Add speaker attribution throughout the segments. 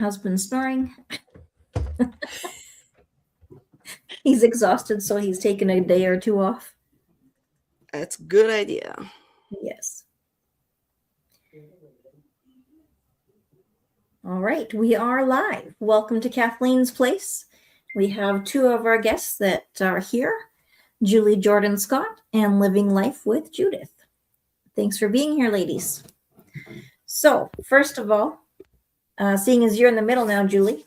Speaker 1: Husband snoring. He's exhausted, so he's taken a day or two off.
Speaker 2: That's a good idea.
Speaker 1: Yes. All right, we are live. Welcome to Kathleen's Place. We have two of our guests that are here, Julie Jordan Scott and Living Life with Judith. Thanks for being here, ladies. So, first of all, seeing as you're in the middle now, Julie,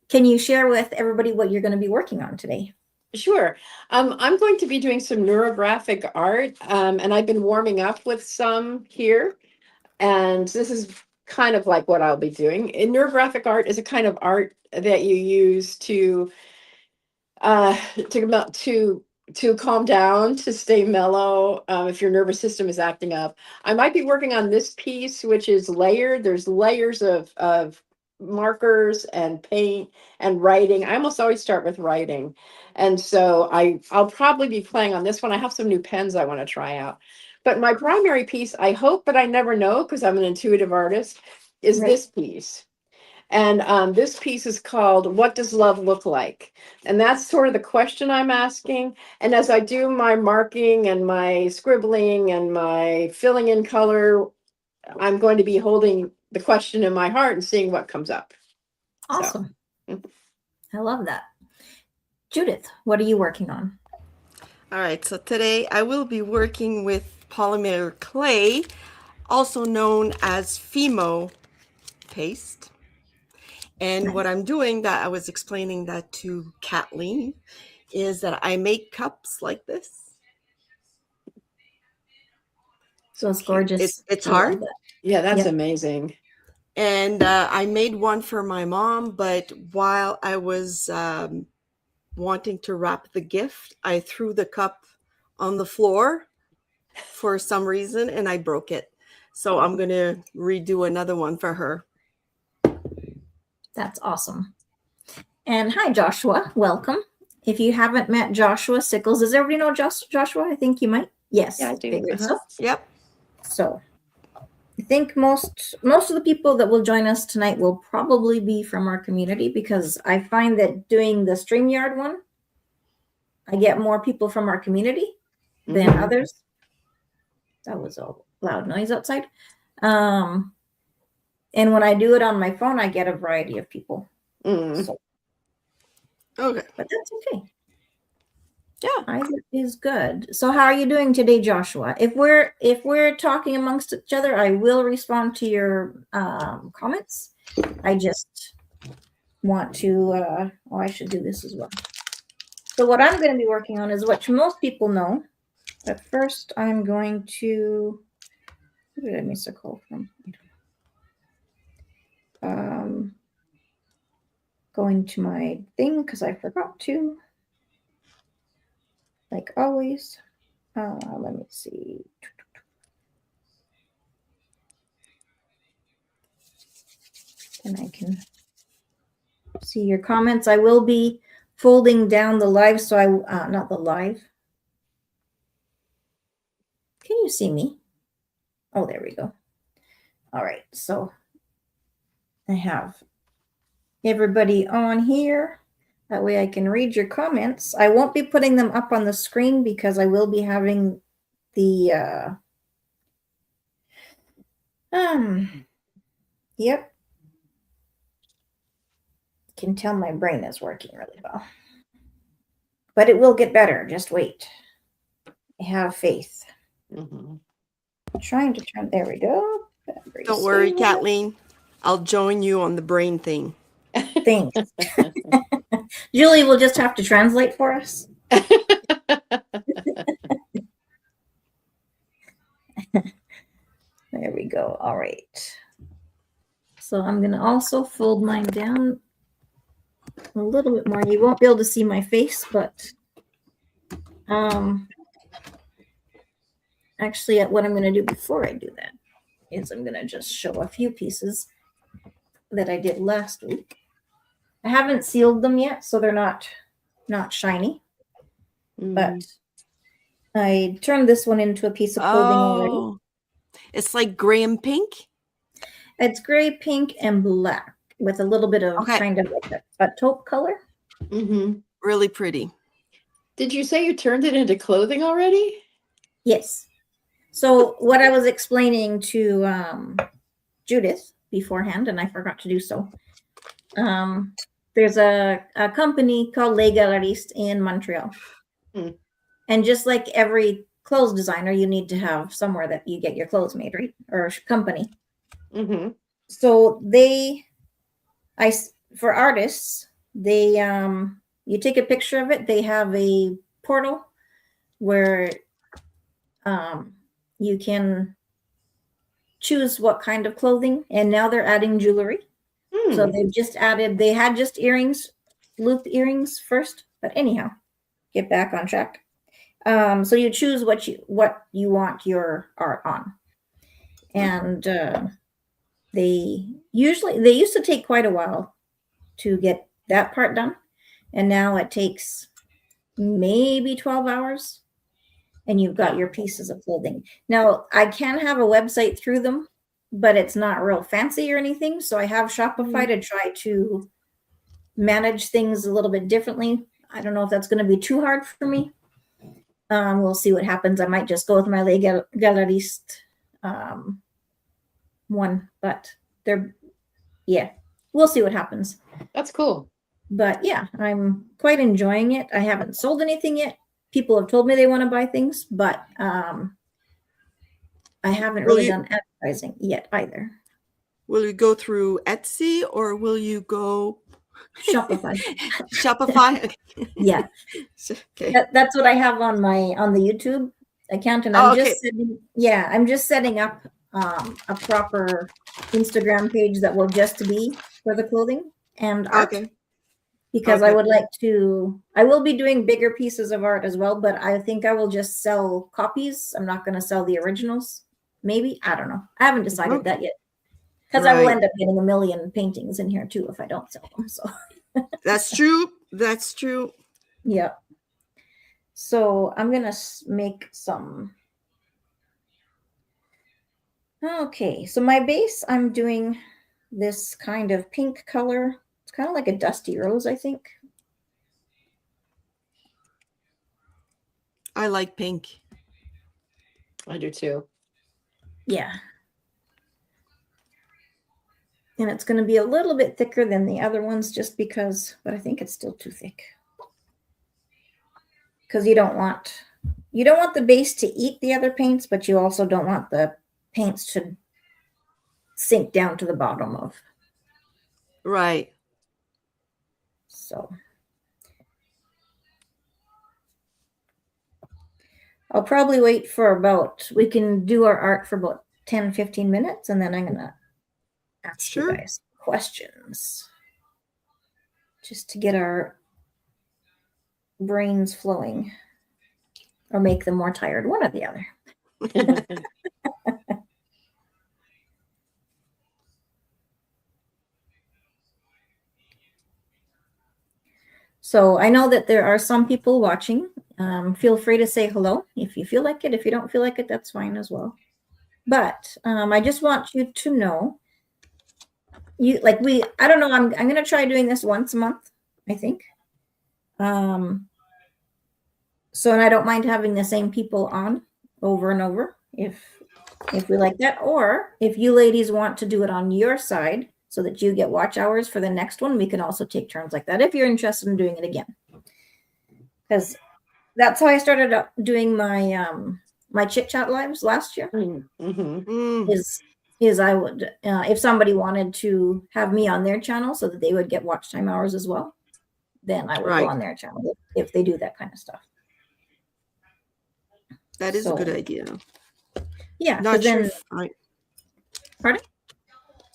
Speaker 1: can you share with everybody what you're going to be working on today?
Speaker 3: Sure. I'm going to be doing some neurographic art, and I've been warming up with some here. And this is kind of like what I'll be doing. And neurographic art is a kind of art that you use to calm down, to stay mellow, if your nervous system is acting up. I might be working on this piece, which is layered. There's layers of markers and paint and writing. I almost always start with writing. And so I'll probably be playing on this one. I have some new pens I want to try out. But my primary piece, I hope, but I never know because I'm an intuitive artist, is this piece. And this piece is called What Does Love Look Like? And that's sort of the question I'm asking. And as I do my marking and my scribbling and my filling in color, I'm going to be holding the question in my heart and seeing what comes up.
Speaker 1: Awesome. So. I love that. Judith, what are you working on?
Speaker 2: All right, so today I will be working with polymer clay, also known as Fimo paste. And what I'm doing, that I was explaining that to Kathleen, is that I make cups like this.
Speaker 1: So it's gorgeous.
Speaker 2: It's hard.
Speaker 3: Yeah, that's amazing.
Speaker 2: And I made one for my mom, but while I was wanting to wrap the gift, I threw the cup on the floor for some reason and I broke it. So I'm going to redo another one for her.
Speaker 1: That's awesome. And hi, Joshua. Welcome. If you haven't met Joshua Sickles, does everybody know Joshua? I think you might. Yes.
Speaker 3: Yeah, I do.
Speaker 1: So.
Speaker 2: Yep.
Speaker 1: So I think most of the people that will join us tonight will probably be from our community, because I find that doing the StreamYard one, I get more people from our community than others. That was a loud noise outside. And when I do it on my phone, I get a variety of people. So,
Speaker 2: okay.
Speaker 1: But that's okay.
Speaker 2: Yeah.
Speaker 1: Either is good. So how are you doing today, Joshua? If we're talking amongst each other, I will respond to your comments. I just want to, I should do this as well. So what I'm going to be working on is what most people know. But first I'm going to, where did I miss a call from? Going to my thing because I forgot to. Like always. Let me see. And I can see your comments. I will be folding down the live, so I not the live. Can you see me? Oh, there we go. All right, so I have everybody on here. That way I can read your comments. I won't be putting them up on the screen because I will be having the yep. Can tell my brain is working really well. But it will get better. Just wait. I have faith. I'm trying to turn. There we go.
Speaker 2: Don't worry, Kathleen. I'll join you on the brain thing.
Speaker 1: Thanks. Julie will just have to translate for us. There we go. All right. So I'm going to also fold mine down a little bit more. You won't be able to see my face, but actually what I'm going to do before I do that is I'm going to just show a few pieces that I did last week. I haven't sealed them yet, so they're not shiny. But I turned this one into a piece of clothing already.
Speaker 2: It's like gray and pink?
Speaker 1: It's gray, pink, and black with a little bit of
Speaker 2: Okay.
Speaker 1: kind of like a taupe color.
Speaker 3: Mm-hmm.
Speaker 2: Really pretty.
Speaker 3: Did you say you turned it into clothing already?
Speaker 1: Yes. So what I was explaining to Judith beforehand, and I forgot to do so. There's a company called Les Galeristes in Montreal.
Speaker 3: Hmm.
Speaker 1: And just like every clothes designer, you need to have somewhere that you get your clothes made, right? Or company.
Speaker 3: Mm-hmm.
Speaker 1: So for artists, you take a picture of it. They have a portal where you can choose what kind of clothing, and now they're adding jewelry. So they had just earrings, loop earrings first, but anyhow, get back on track. So you choose what you want your art on. And they used to take quite a while to get that part done. And now it takes maybe 12 hours and you've got your pieces of clothing. Now I can have a website through them, but it's not real fancy or anything. So I have Shopify to try to manage things a little bit differently. I don't know if that's going to be too hard for me. We'll see what happens. I might just go with my Les Galeristes one, but we'll see what happens.
Speaker 3: That's cool.
Speaker 1: But yeah, I'm quite enjoying it. I haven't sold anything yet. People have told me they want to buy things, but I haven't really done advertising yet either.
Speaker 2: Will you go through Etsy or will you go
Speaker 1: Shopify?
Speaker 2: Shopify?
Speaker 1: Yeah.
Speaker 2: Okay.
Speaker 1: That's what I have on the YouTube account, and I'm just setting up a proper Instagram page that will just be for the clothing and art. Okay. Because I would like to. I will be doing bigger pieces of art as well, but I think I will just sell copies. I'm not going to sell the originals. Maybe, I don't know. I haven't decided that yet. Because I will end up getting a million paintings in here too if I don't sell them. So
Speaker 2: that's true. That's true.
Speaker 1: Yeah. So I'm going to make some. Okay. So my base, I'm doing this kind of pink color. It's kind of like a dusty rose, I think.
Speaker 2: I like pink.
Speaker 3: I do too.
Speaker 1: Yeah. And it's going to be a little bit thicker than the other ones just because, but I think it's still too thick. Because you don't want the base to eat the other paints, but you also don't want the paints to sink down to the bottom of.
Speaker 2: Right.
Speaker 1: So I'll probably wait for we can do our art for about 10, 15 minutes, and then I'm going to ask you guys questions just to get our brains flowing or make them more tired, one or the other. So I know that there are some people watching. Feel free to say hello if you feel like it. If you don't feel like it, that's fine as well. But I just want you to know, I don't know, I'm going to try doing this once a month, I think. And I don't mind having the same people on over and over if we like that, or if you ladies want to do it on your side so that you get watch hours for the next one, we can also take turns like that if you're interested in doing it again. Because that's how I started doing my my chit chat lives last year.
Speaker 3: Mm-hmm.
Speaker 1: Is I would if somebody wanted to have me on their channel so that they would get watch time hours as well, then I would go on their channel if they do that kind of stuff.
Speaker 2: That is a good idea.
Speaker 1: Yeah.
Speaker 2: Not sure.
Speaker 1: Pardon?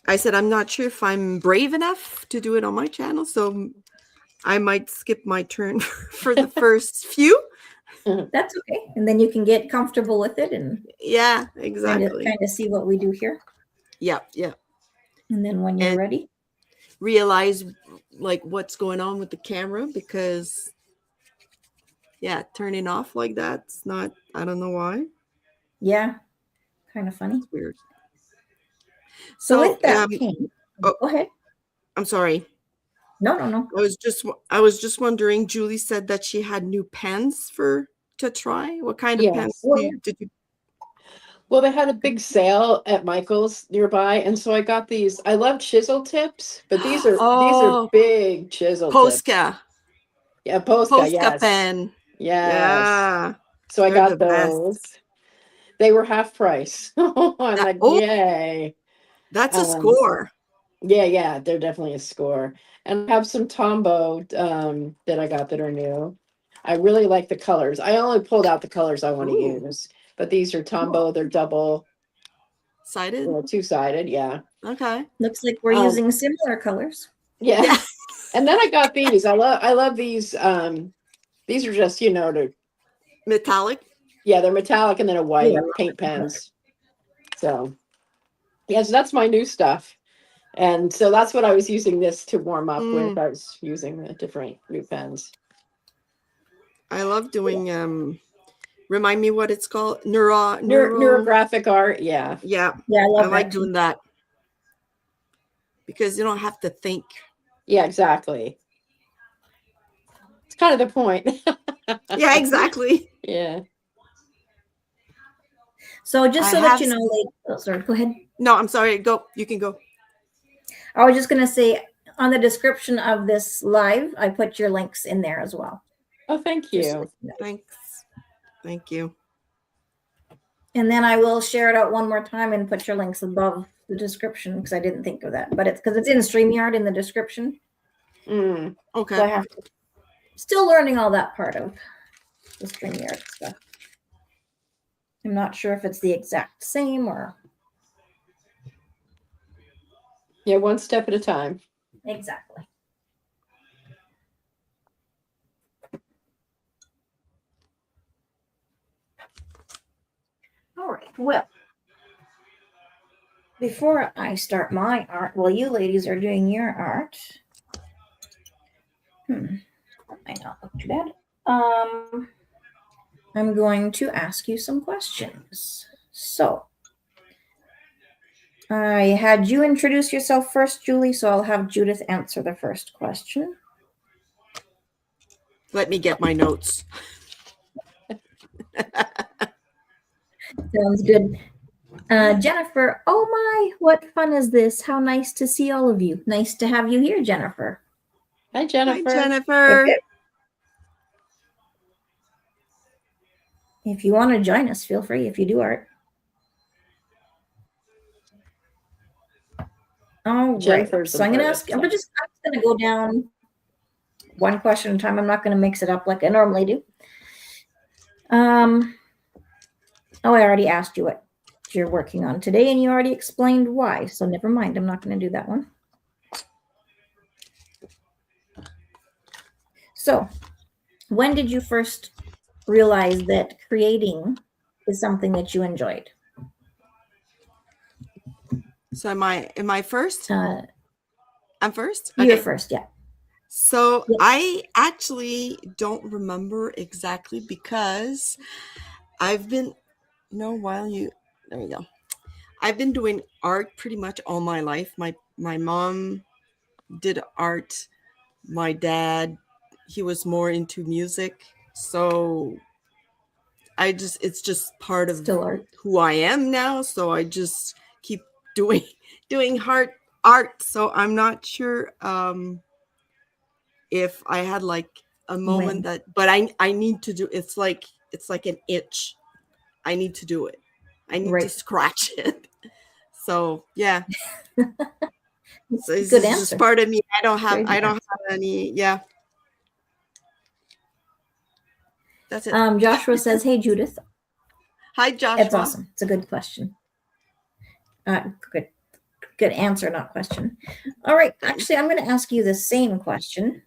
Speaker 2: I said I'm not sure if I'm brave enough to do it on my channel, so I might skip my turn for the first few.
Speaker 1: That's okay, and then you can get comfortable with it and
Speaker 2: exactly
Speaker 1: kind of see what we do here.
Speaker 2: Yeah.
Speaker 1: And then when you're ready,
Speaker 2: realize like what's going on with the camera, because turning off like that's not, I don't know why.
Speaker 1: Yeah, kind of funny.
Speaker 2: It's weird.
Speaker 1: So
Speaker 2: So
Speaker 1: with that paint,
Speaker 2: oh.
Speaker 1: go ahead.
Speaker 2: I'm sorry.
Speaker 1: No.
Speaker 2: I was just wondering. Julie said that she had new pens to try. What kind of pens
Speaker 3: Yes.
Speaker 2: did you?
Speaker 3: Well, they had a big sale at Michael's nearbuy, and so I got these. I love chisel tips, but these are
Speaker 2: Oh,
Speaker 3: big chisel tips.
Speaker 2: Posca.
Speaker 3: Yeah, Posca,
Speaker 2: Posca
Speaker 3: yes.
Speaker 2: pen.
Speaker 3: Yes.
Speaker 2: Yeah.
Speaker 3: So I
Speaker 2: They're the
Speaker 3: got
Speaker 2: best.
Speaker 3: those. They were half price. I'm like,
Speaker 2: Oh,
Speaker 3: yay.
Speaker 2: that's a
Speaker 3: Um,
Speaker 2: score.
Speaker 3: yeah, they're definitely a score. And I have some Tombow that I got that are new. I really like the colors. I only pulled out the colors I want to
Speaker 2: Ooh.
Speaker 3: use, but these are Tombow. They're double,
Speaker 2: Sided.
Speaker 3: two-sided. Yeah.
Speaker 2: Okay.
Speaker 1: Looks like we're
Speaker 3: Um,
Speaker 1: using similar colors.
Speaker 3: Yeah.
Speaker 2: Yeah.
Speaker 3: And then I got these. I love these. These are just,
Speaker 2: Metallic.
Speaker 3: yeah, they're metallic and then a white
Speaker 1: Yeah.
Speaker 3: paint pens. So yes, that's my new stuff. And so that's what I was using this to warm up with. I was using the different new pens.
Speaker 2: I love doing remind me what it's called.
Speaker 3: Neurographic art, yeah.
Speaker 2: Yeah.
Speaker 1: Yeah, I
Speaker 2: I
Speaker 1: love
Speaker 2: like
Speaker 1: that too.
Speaker 2: doing that. Because you don't have to think.
Speaker 3: Yeah, exactly. It's kind of the point.
Speaker 2: Yeah, exactly.
Speaker 3: Yeah.
Speaker 1: So just
Speaker 2: I
Speaker 1: so that
Speaker 2: have
Speaker 1: you know, like, oh, sorry, go ahead.
Speaker 2: No, I'm sorry. Go. You can go.
Speaker 1: I was just gonna say on the description of this live, I put your links in there as well.
Speaker 3: Oh, thank
Speaker 1: Just so
Speaker 3: you.
Speaker 1: you know.
Speaker 2: Thanks. Thank you.
Speaker 1: And then I will share it out one more time and put your links above the description because I didn't think of that. But it's because it's in StreamYard in the description.
Speaker 3: Mm.
Speaker 2: Okay.
Speaker 1: So I have to still learning all that part of the StreamYard stuff. I'm not sure if it's the exact same or
Speaker 3: Yeah, one step at a time.
Speaker 1: exactly. All right. Well, before I start my art, while you ladies are doing your art, might not look too bad. I'm going to ask you some questions. So, I had you introduce yourself first, Julie, so I'll have Judith answer the first question.
Speaker 2: Let me get my notes.
Speaker 1: Sounds good. Jennifer, oh my, what fun is this? How nice to see all of you. Nice to have you here, Jennifer.
Speaker 3: Hi,
Speaker 2: Hi,
Speaker 3: Jennifer.
Speaker 2: Jennifer.
Speaker 1: If you want to join us, feel free if you do art. All right.
Speaker 3: Jennifer's
Speaker 1: So I'm going to
Speaker 3: artist,
Speaker 1: ask, I'm
Speaker 3: yeah.
Speaker 1: just going to go down one question at a time. I'm not going to mix it up like I normally do. Oh, I already asked you what you're working on today, and you already explained why. So never mind. I'm not going to do that one. So, when did you first realize that creating is something that you enjoyed?
Speaker 2: So am I first? I'm first?
Speaker 1: You're
Speaker 2: Okay.
Speaker 1: first, yeah.
Speaker 2: So
Speaker 1: Yes.
Speaker 2: I actually don't remember exactly because I've been there we go. I've been doing art pretty much all my life. My mom did art. My dad, he was more into music. So it's just part of
Speaker 1: Still art.
Speaker 2: who I am now. So I just keep doing art. So I'm not sure if I had like a moment but I need to do it's like an itch. I need to do it. I need to scratch it. So yeah. So it's
Speaker 1: Good
Speaker 2: just
Speaker 1: answer.
Speaker 2: part of me. I don't have
Speaker 1: Very good answer.
Speaker 2: any, yeah. That's it.
Speaker 1: Joshua says, "Hey Judith."
Speaker 2: Hi, Joshua.
Speaker 1: It's awesome. It's a good question. Good answer, not question. All right. Actually, I'm going to ask you the same question,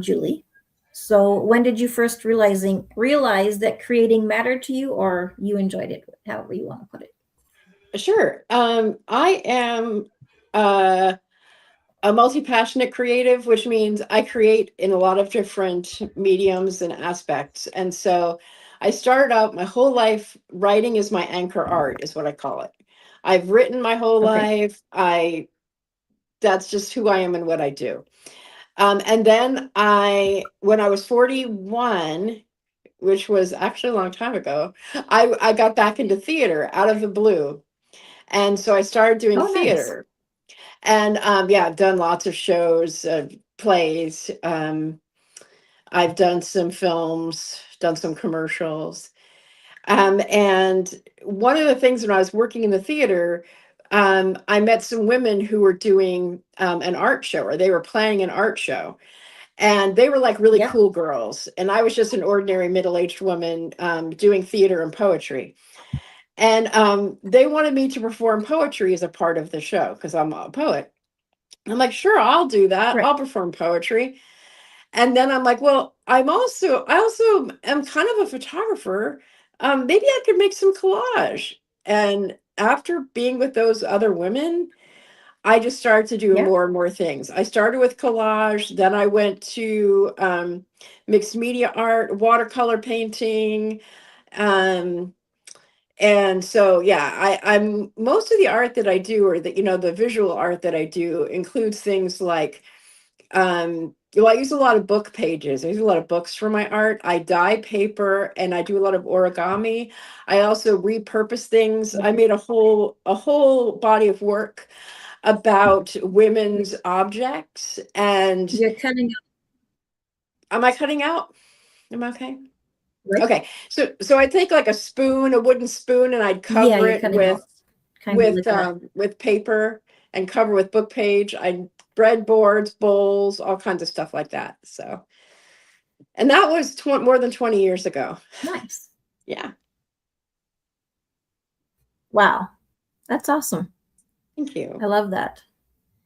Speaker 1: Julie. So, when did you first realize that creating mattered to you, or you enjoyed it, however you want to put it?
Speaker 3: Sure. I am a multi-passionate creative, which means I create in a lot of different mediums and aspects. And so I started out my whole life, writing is my anchor art, is what I call it. I've written my whole
Speaker 1: Okay.
Speaker 3: life. That's just who I am and what I do. And then when I was 41, which was actually a long time ago, I got back into theater out of the blue. And so I started doing
Speaker 1: Oh, nice.
Speaker 3: theater. And yeah, I've done lots of shows, plays. I've done some films, done some commercials. And one of the things when I was working in the theater, I met some women who were doing an art show, or they were planning an art show. And they were like really
Speaker 1: Yeah.
Speaker 3: cool girls. And I was just an ordinary middle aged woman doing theater and poetry. And they wanted me to perform poetry as a part of the show because I'm a poet. I'm like, sure, I'll do that.
Speaker 1: Right.
Speaker 3: I'll perform poetry. And then I'm like, well, I also am kind of a photographer. Maybe I could make some collage. And after being with those other women, I just started to do
Speaker 1: Yeah.
Speaker 3: more and more things. I started with collage, then I went to mixed media art, watercolor painting. Um, and so, yeah, I'm most of the art that I do, or the visual art that I do, includes things like well, I use a lot of book pages. I use a lot of books for my art. I dye paper and I do a lot of origami. I also repurpose things. I made a whole body of work about women's objects. And
Speaker 1: You're cutting out,
Speaker 3: am I cutting out? Am I okay?
Speaker 1: right?
Speaker 3: Okay. So I take like a wooden spoon, and I'd
Speaker 1: Yeah,
Speaker 3: cover
Speaker 1: you're
Speaker 3: it
Speaker 1: cutting out kind of like a,
Speaker 3: with paper and cover with book page. I breadboards, bowls, all kinds of stuff like that. So, and that was more than 20 years ago.
Speaker 1: nice.
Speaker 3: Yeah.
Speaker 1: Wow. That's awesome.
Speaker 3: Thank you.
Speaker 1: I love that.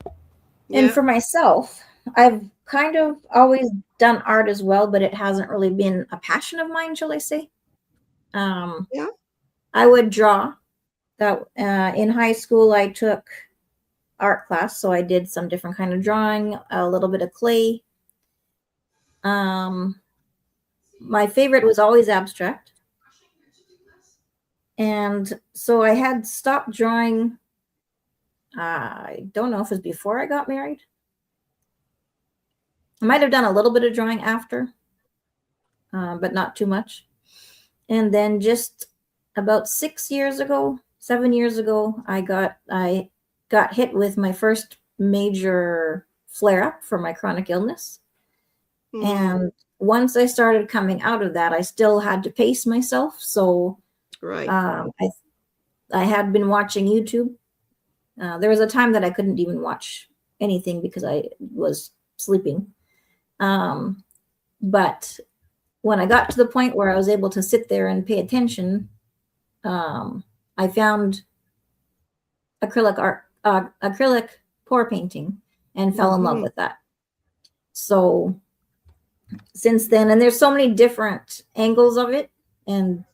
Speaker 1: And
Speaker 2: Yeah.
Speaker 1: for myself, I've kind of always done art as well, but it hasn't really been a passion of mine, shall I say. Um,
Speaker 2: Yeah.
Speaker 1: I would draw. That in high school, I took art class, so I did some different kind of drawing, a little bit of clay. My favorite was always abstract, and so I had stopped drawing. I don't know if it was before I got married. I might have done a little bit of drawing after, but not too much. And then just about 6 years ago, 7 years ago, I got hit with my first major flare up for my chronic illness.
Speaker 2: Mm.
Speaker 1: And once I started coming out of that, I still had to pace myself. So
Speaker 2: Right.
Speaker 1: I had been watching YouTube. There was a time that I couldn't even watch anything because I was sleeping. But when I got to the point where I was able to sit there and pay attention, I found acrylic pour painting, and fell in love with that. So since then, and there's so many different angles of it and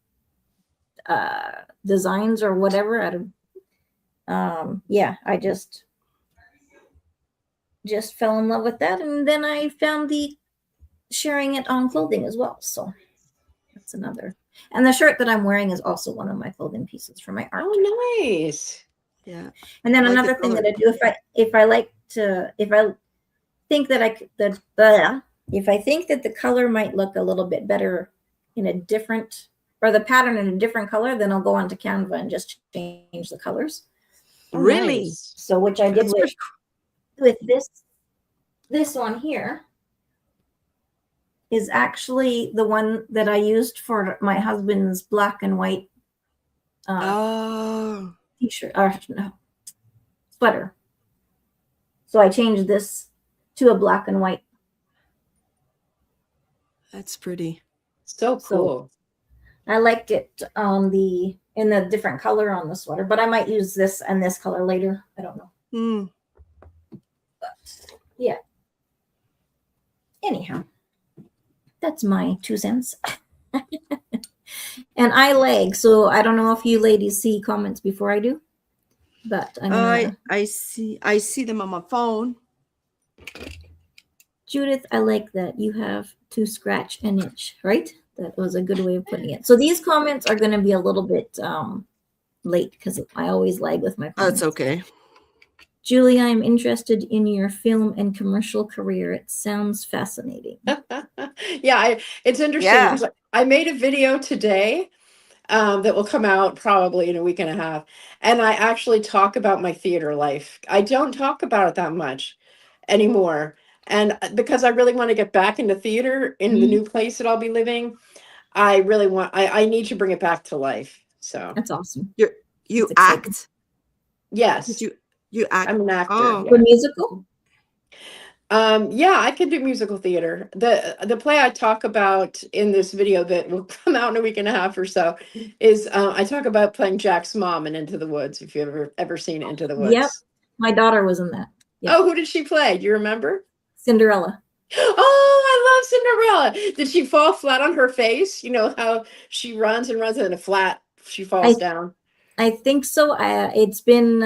Speaker 1: designs or whatever. Yeah, I just fell in love with that, and then I found the sharing it on clothing as well. So that's another. And the shirt that I'm wearing is also one of my clothing pieces for my art.
Speaker 3: Oh, nice.
Speaker 2: Yeah.
Speaker 1: And then
Speaker 2: I like the
Speaker 1: another thing that
Speaker 2: color.
Speaker 1: I do, if I think that if I think that the color might look a little bit better in a different, or the pattern in a different color, then I'll go onto Canva and just change the colors.
Speaker 3: Oh,
Speaker 2: Really?
Speaker 3: nice.
Speaker 1: So which I did
Speaker 2: That's pretty
Speaker 1: with this one here is actually the one that I used for my husband's black and white
Speaker 2: Oh,
Speaker 1: t-shirt or no, sweater. So I changed this to a black and white.
Speaker 2: that's pretty.
Speaker 3: So cool.
Speaker 1: I liked it in the different color on the sweater, but I might use this and this color later. I don't know.
Speaker 2: Mm.
Speaker 1: But yeah. Anyhow, that's my 2 cents. And I lag, so I don't know if you ladies see comments before I do, but I'm gonna,
Speaker 2: I see them on my phone.
Speaker 1: Judith, I like that you have to scratch an itch, right? That was a good way of putting it. So these comments are going to be a little bit late because I always lag with my
Speaker 2: Oh,
Speaker 1: comments.
Speaker 2: it's okay.
Speaker 1: Julie, I'm interested in your film and commercial career. It sounds fascinating.
Speaker 3: Yeah, it's interesting.
Speaker 2: Yeah.
Speaker 3: 'Cause I made a video today that will come out probably in a week and a half. And I actually talk about my theater life. I don't talk about it that much anymore. And because I really want to get back into theater in the
Speaker 1: Mhm.
Speaker 3: new place that I'll be living, I really want, I need to bring it back to life. So,
Speaker 1: That's awesome.
Speaker 2: You
Speaker 1: That's exciting.
Speaker 2: act?
Speaker 3: yes,
Speaker 2: Did you act?
Speaker 3: I'm an actor.
Speaker 2: Oh,
Speaker 1: For musical?
Speaker 3: Yeah, I can do musical theater. The play I talk about in this video that will come out in a week and a half or so is I talk about playing Jack's mom in Into the Woods. If you've ever seen Into the Woods.
Speaker 1: Yep. My daughter was in that. Yep.
Speaker 3: Oh, who did she play? Do you remember?
Speaker 1: Cinderella.
Speaker 3: Oh, I love Cinderella. Did she fall flat on her face? You know how she runs and runs and she falls down.
Speaker 1: I think so. It's been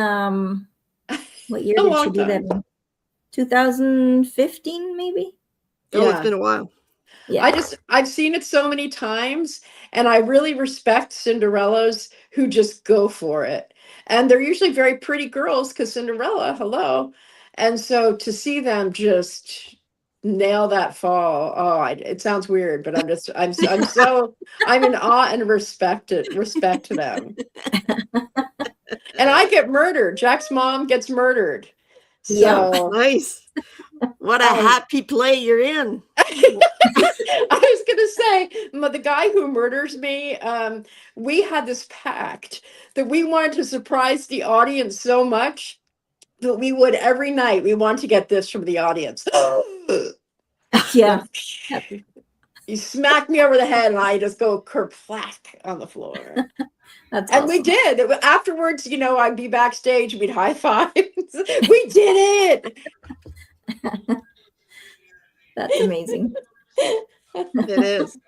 Speaker 1: what year
Speaker 3: A
Speaker 1: did
Speaker 3: long
Speaker 1: she do that
Speaker 3: time.
Speaker 1: in? 2015 maybe?
Speaker 2: oh,
Speaker 3: Yeah.
Speaker 2: it's been a while.
Speaker 1: Yeah.
Speaker 3: I've seen it so many times, and I really respect Cinderellas who just go for it. And they're usually very pretty girls because Cinderella, hello. And so to see them just nail that fall, it sounds weird, but I'm in awe and respect them. And I get murdered. Jack's mom gets murdered.
Speaker 1: Yeah.
Speaker 3: So
Speaker 2: Nice. What a happy play you're in.
Speaker 3: I was gonna say, the guy who murders me, we had this pact that we wanted to surprise the audience so much that we would every night. We want to get this from the audience.
Speaker 1: Yeah.
Speaker 3: You smack me over the head, and I just go kerplack on the floor.
Speaker 1: That's
Speaker 3: And we
Speaker 1: awesome.
Speaker 3: did. Afterwards, I'd be backstage, we'd high five. We did it.
Speaker 1: That's amazing.
Speaker 2: It is.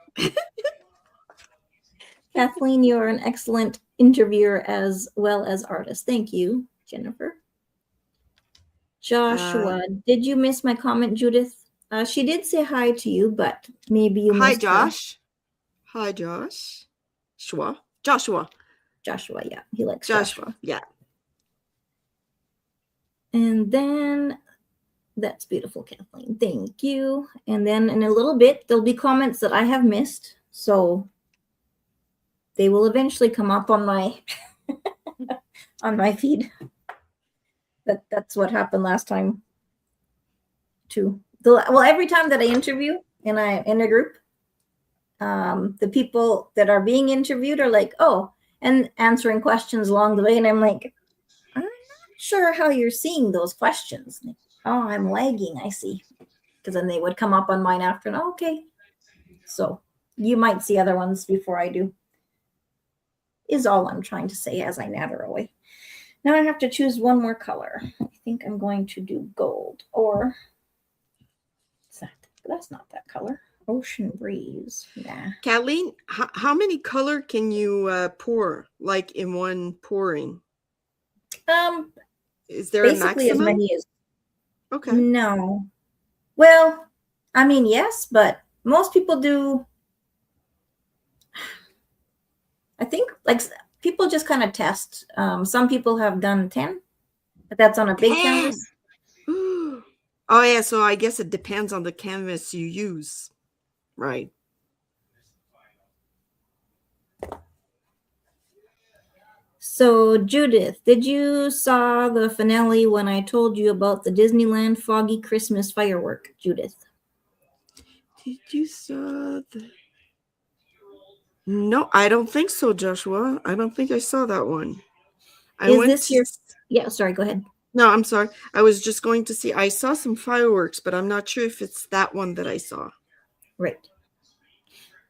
Speaker 1: Kathleen, you're an excellent interviewer as well as artist. Thank you, Jennifer. Joshua, did you miss my comment, Judith? She did say hi to you, but maybe you
Speaker 2: Hi,
Speaker 1: missed her.
Speaker 2: Josh. Hi, Josh. Joshua.
Speaker 1: Joshua, yeah. He likes
Speaker 2: Joshua. Yeah.
Speaker 1: And then that's beautiful, Kathleen. Thank you. And then in a little bit, there'll be comments that I have missed. So they will eventually come up on my on my feed. That's what happened last time too. Well, every time that I interview in a group, the people that are being interviewed are like, oh, and answering questions along the way. And I'm like, I'm not sure how you're seeing those questions. Oh, I'm lagging. I see. Because then they would come up on mine after. And okay. So you might see other ones before I do. Is all I'm trying to say as I natter away. Now I have to choose one more color. I think I'm going to do gold or that's not that color. Ocean breeze. Nah.
Speaker 2: Kathleen, how many color can you pour, like in one pouring? Is there
Speaker 1: Basically
Speaker 2: a maximum?
Speaker 1: as many as.
Speaker 2: Okay.
Speaker 1: No. Well, I mean, yes, but most people do. I think like people just kind of test. Some people have done 10, but that's on a big
Speaker 2: 10.
Speaker 1: canvas.
Speaker 2: Oh yeah, so I guess it depends on the canvas you use, right?
Speaker 1: So Judith, did you saw the finale when I told you about the Disneyland Foggy Christmas firework, Judith?
Speaker 2: Did you saw the? No, I don't think so, Joshua. I don't think I saw that one.
Speaker 1: Is this your? Yeah, sorry. Go ahead.
Speaker 2: No, I'm sorry. I was just going to see. I saw some fireworks, but I'm not sure if it's that one that I saw.
Speaker 1: Right.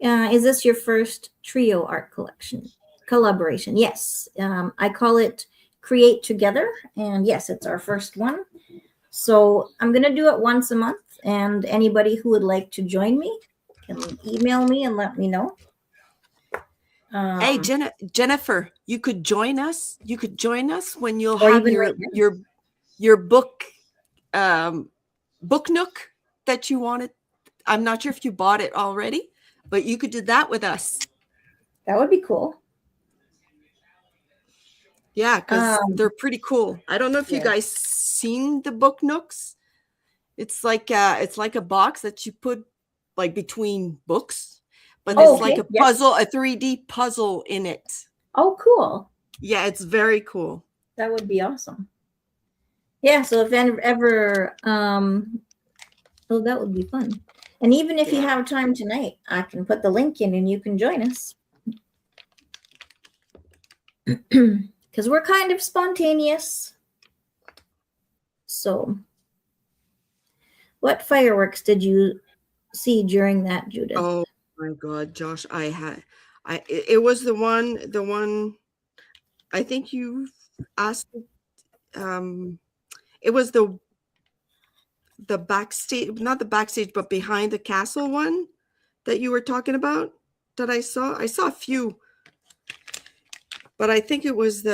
Speaker 1: Is this your first trio art collaboration? Yes. I call it Create Together, and yes, it's our first one. So I'm gonna do it once a month, and anybody who would like to join me can email me and let me know.
Speaker 2: Hey, Jennifer, you could join us. You could join us when you'll
Speaker 1: Or
Speaker 2: have
Speaker 1: even right now.
Speaker 2: your book book nook that you wanted. I'm not sure if you bought it already, but you could do that with us.
Speaker 1: That would be cool.
Speaker 2: Yeah, because
Speaker 1: Um,
Speaker 2: they're pretty cool. I don't know if you
Speaker 3: Yeah.
Speaker 2: guys seen the Book Nooks. It's like a box that you put like between books, but
Speaker 1: Oh,
Speaker 2: it's like
Speaker 1: okay.
Speaker 2: a
Speaker 1: Yep.
Speaker 2: puzzle, a 3D puzzle in it.
Speaker 1: Oh, cool.
Speaker 2: Yeah, it's very cool.
Speaker 1: That would be awesome. Yeah, so if ever, oh, that would be fun. And even if you
Speaker 2: Yeah.
Speaker 1: have time tonight, I can put the link in and you can join us. Because we're kind of spontaneous. So, what fireworks did you see during that, Judith?
Speaker 2: Oh my God, Josh, it was the one I think you asked. It was the backstage, not the backstage, but behind the castle one that you were talking about that I saw. I saw a few, but I think it was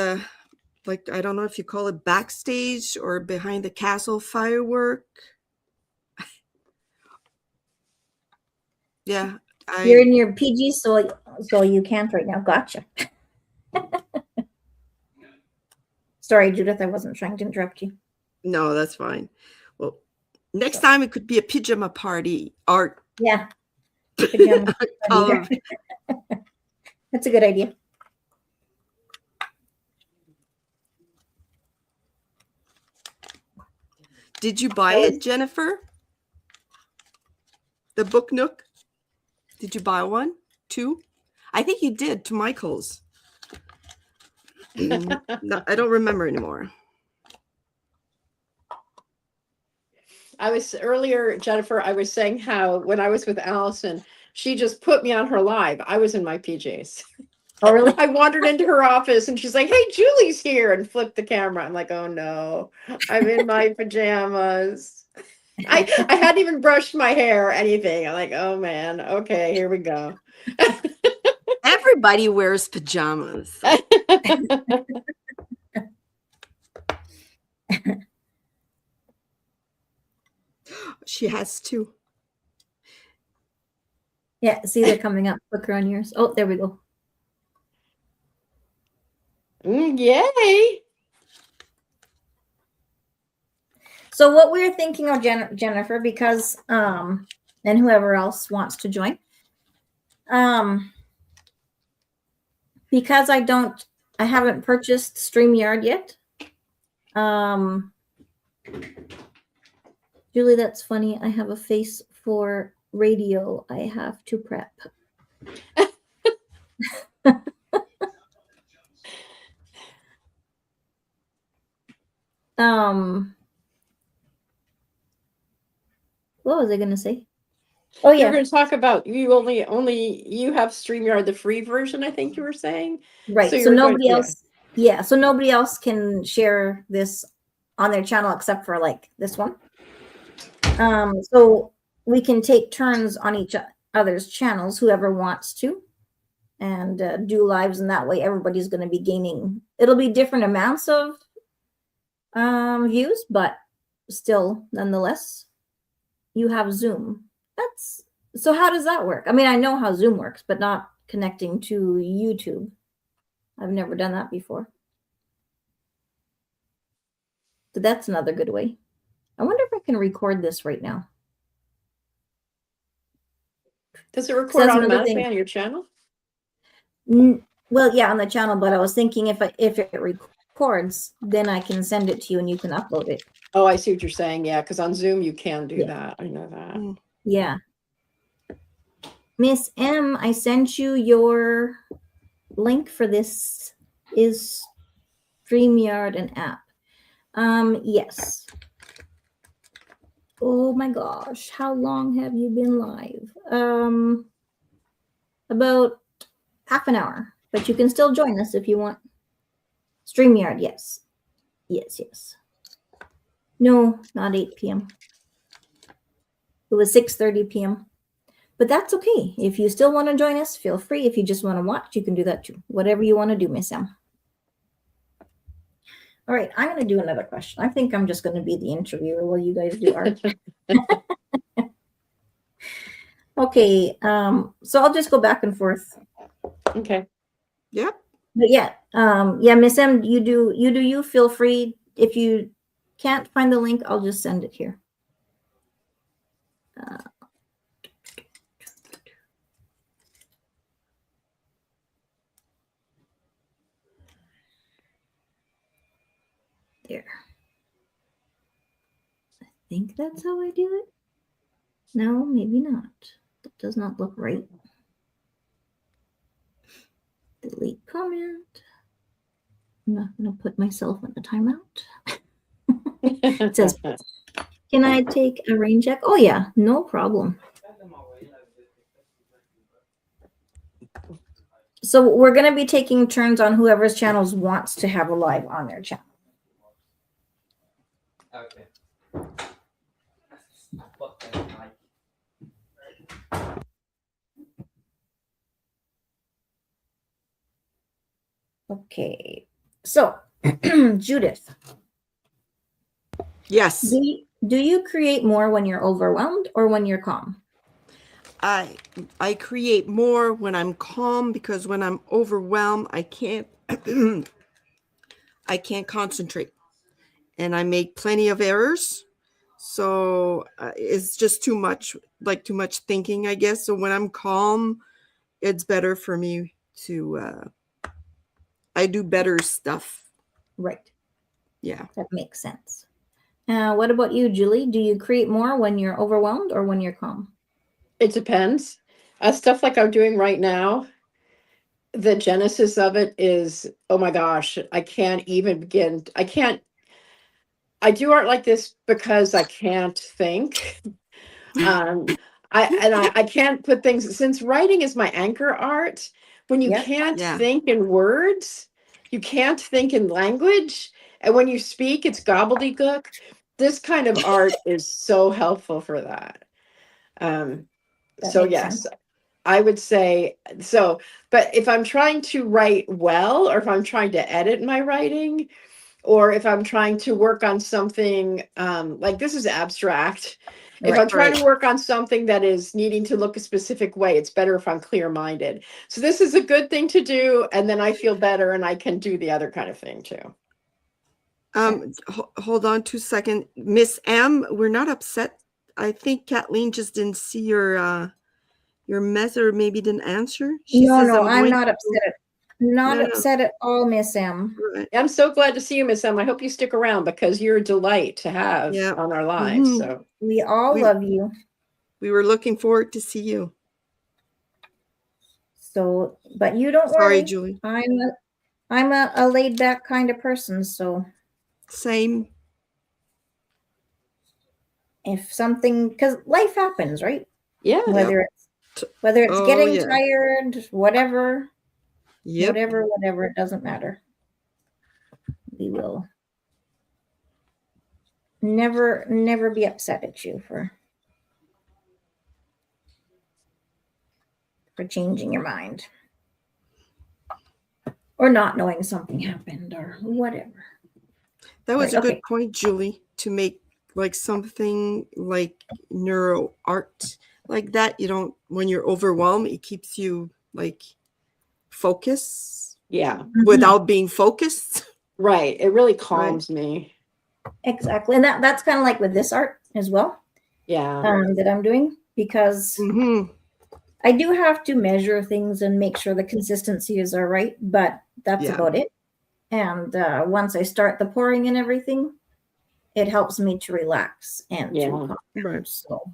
Speaker 2: like, I don't know if you call it backstage or behind the castle firework. Yeah.
Speaker 1: You're in your PG, so you can't right now. Gotcha. Sorry, Judith, I wasn't trying to interrupt you.
Speaker 2: No, that's fine. Well, next time it could be a pajama party art.
Speaker 1: Yeah. Pajama
Speaker 2: color.
Speaker 1: That's a good idea.
Speaker 2: Did you buy
Speaker 1: That was-
Speaker 2: it, Jennifer? The Book Nook? Did you buy one too? I think you did to Michael's. No, I don't remember anymore.
Speaker 3: I was earlier, Jennifer, I was saying how when I was with Allison, she just put me on her live. I was in my PJs.
Speaker 1: Oh, really?
Speaker 3: I wandered into her office and she's like, "Hey, Julie's here," and flipped the camera. I'm like, "Oh no, I'm in my pajamas." I hadn't even brushed my hair or anything. I'm like, "Oh man, okay, here we go."
Speaker 2: Everybody wears pajamas. So. She has two.
Speaker 1: Yeah, see, they're coming up quicker on yours. Oh, there we go.
Speaker 3: Yay.
Speaker 1: So what we're thinking of, Jennifer, because and whoever else wants to join, because I haven't purchased StreamYard yet. Julie, that's funny. I have a face for radio. I have to prep. What was I gonna say? Oh
Speaker 3: You're
Speaker 1: yeah,
Speaker 3: going to talk about you only you have StreamYard, the free version, I think you were saying.
Speaker 1: right. So
Speaker 3: you're
Speaker 1: nobody
Speaker 3: going-
Speaker 1: else. Yeah, so nobody else can share this on their channel except for like this one. So we can take turns on each other's channels, whoever wants to, and do lives, and that way everybody's going to be gaining. It'll be different amounts of views, but still, nonetheless, you have Zoom. So how does that work? I mean, I know how Zoom works, but not connecting to YouTube. I've never done that before. So that's another good way. I wonder if I can record this right now.
Speaker 3: Does it record
Speaker 1: Says another
Speaker 3: automatically
Speaker 1: thing.
Speaker 3: on your channel?
Speaker 1: Well, yeah, on the channel, but I was thinking if it records, then I can send it to you and you can upload it.
Speaker 3: Oh, I see what you're saying. Yeah, because on Zoom you can do
Speaker 1: Yeah.
Speaker 3: that. I know that.
Speaker 1: Yeah. Miss M, I sent you your link for this. Is StreamYard an app? Yes. Oh my gosh, how long have you been live? About half an hour, but you can still join us if you want. StreamYard, yes. Yes. No, not 8 p.m. It was 6:30 p.m. But that's okay. If you still want to join us, feel free. If you just want to watch, you can do that too. Whatever you want to do, Miss M. All right, I'm going to do another question. I think I'm just going to be the interviewer while you guys do art. Okay, so I'll just go back and forth.
Speaker 3: Okay.
Speaker 2: Yep.
Speaker 1: But yeah, Yeah, Miss M, you feel free. If you can't find the link, I'll just send it here. There. I think that's how I do it. No, maybe not. That does not look right. Delete comment. I'm not going to put myself in a timeout. It says, can I take a rain check? Oh, yeah, no problem. So we're going to be taking turns on whoever's channels wants to have a live on their channel.
Speaker 4: Okay.
Speaker 1: Okay, so Judith,
Speaker 2: Yes.
Speaker 1: do you create more when you're overwhelmed or when you're calm?
Speaker 2: I create more when I'm calm, because when I'm overwhelmed, I can't I can't concentrate, and I make plenty of errors. So it's just too much thinking, I guess. So when I'm calm, it's better for me to I do better stuff.
Speaker 1: Right.
Speaker 2: Yeah.
Speaker 1: That makes sense. What about you, Julie? Do you create more when you're overwhelmed or when you're calm?
Speaker 3: It depends. Stuff like I'm doing right now, the genesis of it is, oh my gosh, I can't even begin. I do art like this because I can't think. um I can't put things, since writing is my anchor art. When you
Speaker 1: Yep.
Speaker 3: can't
Speaker 2: Yeah.
Speaker 3: think in words, you can't think in language, and when you speak it's gobbledygook. This kind of art is so helpful for that. um
Speaker 1: That
Speaker 3: so
Speaker 1: makes
Speaker 3: yes,
Speaker 1: sense.
Speaker 3: I would say so. But if I'm trying to write well, or if I'm trying to edit my writing, or if I'm trying to work on something, like this is abstract. If I'm trying
Speaker 2: Right.
Speaker 3: to work on something that is needing to look a specific way, it's better if I'm clear-minded. So this is a good thing to do, and then I feel better and I can do the other kind of thing too.
Speaker 2: Hold on 2 seconds. Miss M, we're not upset. I think Kathleen just didn't see your message, or maybe didn't answer. She
Speaker 1: No,
Speaker 2: says
Speaker 1: no, I'm
Speaker 2: going
Speaker 1: not
Speaker 2: to-
Speaker 1: upset. Not
Speaker 2: No, no.
Speaker 1: upset at all, Miss M.
Speaker 2: Right.
Speaker 3: I'm so glad to see you, Miss M. I hope you stick around because you're a delight to have
Speaker 2: Yeah.
Speaker 3: on our lives.
Speaker 2: Mhm.
Speaker 3: So
Speaker 1: We all love you.
Speaker 2: We were looking forward to see you.
Speaker 1: So, but you don't
Speaker 2: Sorry,
Speaker 1: worry.
Speaker 2: Julie.
Speaker 1: I'm a laid back kind of person. So
Speaker 2: Same.
Speaker 1: if something, because life happens, right?
Speaker 3: yeah.
Speaker 1: Whether it's
Speaker 2: Oh,
Speaker 1: getting
Speaker 2: yeah.
Speaker 1: tired, whatever,
Speaker 2: Yep.
Speaker 1: whatever, it doesn't matter. We will never be upset at you for changing your mind or not knowing something happened or whatever.
Speaker 2: That was
Speaker 1: Right,
Speaker 2: a good
Speaker 1: okay.
Speaker 2: point, Julie, to make like something like neuro art like that. You don't, when you're overwhelmed, it keeps you like focus
Speaker 3: Yeah.
Speaker 2: without being focused.
Speaker 3: Right. It really calms me.
Speaker 1: Exactly. And that's kind of like with this art as well,
Speaker 3: Yeah.
Speaker 1: that I'm doing, because
Speaker 2: Mm-hmm.
Speaker 1: I do have to measure things and make sure the consistencies are right, but that's
Speaker 2: Yeah.
Speaker 1: about it. And once I start the pouring and everything, it helps me to relax and
Speaker 3: Yeah.
Speaker 1: to calm down.
Speaker 2: Right.
Speaker 1: So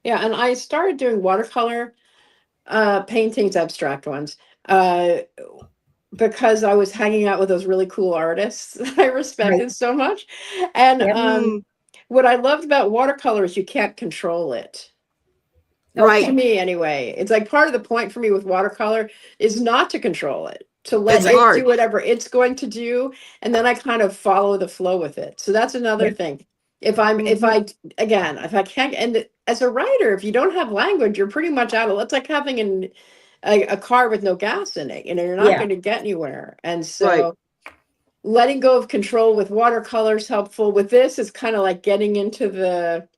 Speaker 3: Yeah. And I started doing watercolor paintings, abstract ones, because I was hanging out with those really cool artists that I respected so much. And
Speaker 1: Yep.
Speaker 3: what I loved about watercolor is you can't control it.
Speaker 2: Right.
Speaker 3: To me, anyway. It's like part of the point for me with watercolor is not to control it, to let
Speaker 2: It's
Speaker 3: it
Speaker 2: hard.
Speaker 3: do whatever it's going to do, and then I kind of follow the flow with it. So that's another
Speaker 1: Yep.
Speaker 3: thing. If I can't, and as a writer, if you don't have language, you're pretty much out of. It's like having a car with no gas in it. You know, you're not
Speaker 1: Yeah.
Speaker 3: going to get anywhere. And so
Speaker 2: Right.
Speaker 3: letting go of control with watercolor is helpful. With this, is kind of like getting into the,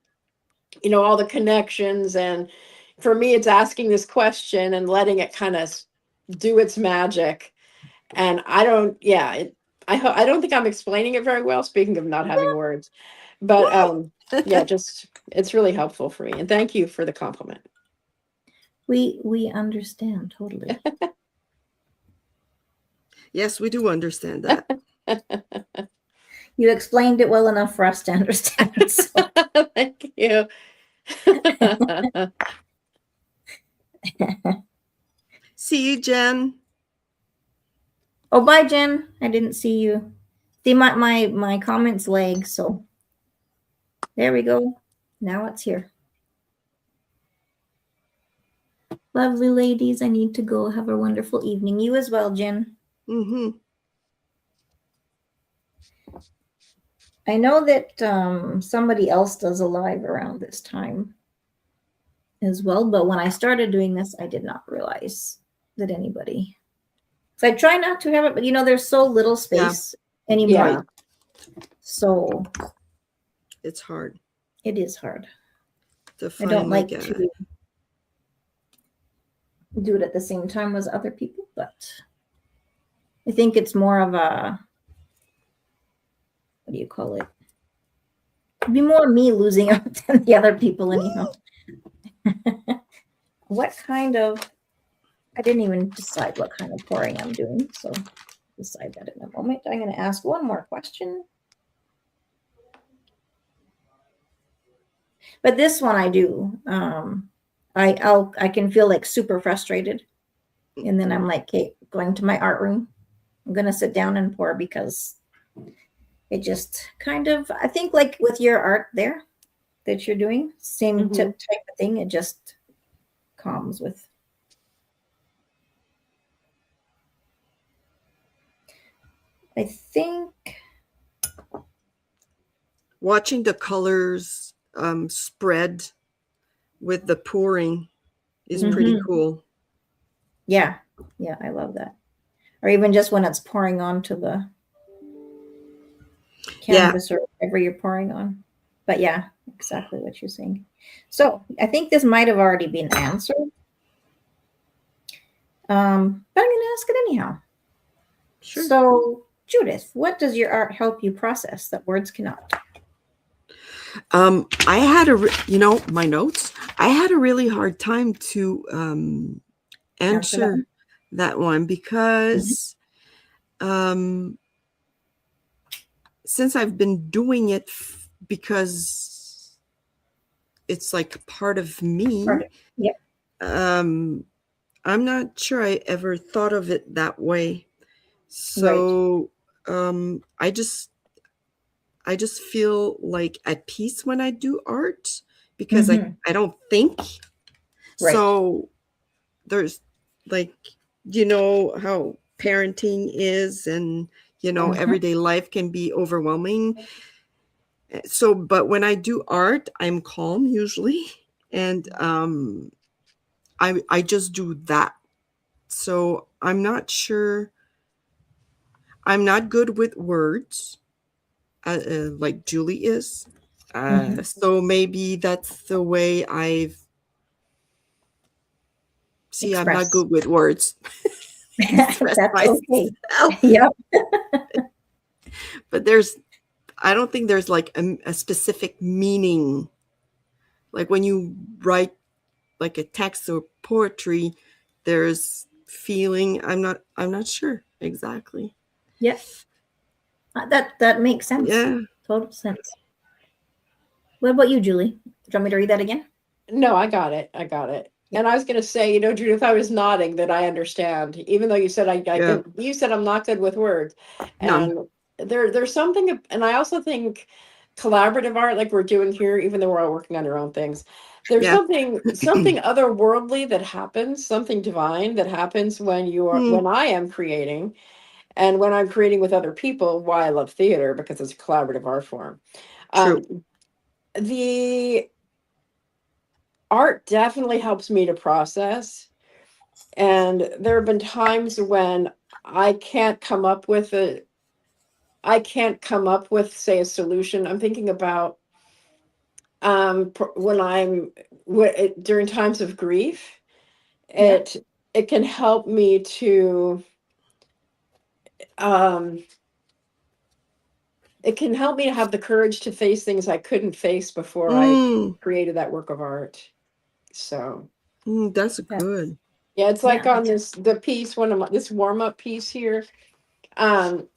Speaker 3: all the connections. And for me, it's asking this question and letting it kind of do its magic. And I don't, yeah, I don't think I'm explaining it very well, speaking of not having words. But yeah, just it's really helpful for me. And thank you for the compliment.
Speaker 1: We understand totally.
Speaker 2: Yes, we do understand that.
Speaker 1: You explained it well enough for us to understand. So.
Speaker 3: Thank you.
Speaker 2: See you, Jen.
Speaker 1: Oh, bye, Jen. I didn't see you. See, my comments lag, so there we go. Now it's here. Lovely ladies, I need to go. Have a wonderful evening. You as well, Jen.
Speaker 2: Mm-hmm.
Speaker 1: I know that somebody else does a live around this time as well, but when I started doing this, I did not realize that anybody. So I try not to have it, but there's so little space anymore.
Speaker 3: Yeah.
Speaker 1: So
Speaker 2: It's hard
Speaker 1: it is hard.
Speaker 2: to
Speaker 1: I
Speaker 2: find
Speaker 1: don't like
Speaker 2: a-
Speaker 1: to do it at the same time as other people, but I think it's more of a, what do you call it? It'd be more me losing out than the other people anyhow. What kind of, I didn't even decide what kind of pouring I'm doing, so I'll decide that in a moment. I'm going to ask one more question. But this one I do. I can feel like super frustrated. And then I'm like, okay, going to my art room. I'm going to sit down and pour because it just kind of, I think like with your art there that you're doing, same type of thing. It just calms with. I think.
Speaker 2: Watching the colors spread with the pouring is pretty cool.
Speaker 1: Yeah. Yeah, I love that. Or even just when it's pouring onto the canvas or whatever you're pouring on. But yeah, exactly what you're saying. So I think this might have already been answered. But I'm going to ask it anyhow.
Speaker 2: Sure.
Speaker 1: So, Judith, what does your art help you process that words cannot?
Speaker 2: I had my notes. I had a really hard time to answer that one because since I've been doing it because it's like part of me.
Speaker 1: Yep.
Speaker 2: I'm not sure I ever thought of it that way. So I just feel like at peace when I do art because I don't think.
Speaker 1: Right.
Speaker 2: So there's like, how parenting is and, everyday life can be overwhelming. So, but when I do art, I'm calm usually. And I just do that. So I'm not sure. I'm not good with words. Like Julie is. So maybe that's the way I've. See, I'm not good with words.
Speaker 1: That's okay. Yep.
Speaker 2: But I don't think there's like a specific meaning. Like when you write like a text or poetry, there's feeling. I'm not sure exactly.
Speaker 1: Yes. That makes sense.
Speaker 2: Yeah.
Speaker 1: Total sense. What about you, Julie? Do you want me to read that again?
Speaker 3: No, I got it. And I was going to say, Judith, I was nodding that I understand, even though you said you said I'm not good with words. And there's something, and I also think collaborative art, like we're doing here, even though we're all working on our own things, there's something otherworldly that happens, something divine that happens when when I am creating, and when I'm creating with other people. Why I love theater, because it's a collaborative art form.
Speaker 2: True.
Speaker 3: The art definitely helps me to process. And there have been times when I can't come up with, say, a solution. I'm thinking about when during times of grief, it can help me to um, it can help me to have the courage to face things I couldn't face before I
Speaker 2: Mm,
Speaker 3: created that work of art. So
Speaker 2: that's
Speaker 1: Yeah.
Speaker 2: good.
Speaker 3: yeah, it's like
Speaker 1: Yeah.
Speaker 3: on the piece, this warm-up piece here. Um,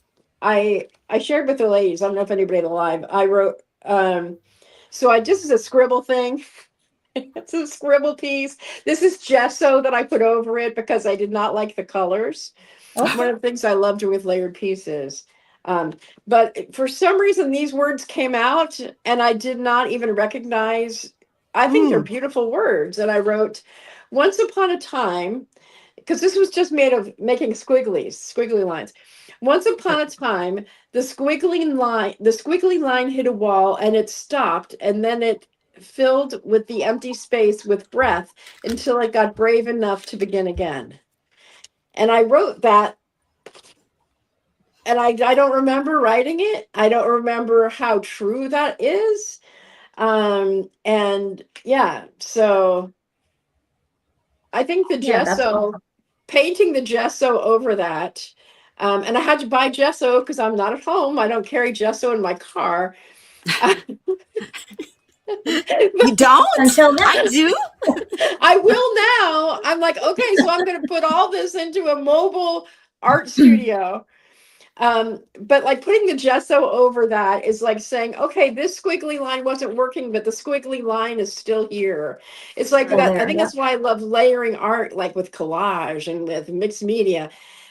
Speaker 3: I shared with the ladies, I don't know if anybody alive, I wrote, so I just is a scribble thing. It's a scribble piece. This is gesso that I put over it because I did not like the colors. One
Speaker 1: Okay.
Speaker 3: of the things I love doing with layered pieces. But for some reason, these words came out and I did not even recognize. I think they're
Speaker 2: Mm,
Speaker 3: beautiful words. And I wrote, once upon a time, because this was just made of making squiggly lines. Once upon a time, the squiggly line hit a wall and it stopped, and then it filled with the empty space with breath until it got brave enough to begin again. And I wrote that, and I don't remember writing it. I don't remember how true that is. And yeah, so I think the
Speaker 1: Yeah, that's
Speaker 3: gesso,
Speaker 1: awesome.
Speaker 3: painting the gesso over that, and I had to buy gesso because I'm not at home. I don't carry gesso in my car.
Speaker 2: you don't?
Speaker 1: Until now.
Speaker 2: I do.
Speaker 3: I will now. I'm like, okay, so I'm going to put all this into a mobile art studio. But like putting the gesso over that is like saying, okay, this squiggly line wasn't working, but the squiggly line is still here. It's like
Speaker 1: Still
Speaker 2: Right.
Speaker 3: that. I
Speaker 1: there.
Speaker 3: think
Speaker 1: Yep.
Speaker 3: that's why I love layering art, like with collage and with mixed media,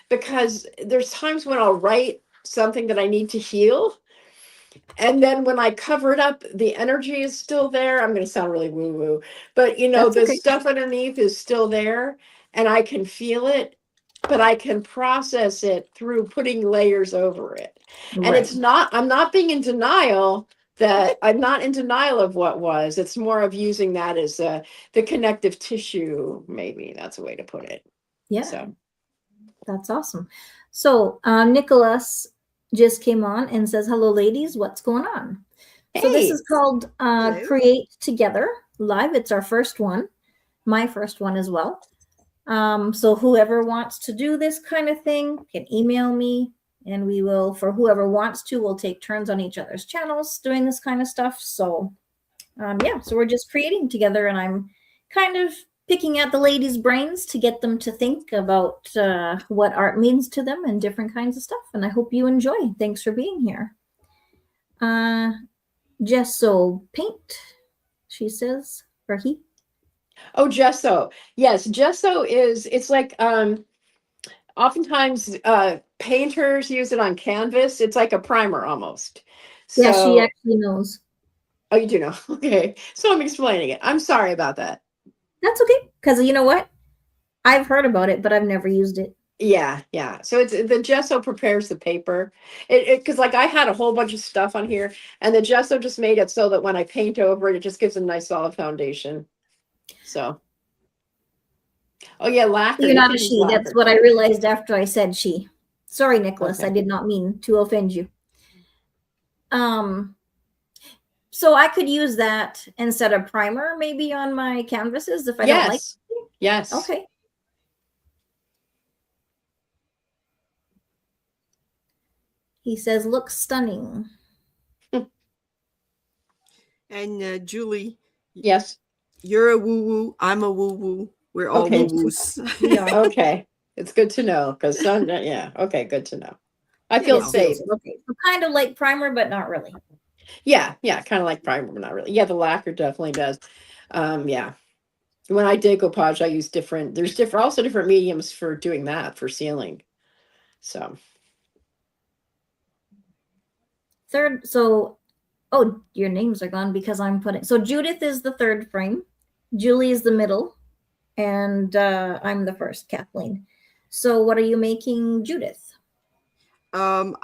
Speaker 3: because there's times when I'll write something that I need to heal. And then when I cover it up, the energy is still there. I'm going to sound really woo woo, but
Speaker 1: That's
Speaker 3: the
Speaker 1: okay.
Speaker 3: stuff underneath is still there and I can feel it, but I can process it through putting layers over it. And
Speaker 1: Right.
Speaker 3: I'm not being in denial that I'm not in denial of what was. It's more of using that as the connective tissue. Maybe that's a way to put it.
Speaker 1: Yeah.
Speaker 3: So,
Speaker 1: That's awesome. So Nicholas just came on and says, "Hello, ladies. What's going on?" So this
Speaker 3: hey,
Speaker 1: is called
Speaker 2: Hello.
Speaker 1: Create Together Live. It's our first one, my first one as well. So whoever wants to do this kind of thing can email me, and we will, for whoever wants to, we'll take turns on each other's channels doing this kind of stuff. So yeah, so we're just creating together, and I'm kind of picking at the ladies' brains to get them to think about what art means to them and different kinds of stuff. And I hope you enjoy. Thanks for being here. Gesso paint, she says, or he.
Speaker 3: oh, gesso. Yes, gesso it's like oftentimes painters use it on canvas. It's like a primer almost.
Speaker 1: Yeah, she
Speaker 3: So,
Speaker 1: actually knows.
Speaker 3: oh, you do know. Okay. So I'm explaining it. I'm sorry about that.
Speaker 1: That's okay, because you know what? I've heard about it, but I've never used it.
Speaker 3: Yeah, yeah. So it's the gesso prepares the paper. It because like I had a whole bunch of stuff on here, and the gesso just made it so that when I paint over it, it just gives a nice solid foundation. So, oh yeah, lacquer.
Speaker 1: You're
Speaker 3: You
Speaker 1: not a
Speaker 3: can use
Speaker 1: she. That's
Speaker 3: lacquer
Speaker 1: what I
Speaker 3: too.
Speaker 1: realized after I said she. Sorry, Nicholas. I
Speaker 3: Okay.
Speaker 1: did not mean to offend you. Um, so I could use that instead of primer maybe on my canvases if I don't like
Speaker 3: Yes.
Speaker 1: it.
Speaker 3: Yes.
Speaker 1: Okay. He says, looks stunning.
Speaker 2: And Julie,
Speaker 3: Yes.
Speaker 2: you're a woo woo. I'm a woo woo. We're all
Speaker 3: Okay.
Speaker 2: woo woos.
Speaker 1: We are.
Speaker 3: Okay. It's good to know because some, yeah. Okay. Good to know. I
Speaker 2: You
Speaker 3: feel
Speaker 1: It
Speaker 2: know.
Speaker 3: safe.
Speaker 1: feels okay. So kind of like primer, but not really.
Speaker 3: Yeah. Yeah. Kind of like primer, but not really. Yeah. The lacquer definitely does. Yeah. When I decoupage, I use there's also different mediums for doing that for sealing. So,
Speaker 1: Third, so, oh, your names are gone because I'm putting, so Judith is the third frame, Julie is the middle, and I'm the first, Kathleen. So what are you making, Judith?
Speaker 2: I'm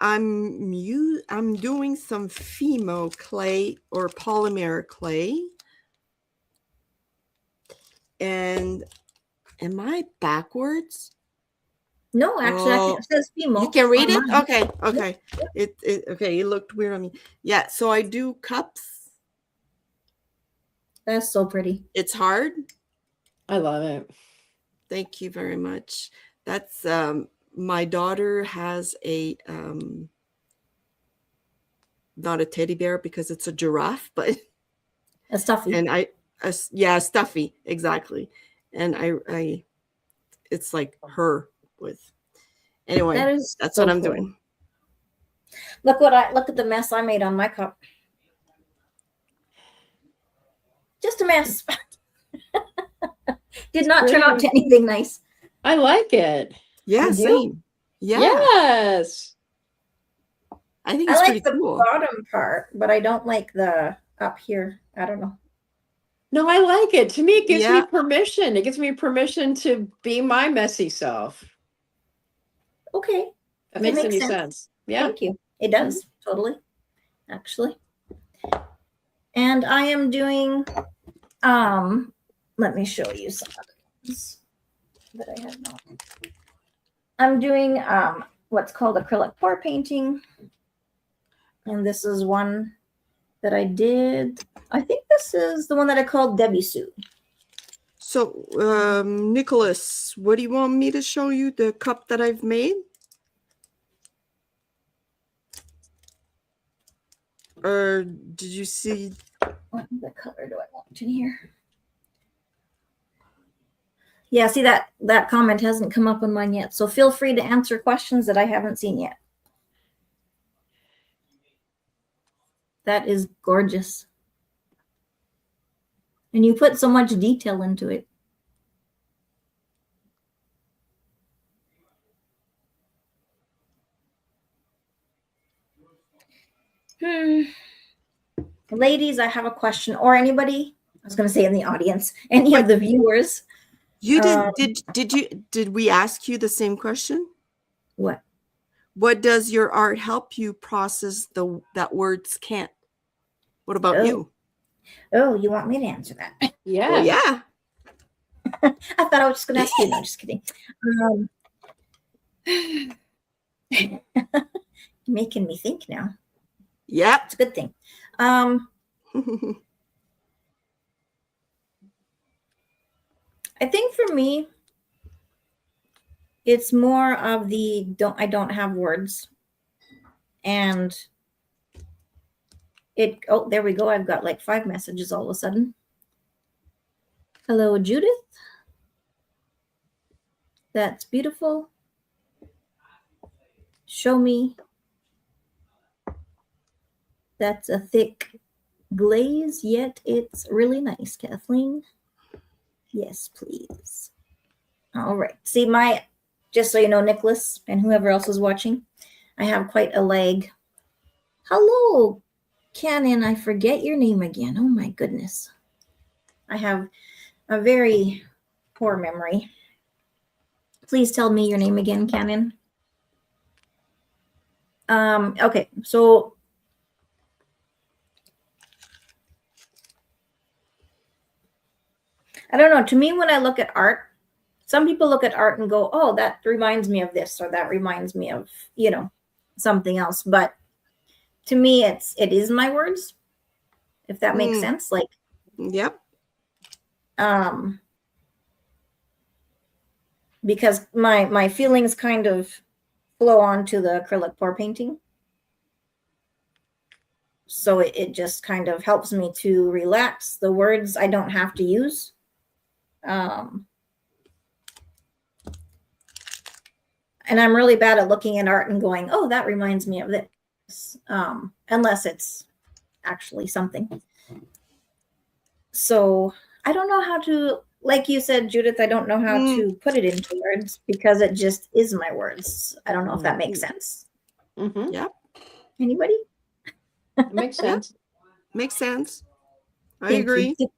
Speaker 2: doing some Fimo clay or polymer clay. And am I backwards?
Speaker 1: No, actually,
Speaker 2: Oh,
Speaker 1: it says Fimo.
Speaker 2: you can read
Speaker 1: on
Speaker 2: it?
Speaker 1: mine.
Speaker 2: Okay, okay. It okay, it looked weird on me. Yeah, so I do cups.
Speaker 1: That's so pretty.
Speaker 2: It's hard.
Speaker 3: I love it.
Speaker 2: Thank you very much. That's my daughter has a not a teddy bear because it's a giraffe, but
Speaker 1: A stuffy.
Speaker 2: and yeah, stuffy, exactly. And I it's like her with anyway.
Speaker 1: That is
Speaker 2: That's
Speaker 1: so
Speaker 2: what I'm
Speaker 1: cool.
Speaker 2: doing.
Speaker 1: Look at the mess I made on my cup. Just a mess. Did not turn out to anything nice.
Speaker 3: I like it.
Speaker 2: Yeah,
Speaker 1: You do?
Speaker 2: same. Yeah,
Speaker 3: Yes.
Speaker 2: I think
Speaker 1: I
Speaker 2: it's
Speaker 1: like
Speaker 2: pretty
Speaker 1: the
Speaker 2: cool.
Speaker 1: bottom part, but I don't like the up here. I don't know.
Speaker 3: No, I like it. To me, it gives me
Speaker 2: Yeah.
Speaker 3: permission. It gives me permission to be my messy self.
Speaker 1: Okay.
Speaker 3: That
Speaker 1: It
Speaker 3: makes
Speaker 1: makes
Speaker 3: any
Speaker 1: sense.
Speaker 3: sense. Yeah.
Speaker 1: Thank you. It does. Totally. Actually. And I am doing, let me show you some others that I have not. I'm doing what's called acrylic pour painting. And this is one that I did. I think this is the one that I called Debbie Sue.
Speaker 2: So, Nicholas, what do you want me to show you? The cup that I've made? Or did you see?
Speaker 1: What color do I want in here? Yeah, see that comment hasn't come up on mine yet. So feel free to answer questions that I haven't seen yet. That is gorgeous. And you put so much detail into it. Ladies, I have a question, or anybody, I was going to say in the audience, any of the viewers.
Speaker 2: You did we ask you the same question?
Speaker 1: What?
Speaker 2: What does your art help you process that words can't? What about you?
Speaker 1: Oh, you want me to answer that?
Speaker 3: Yeah.
Speaker 2: Well, yeah.
Speaker 1: I thought I was just going to ask you. No, just kidding. Making me think now.
Speaker 2: Yep.
Speaker 1: It's a good thing. I think for me, it's more of I don't have words. And there we go. I've got like 5 messages all of a sudden. Hello, Judith. That's beautiful. Show me. That's a thick glaze, yet it's really nice, Kathleen. Yes, please. All right. See, just so you know, Nicholas and whoever else is watching, I have quite a lag. Hello, Canon. I forget your name again. Oh my goodness. I have a very poor memory. Please tell me your name again, Canon. Okay, so I don't know. To me, when I look at art, some people look at art and go, oh, that reminds me of this, or that reminds me of, something else. But to me, it is my words, if that makes sense. Like,
Speaker 2: yep.
Speaker 1: Because my feelings kind of flow onto the acrylic pour painting. So it just kind of helps me to relax. The words I don't have to use. And I'm really bad at looking at art and going, oh, that reminds me of this, unless it's actually something. So I don't know how to, like you said, Judith, I don't know how to put it into words because it just is my words. I don't know if that makes sense.
Speaker 3: Mm-hmm.
Speaker 2: Yep.
Speaker 1: Anybody?
Speaker 3: It makes sense.
Speaker 2: Makes sense. I
Speaker 1: Thank
Speaker 2: agree.
Speaker 1: you.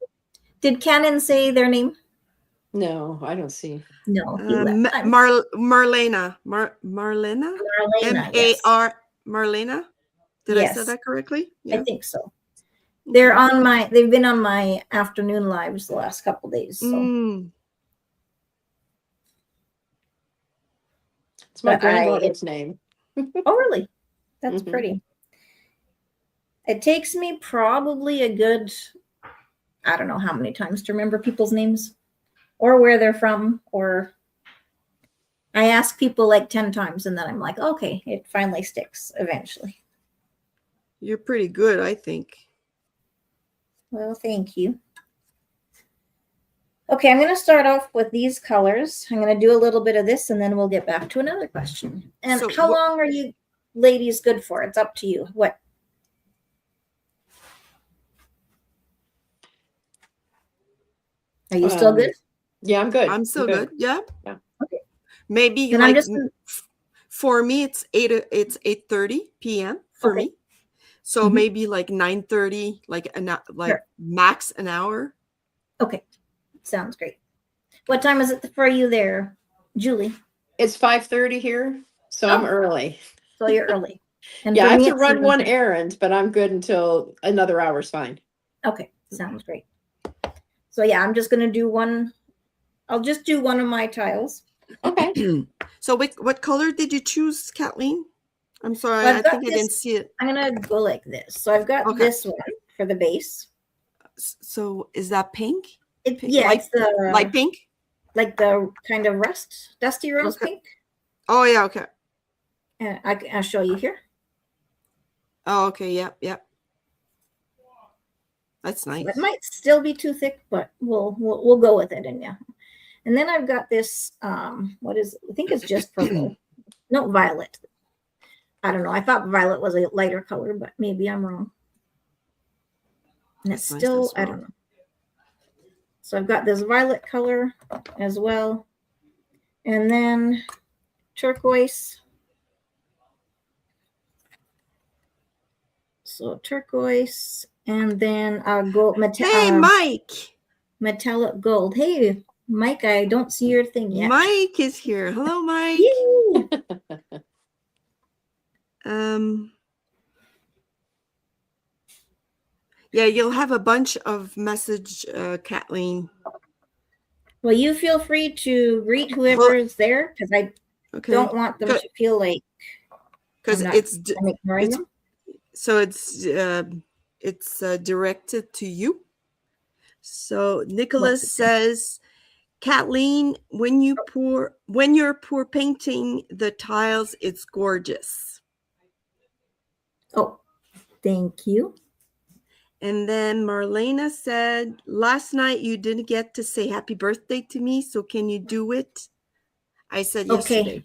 Speaker 1: Did Canon say their name?
Speaker 3: No, I don't see.
Speaker 1: No.
Speaker 2: Marlena. Marlena? M-A-R. Marlena? Did I say that correctly?
Speaker 1: Yeah. I think so. They've been on my afternoon lives the last couple of days. So.
Speaker 3: It's my granddaughter's name.
Speaker 1: Oh, really? That's pretty. It takes me probably a good, I don't know how many times to remember people's names or where they're from, or I ask people like 10 times and then I'm like, okay, it finally sticks eventually.
Speaker 2: You're pretty good, I think.
Speaker 1: Well, thank you. Okay, I'm going to start off with these colors. I'm going to do a little bit of this and then we'll get back to another question. And
Speaker 2: So
Speaker 1: how long are you ladies good for? It's up to you. What? Are you still good?
Speaker 3: Yeah, I'm good.
Speaker 2: I'm still good. Yeah.
Speaker 3: Yeah.
Speaker 1: Okay.
Speaker 2: Maybe
Speaker 1: Then I'm
Speaker 2: like
Speaker 1: just
Speaker 2: for me it's 8:30 p.m. for
Speaker 1: Okay.
Speaker 2: me. So
Speaker 1: Mhm.
Speaker 2: maybe like 9:30, like
Speaker 1: Sure.
Speaker 2: max an hour.
Speaker 1: Okay. Sounds great. What time is it for you there, Julie?
Speaker 3: It's 5:30 here, so I'm
Speaker 1: Oh.
Speaker 3: early.
Speaker 1: So you're early. And
Speaker 3: Yeah,
Speaker 1: for
Speaker 3: I have
Speaker 1: me,
Speaker 3: to
Speaker 1: it's
Speaker 3: run
Speaker 1: 7.
Speaker 3: one errand, but I'm good until another hour's fine.
Speaker 1: Okay, sounds great. So yeah, I'm just gonna do one. I'll just do one of my tiles.
Speaker 3: Okay.
Speaker 2: So what color did you choose, Kathleen? I'm sorry,
Speaker 1: Well, I've
Speaker 2: I
Speaker 1: got
Speaker 2: think I
Speaker 1: this-
Speaker 2: didn't see it.
Speaker 1: I'm gonna go like this. So I've got
Speaker 2: Okay.
Speaker 1: this one for the base.
Speaker 2: So is that pink?
Speaker 1: It,
Speaker 2: Pink,
Speaker 1: yeah,
Speaker 2: light,
Speaker 1: it's the
Speaker 2: light pink?
Speaker 1: like the kind of dusty rose
Speaker 2: Okay.
Speaker 1: pink.
Speaker 2: Oh yeah, okay.
Speaker 1: And I'll show you here.
Speaker 2: Oh okay, yep, yep. That's nice.
Speaker 1: It might still be too thick, but we'll go with it. And yeah, and then I've got this. What is? I think it's just purple. No, violet. I don't know. I thought violet was a lighter color, but maybe I'm wrong. And it's
Speaker 2: That's nice
Speaker 1: still,
Speaker 2: as
Speaker 1: I
Speaker 2: well.
Speaker 1: don't know. So I've got this violet color as well. And then turquoise. So turquoise. And then gold,
Speaker 2: Hey, Mike!
Speaker 1: metallic gold. Hey, Mike, I don't see your thing yet.
Speaker 2: Mike is here. Hello, Mike.
Speaker 1: Yay!
Speaker 2: Yeah, you'll have a bunch of message, Kathleen.
Speaker 1: Well, you feel free to greet whoever is there because I
Speaker 2: Okay.
Speaker 1: don't want them to feel like
Speaker 2: Because
Speaker 1: I'm ignoring them.
Speaker 2: So it's directed to you. So Nicholas says, Kathleen, when you're pour painting the tiles, it's gorgeous.
Speaker 1: Oh, thank you.
Speaker 2: And then Marlena said, last night you didn't get to say happy birthday to me, so can you do it? I said yesterday.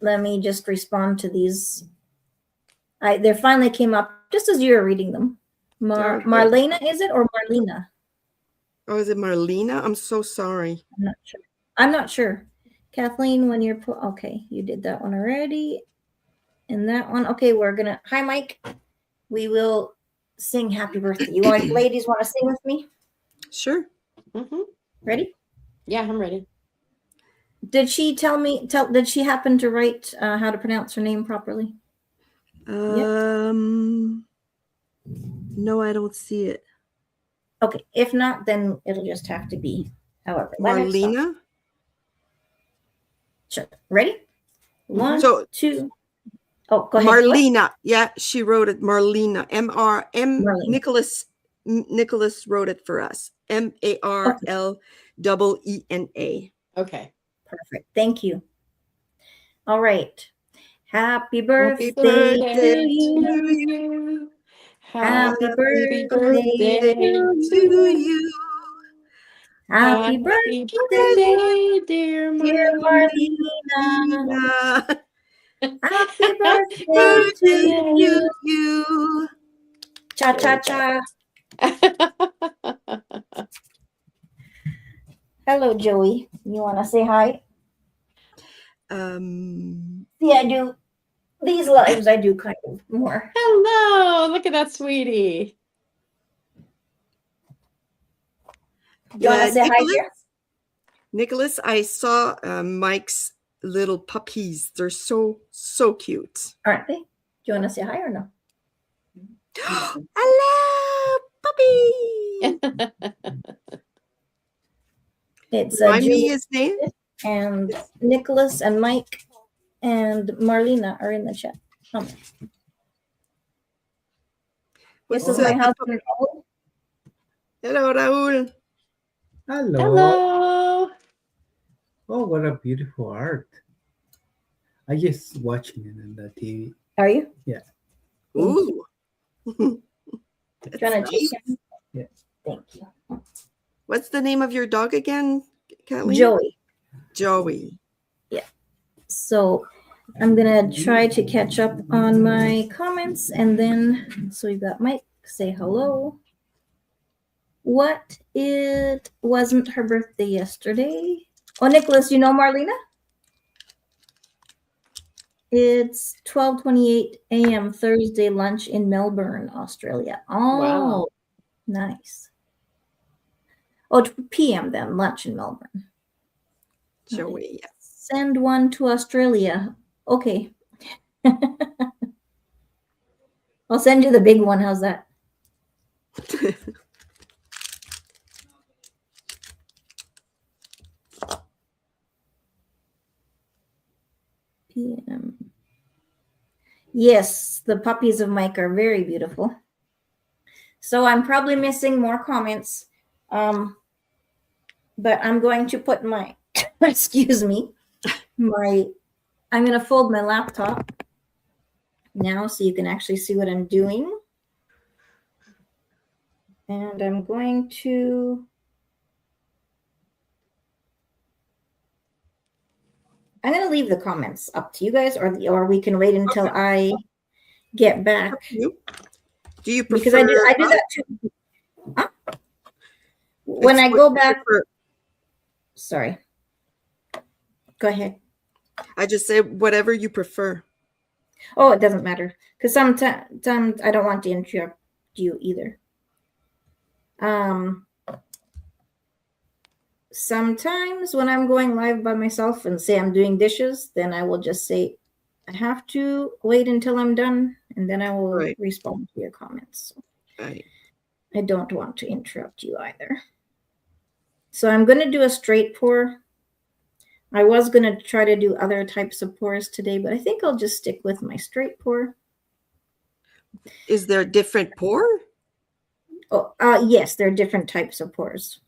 Speaker 1: Let me just respond to these. They finally came up just as you were reading them.
Speaker 2: Okay.
Speaker 1: Marlena, is it, or Marlena?
Speaker 2: Oh, is it Marlena? I'm so sorry.
Speaker 1: I'm not sure. Kathleen, when you're okay, you did that one already. And that one, okay, hi, Mike. We will sing happy birthday. You ladies want to sing with me?
Speaker 2: Sure.
Speaker 3: Mm-hmm.
Speaker 1: Ready?
Speaker 3: Yeah, I'm ready.
Speaker 1: Did she did she happen to write how to pronounce her name properly?
Speaker 2: No, I don't see it.
Speaker 1: Okay, if not, then it'll just have to be however.
Speaker 2: Marlena?
Speaker 1: Sure. Ready? 1, 2. Oh, go ahead.
Speaker 2: Marlena. What? Yeah, she wrote it. Marlena.
Speaker 1: Marlena.
Speaker 2: Nicholas wrote it for us. Marlena.
Speaker 3: Okay.
Speaker 1: Perfect. Thank you. All right. Happy birthday,
Speaker 3: to
Speaker 1: you. Happy birthday
Speaker 2: to you.
Speaker 1: Happy birthday,
Speaker 3: dear
Speaker 1: Marlena. Happy birthday to you. Cha cha cha. Hello, Joey. You want to say hi? Yeah, I do. These lives, I do kind of more.
Speaker 3: Hello, look at that sweetie.
Speaker 1: You want to say hi here?
Speaker 2: Nicholas, I saw Mike's little puppies. They're so cute.
Speaker 1: Aren't they? Do you want to say hi or no?
Speaker 2: Hello, puppy.
Speaker 1: It's
Speaker 2: me his name.
Speaker 1: And Nicholas and Mike and Marlena are in the chat. This is my husband.
Speaker 2: Hello, Raul.
Speaker 4: Hello.
Speaker 3: Hello.
Speaker 4: Oh, what a beautiful art. I just watching it on the TV.
Speaker 1: Are you? Thank
Speaker 2: Ooh. That's
Speaker 1: Trying to
Speaker 2: nice.
Speaker 1: take
Speaker 4: Yeah.
Speaker 1: Thank you.
Speaker 2: What's the name of your dog again, Kathleen?
Speaker 1: Joey.
Speaker 2: Joey.
Speaker 1: So I'm gonna try to catch up on my comments, and then so we've got Mike say hello. What, it wasn't her birthday yesterday? Oh, Nicholas, you know Marlena? It's 12:28 a.m. Thursday lunch in Melbourne, Australia. Oh,
Speaker 3: Wow.
Speaker 1: nice. Oh, p.m. then, lunch in Melbourne.
Speaker 2: Joey, yes.
Speaker 1: Send one to Australia. Okay. I'll send you the big one. How's that? PM. Yes, the puppies of Mike are very beautiful. So I'm probably missing more comments. But I'm going to put my, excuse me, I'm going to fold my laptop now so you can actually see what I'm doing. And I'm going to, leave the comments up to you guys, or we can wait until I get back.
Speaker 2: You? Do you prefer?
Speaker 1: Because I do that too. Huh? When I go back, sorry. Go ahead.
Speaker 2: I just say whatever you prefer.
Speaker 1: Oh, it doesn't matter. Because sometimes I don't want to interrupt you either. Sometimes when I'm going live by myself and say I'm doing dishes, then I will just say, I have to wait until I'm done, and then I will respond to your comments.
Speaker 2: Right.
Speaker 1: I don't want to interrupt you either. So I'm going to do a straight pour. I was going to try to do other types of pours today, but I think I'll just stick with my straight pour.
Speaker 2: Is there a different pour?
Speaker 1: Oh, yes, there are different types of pours.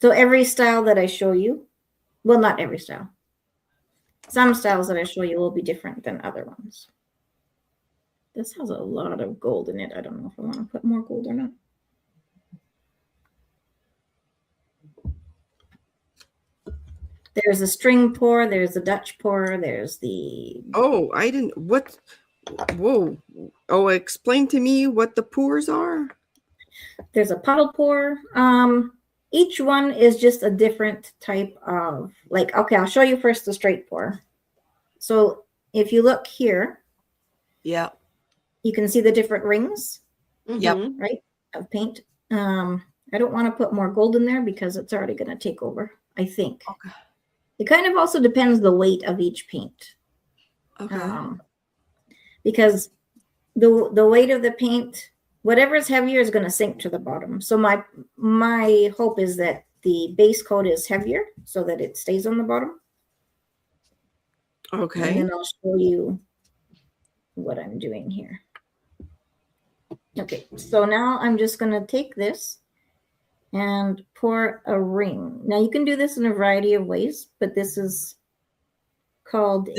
Speaker 1: So every style that I show you, well, not every style. Some styles that I show you will be different than other ones. This has a lot of gold in it. I don't know if I want to put more gold or not. There's a string pour, there's a Dutch pour, there's the...
Speaker 2: Oh, I didn't, what? Whoa. Oh, explain to me what the pours are.
Speaker 1: There's a puddle pour. Each one is just a different type of, like, okay, I'll show you first the straight pour. So if you look here,
Speaker 2: yeah,
Speaker 1: you can see the different rings,
Speaker 2: yep,
Speaker 1: right, of paint. I don't want to put more gold in there because it's already going to take over, I think.
Speaker 2: Okay.
Speaker 1: It kind of also depends the weight of each paint.
Speaker 2: Okay.
Speaker 1: Because the weight of the paint, whatever is heavier is going to sink to the bottom. So my hope is that the base coat is heavier so that it stays on the bottom.
Speaker 2: Okay.
Speaker 1: And then I'll show you what I'm doing here. Okay, so now I'm just going to take this and pour a ring. Now you can do this in a variety of ways, but this is called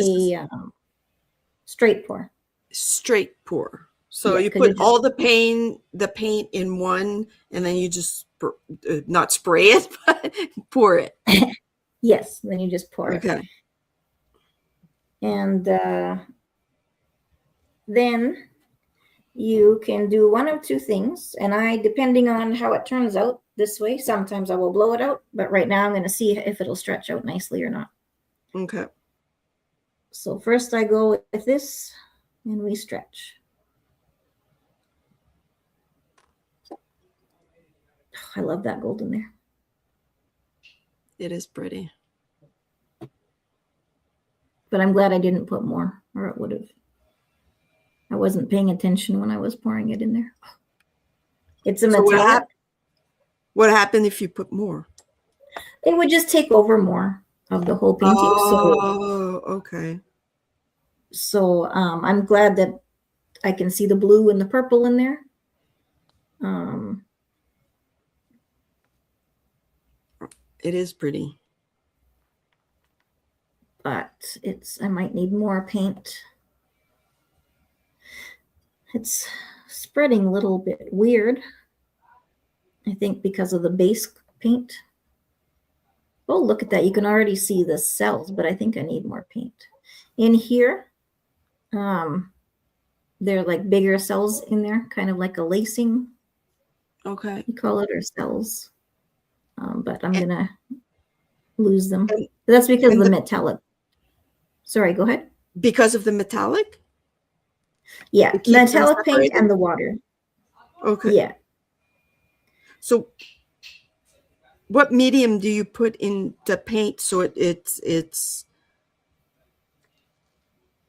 Speaker 1: straight pour.
Speaker 2: Straight pour. So
Speaker 1: Yeah,
Speaker 2: you
Speaker 1: 'cause
Speaker 2: put
Speaker 1: you just-
Speaker 2: all the paint in one, and then you just not spray it, but pour it.
Speaker 1: Yes, then you just pour it.
Speaker 2: Okay.
Speaker 1: And then you can do one of two things. And depending on how it turns out this way, sometimes I will blow it out. But right now I'm going to see if it'll stretch out nicely or not.
Speaker 2: Okay.
Speaker 1: So first I go with this and we stretch. Oh, I love that gold in there.
Speaker 2: It is pretty.
Speaker 1: But I'm glad I didn't put more, or it would have. I wasn't paying attention when I was pouring it in there. It's a
Speaker 2: So
Speaker 1: metallic.
Speaker 2: what happened if you put more?
Speaker 1: It would just take over more of the whole painting.
Speaker 2: Oh, okay.
Speaker 1: So I'm glad that I can see the blue and the purple in there.
Speaker 2: It is pretty.
Speaker 1: I might need more paint. It's spreading a little bit weird. I think because of the base paint. Oh, look at that. You can already see the cells, but I think I need more paint. In here, they're like bigger cells in there, kind of like a lacing,
Speaker 2: Okay.
Speaker 1: you call it, or cells. But I'm going to lose them.
Speaker 2: And-
Speaker 1: That's because of
Speaker 2: and
Speaker 1: the
Speaker 2: the-
Speaker 1: metallic. Sorry, go ahead.
Speaker 2: Because of the metallic?
Speaker 1: Yeah,
Speaker 2: It keeps them
Speaker 1: metallic paint
Speaker 2: separated?
Speaker 1: and the water.
Speaker 2: Okay.
Speaker 1: Yeah.
Speaker 2: So what medium do you put in the paint so it's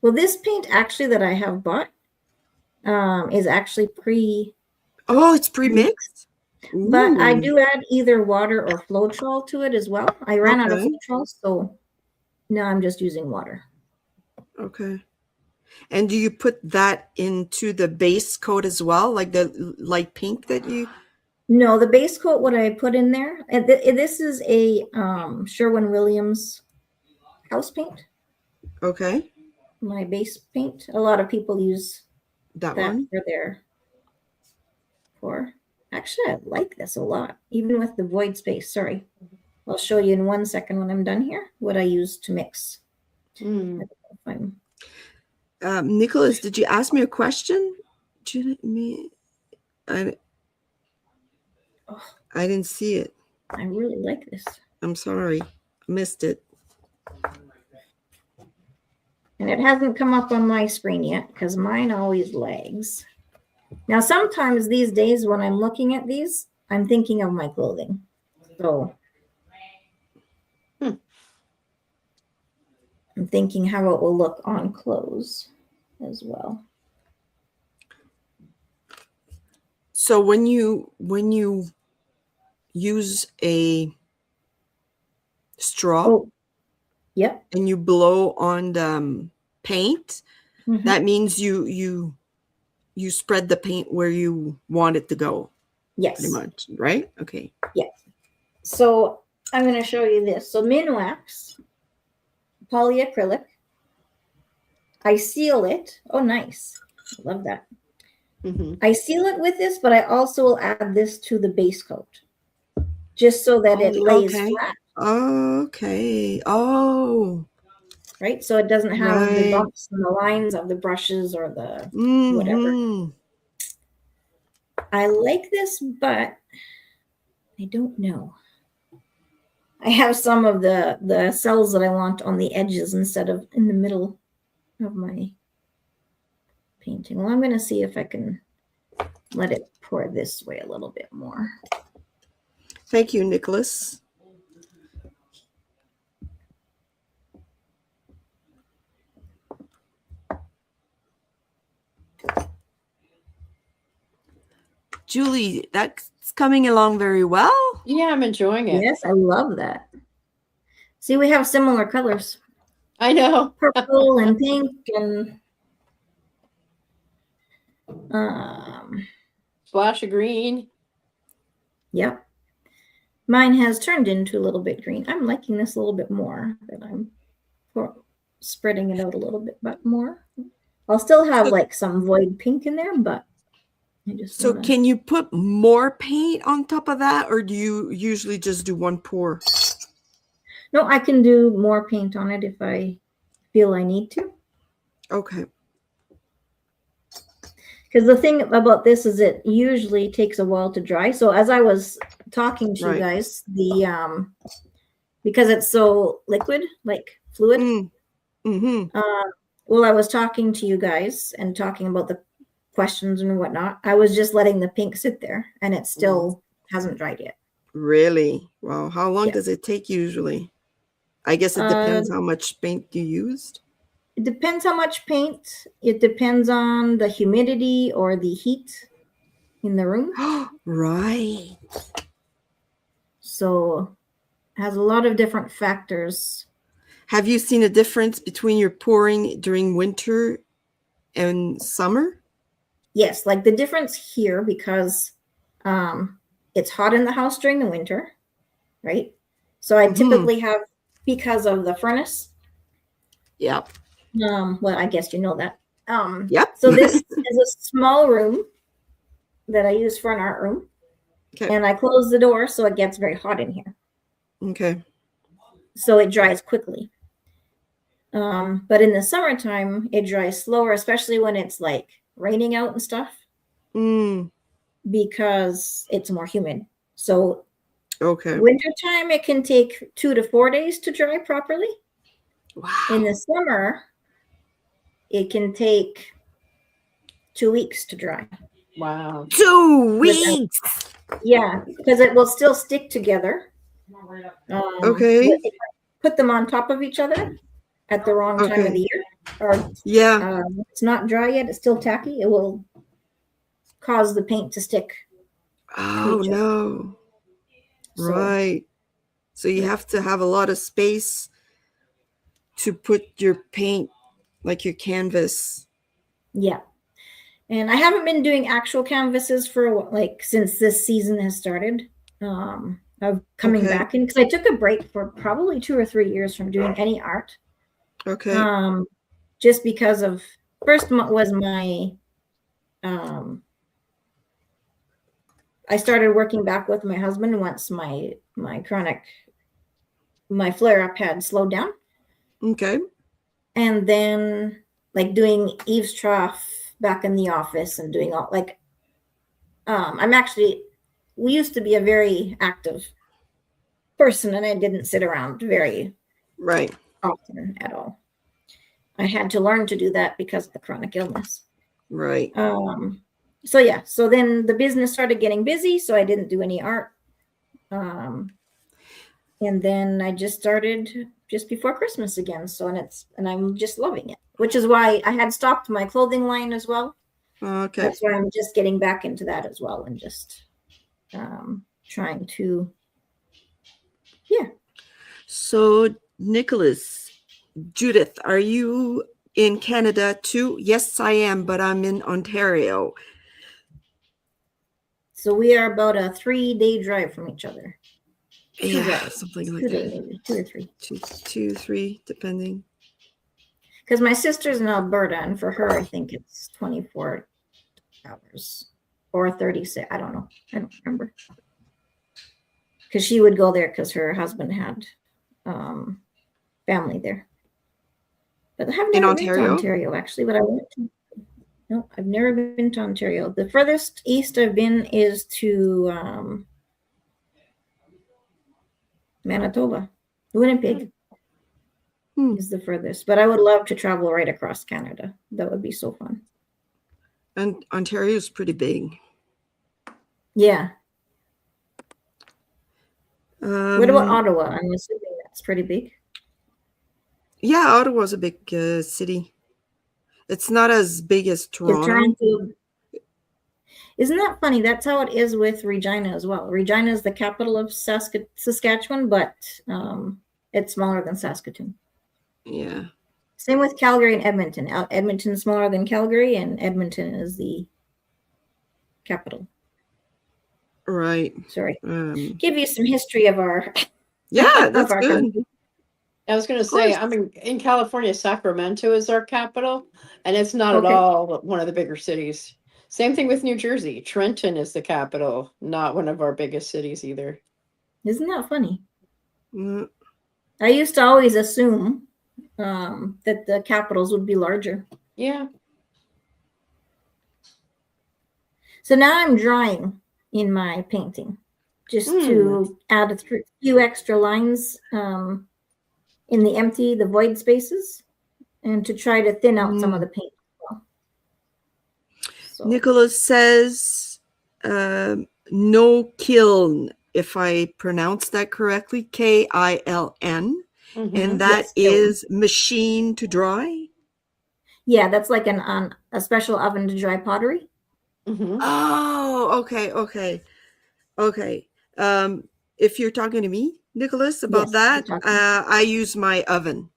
Speaker 1: Well, this paint actually that I have bought is actually
Speaker 2: oh, it's pre-mixed?
Speaker 1: but I
Speaker 2: Ooh,
Speaker 1: do add either water or Floetrol to it as well. I ran out of
Speaker 2: Okay.
Speaker 1: Floetrol, so now I'm just using water.
Speaker 2: okay. And do you put that into the base coat as well, like the light pink that you
Speaker 1: No, the base coat, what I put in there, and this is a Sherwin-Williams house paint,
Speaker 2: okay,
Speaker 1: my base paint. A lot of people use
Speaker 2: that
Speaker 1: that
Speaker 2: one?
Speaker 1: for their pour. Actually, I like this a lot, even with the void space. Sorry. I'll show you in 1 second when I'm done here what I use to mix.
Speaker 3: Mm.
Speaker 1: If I'm-
Speaker 2: Nicholas, did you ask me a question? I
Speaker 1: Oh.
Speaker 2: I didn't see it.
Speaker 1: I really like this.
Speaker 2: I'm sorry. I missed it.
Speaker 1: And it hasn't come up on my screen yet because mine always lags. Now, sometimes these days when I'm looking at these, I'm thinking of my clothing. So I'm thinking how it will look on clothes as well.
Speaker 2: So when you use a straw
Speaker 1: Oh, yep.
Speaker 2: and you blow on the paint,
Speaker 1: Mhm.
Speaker 2: that means you spread the paint where you want it to go,
Speaker 1: Yes.
Speaker 2: pretty much, right? Okay.
Speaker 1: So I'm going to show you this. So Minwax, polyacrylic. I seal it. Oh, nice. Love that.
Speaker 3: Mhm.
Speaker 1: I seal it with this, but I also will add this to the base coat just so that it
Speaker 2: Oh,
Speaker 1: lays
Speaker 2: okay.
Speaker 1: flat,
Speaker 2: Okay. Oh.
Speaker 1: right? So it doesn't have the
Speaker 2: Right.
Speaker 1: bumps and the lines of the brushes or the whatever.
Speaker 2: Mhm.
Speaker 1: I like this, but I don't know. I have some of the cells that I want on the edges instead of in the middle of my painting. Well, I'm going to see if I can let it pour this way a little bit more.
Speaker 2: Thank you, Nicholas. Julie, that's coming along very well.
Speaker 3: Yeah, I'm enjoying it.
Speaker 1: Yes, I love that. See, we have similar colors.
Speaker 3: I know.
Speaker 1: Purple and pink and
Speaker 3: Splash of green.
Speaker 1: yep. Mine has turned into a little bit green. I'm liking this a little bit more, but I'm spreading it out a little bit more. I'll still have like some void pink in there, but I just
Speaker 2: So
Speaker 1: wanna...
Speaker 2: can you put more paint on top of that, or do you usually just do one pour?
Speaker 1: No, I can do more paint on it if I feel I need to.
Speaker 2: Okay.
Speaker 1: Because the thing about this is it usually takes a while to dry. So as I was talking to you
Speaker 2: Right.
Speaker 1: guys, the because it's so liquid, like fluid.
Speaker 2: Mm-hmm.
Speaker 1: Well, I was talking to you guys and talking about the questions and whatnot. I was just letting the pink sit there, and it still hasn't dried yet.
Speaker 2: Really? Wow. How long
Speaker 1: Yeah.
Speaker 2: does it take usually? I guess it depends how much paint you used.
Speaker 1: It depends how much paint. It depends on the humidity or the heat in the room.
Speaker 2: Right.
Speaker 1: So it has a lot of different factors.
Speaker 2: Have you seen a difference between your pouring during winter and summer?
Speaker 1: Yes, like the difference here because it's hot in the house during the winter, right? So I typically have, because of the furnace,
Speaker 2: Yep.
Speaker 1: Well, I guess you know that.
Speaker 2: Yep.
Speaker 1: So this is a small room that I use for an art room.
Speaker 2: Okay.
Speaker 1: And I close the door so it gets very hot in here.
Speaker 2: Okay.
Speaker 1: So it dries quickly. But in the summertime, it dries slower, especially when it's like raining out and stuff,
Speaker 2: Mm.
Speaker 1: because it's more humid. So
Speaker 2: Okay.
Speaker 1: wintertime, it can take 2 to 4 days to dry properly.
Speaker 2: Wow.
Speaker 1: In the summer, it can take 2 weeks to dry.
Speaker 3: Wow.
Speaker 2: 2 weeks.
Speaker 1: Yeah, because it will still stick together.
Speaker 2: Okay.
Speaker 1: If I put them on top of each other at the wrong time of
Speaker 2: Okay.
Speaker 1: the year, or
Speaker 2: Yeah.
Speaker 1: it's not dry yet, it's still tacky, it will cause the paint to stick.
Speaker 2: Oh
Speaker 1: each other.
Speaker 2: no.
Speaker 1: So,
Speaker 2: Right. So you have to have a lot of space to put your paint, like your canvas.
Speaker 1: yeah. And I haven't been doing actual canvases for like since this season has started. Of coming
Speaker 2: Okay.
Speaker 1: back in, because I took a break for probably 2 or 3 years from doing any art.
Speaker 2: Okay.
Speaker 1: Just because of was my I started working back with my husband once my flare up had slowed down,
Speaker 2: Okay.
Speaker 1: and then like doing Eve's Trough back in the office and doing all like we used to be a very active person, and I didn't sit around very
Speaker 2: Right.
Speaker 1: often at all. I had to learn to do that because of the chronic illness.
Speaker 2: Right.
Speaker 1: So yeah, so then the business started getting busy, so I didn't do any art. And then I just started just before Christmas again. So and I'm just loving it, which is why I had stopped my clothing line as well.
Speaker 2: Okay.
Speaker 1: That's why I'm just getting back into that as well, and just trying to, yeah.
Speaker 2: So, Nicholas, Judith, are you in Canada too? Yes, I am, but I'm in Ontario.
Speaker 1: So we are about a 3-day drive from each other.
Speaker 2: Yeah, something like
Speaker 1: 2 days,
Speaker 2: that.
Speaker 1: maybe 2 or 3.
Speaker 2: Two, 3, depending.
Speaker 1: Because my sister's in Alberta, and for her, I think it's 24 hours or 36. I don't know. I don't remember. Because she would go there because her husband had family there. But I have
Speaker 2: In
Speaker 1: never been to
Speaker 2: Ontario?
Speaker 1: Ontario, actually. But I went to. No, I've never been to Ontario. The furthest east I've been is to Manitoba. Winnipeg is the furthest. But I would love to travel right across Canada. That would be so fun.
Speaker 2: And Ontario is pretty big.
Speaker 1: Yeah. What about Ottawa? I'm assuming that's pretty big.
Speaker 2: Yeah, Ottawa's a big city. It's not as big as Toronto.
Speaker 1: Isn't that funny? That's how it is with Regina as well. Regina is the capital of Saskatchewan, but it's smaller than Saskatoon.
Speaker 2: Yeah.
Speaker 1: Same with Calgary and Edmonton. Edmonton is smaller than Calgary, and Edmonton is the capital.
Speaker 2: Right.
Speaker 1: Sorry. Give you some history of our.
Speaker 2: Yeah, that's
Speaker 1: our
Speaker 2: good.
Speaker 1: country.
Speaker 3: I was going to say, I'm in California. Sacramento is our capital, and it's not at
Speaker 1: Okay.
Speaker 3: all one of the bigger cities. Same thing with New Jersey. Trenton is the capital, not one of our biggest cities either.
Speaker 1: Isn't that funny?
Speaker 2: Mm.
Speaker 1: I used to always assume that the capitals would be larger.
Speaker 3: Yeah.
Speaker 1: So now I'm drawing in my painting, just to add a few extra lines in the void spaces, and to try to thin out some of the paint as well. So,
Speaker 2: Nicholas says no kiln, if I pronounce that correctly, KILN. And that is machine to dry?
Speaker 1: Yeah, that's like a special oven to dry pottery.
Speaker 2: Oh, okay. If you're talking to me, Nicholas, about that, I use my oven.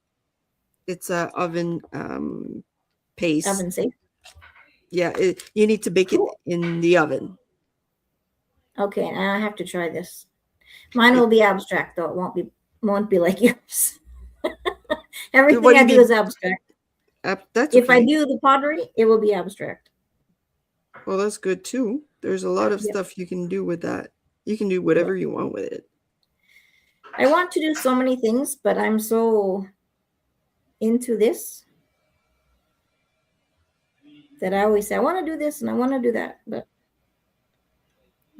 Speaker 2: It's a oven paste.
Speaker 1: Oven safe.
Speaker 2: Yeah, you need to bake it in the oven.
Speaker 1: Okay, I have to try this. Mine will be abstract though. It won't be like yours. Everything
Speaker 2: What do
Speaker 1: I
Speaker 2: you
Speaker 1: do
Speaker 2: mean?
Speaker 1: is abstract.
Speaker 2: That's
Speaker 1: If I
Speaker 2: okay.
Speaker 1: do the pottery, it will be abstract.
Speaker 2: Well, that's good too. There's a lot of
Speaker 1: Yep.
Speaker 2: stuff you can do with that. You can do
Speaker 1: Yep.
Speaker 2: whatever you want with it.
Speaker 1: I want to do so many things, but I'm so into this that I always say, I want to do this and I want to do that, but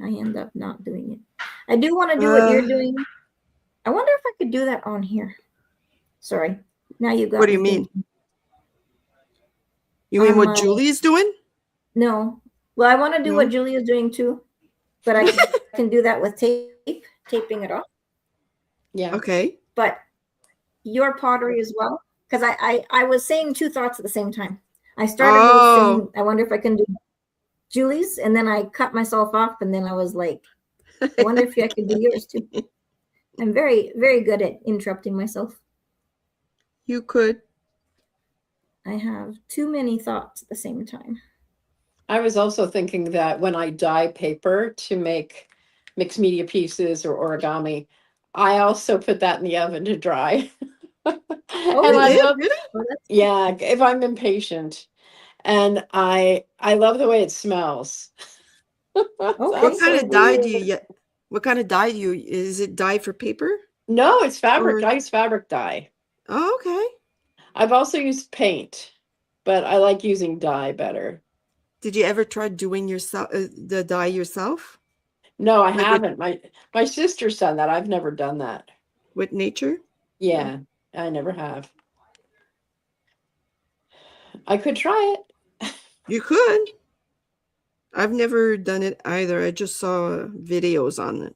Speaker 1: I end up not doing it. I do want to do what you're doing. I wonder if I could do that on here. Sorry. Now you got
Speaker 2: What do
Speaker 1: me
Speaker 2: you mean?
Speaker 1: thinking.
Speaker 2: You mean
Speaker 1: On
Speaker 2: what
Speaker 1: my-
Speaker 2: Julie's doing?
Speaker 1: No. Well, I want to do
Speaker 2: No?
Speaker 1: what Julie is doing too, but I can do that with taping it off.
Speaker 3: Yeah.
Speaker 2: Okay.
Speaker 1: But your pottery as well, because I was saying two thoughts at the same time. I started with saying, I wonder if I can do Julie's, and then I cut myself off, and then I was like, I wonder if I could do yours too. I'm very, very good at interrupting myself.
Speaker 2: You could.
Speaker 1: I have too many thoughts at the same time.
Speaker 3: I was also thinking that when I dye paper to make mixed media pieces or origami, I also put that in the oven to dry. And I
Speaker 2: Really?
Speaker 3: love,
Speaker 2: Really?
Speaker 1: Oh, that's
Speaker 3: yeah, if I'm impatient. And I love the way it smells.
Speaker 1: Okay.
Speaker 2: What
Speaker 3: Sounds
Speaker 2: kind
Speaker 3: so
Speaker 2: of dye do you
Speaker 3: weird.
Speaker 2: get? What kind of dye do you? Is it dye for paper?
Speaker 3: No, it's fabric.
Speaker 2: Or-
Speaker 3: I use fabric dye.
Speaker 2: Oh, okay.
Speaker 3: I've also used paint, but I like using dye better.
Speaker 2: Did you ever try doing yourself the dye yourself
Speaker 3: No, I
Speaker 2: Like with-
Speaker 3: haven't. My sister's done that. I've never done that.
Speaker 2: with nature?
Speaker 3: Yeah, I never have. I could try it.
Speaker 2: You could. I've never done it either. I just saw videos on it.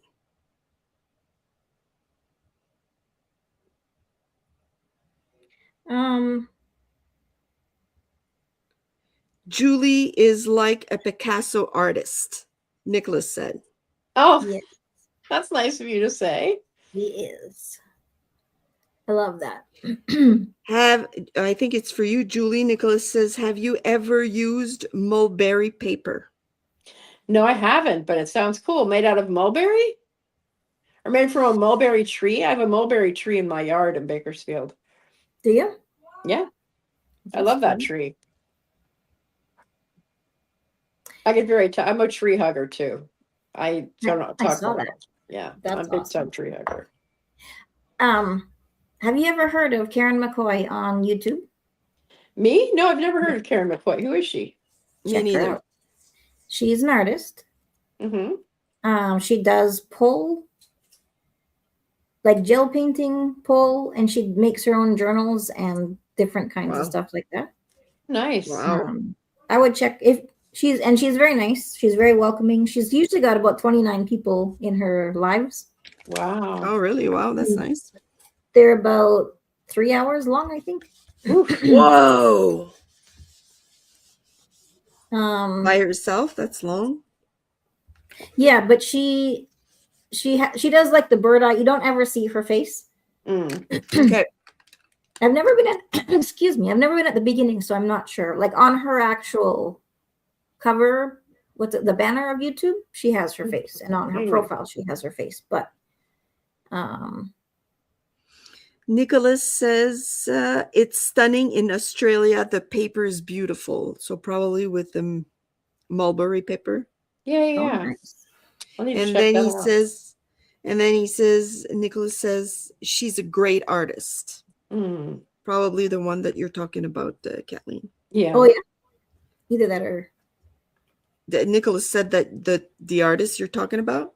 Speaker 2: Julie is like a Picasso artist, Nicholas said.
Speaker 3: Oh,
Speaker 1: Yeah,
Speaker 3: that's nice of you to say.
Speaker 1: he is. I love that.
Speaker 2: I think it's for you, Julie. Nicholas says, have you ever used mulberry paper?
Speaker 3: No, I haven't, but it sounds cool. Made out of mulberry? Or made from a mulberry tree? I have a mulberry tree in my yard in Bakersfield.
Speaker 1: Do you?
Speaker 3: Yeah, I love that tree. I get very, I'm a tree hugger too. I don't know.
Speaker 1: I saw that.
Speaker 3: Yeah,
Speaker 1: That's
Speaker 3: I'm a big
Speaker 1: awesome.
Speaker 3: time tree hugger.
Speaker 1: Have you ever heard of Karen McCoy on YouTube?
Speaker 3: Me? No, I've never heard of Karen McCoy. Who is she?
Speaker 2: Me
Speaker 1: Check her
Speaker 2: neither.
Speaker 1: out. She's an artist.
Speaker 3: Mm-hmm.
Speaker 1: She does pull, like gel painting pull, and she makes her own journals and different kinds
Speaker 2: Wow.
Speaker 1: of stuff like that.
Speaker 3: Nice.
Speaker 2: Wow.
Speaker 1: I would check if she's very nice. She's very welcoming. She's usually got about 29 people in her lives.
Speaker 3: Wow.
Speaker 2: Oh, really? Wow, that's nice.
Speaker 1: They're about 3 hours long, I think.
Speaker 2: Whoa. By
Speaker 1: Um,
Speaker 2: herself? That's long.
Speaker 1: yeah, but she does like the bird eye. You don't ever see her face.
Speaker 3: Mm.
Speaker 2: Okay.
Speaker 1: I've never been at excuse me, I've never been at the beginning, so I'm not sure. Like on her actual cover, what's it, the banner of YouTube, she has her face, and on her
Speaker 3: Mm.
Speaker 1: profile she has her face. But
Speaker 2: Nicholas says it's stunning in Australia. The paper is beautiful. So probably with the mulberry paper.
Speaker 3: Yeah,
Speaker 1: oh,
Speaker 3: yeah.
Speaker 1: nice.
Speaker 3: I need to
Speaker 2: And
Speaker 3: check
Speaker 2: then
Speaker 3: that
Speaker 2: he
Speaker 3: out.
Speaker 2: says, Nicholas says she's a great artist.
Speaker 3: Mm.
Speaker 2: Probably the one that you're talking about, Kathleen.
Speaker 3: Yeah.
Speaker 1: Oh yeah, either that or
Speaker 2: Nicholas said that the artist you're talking about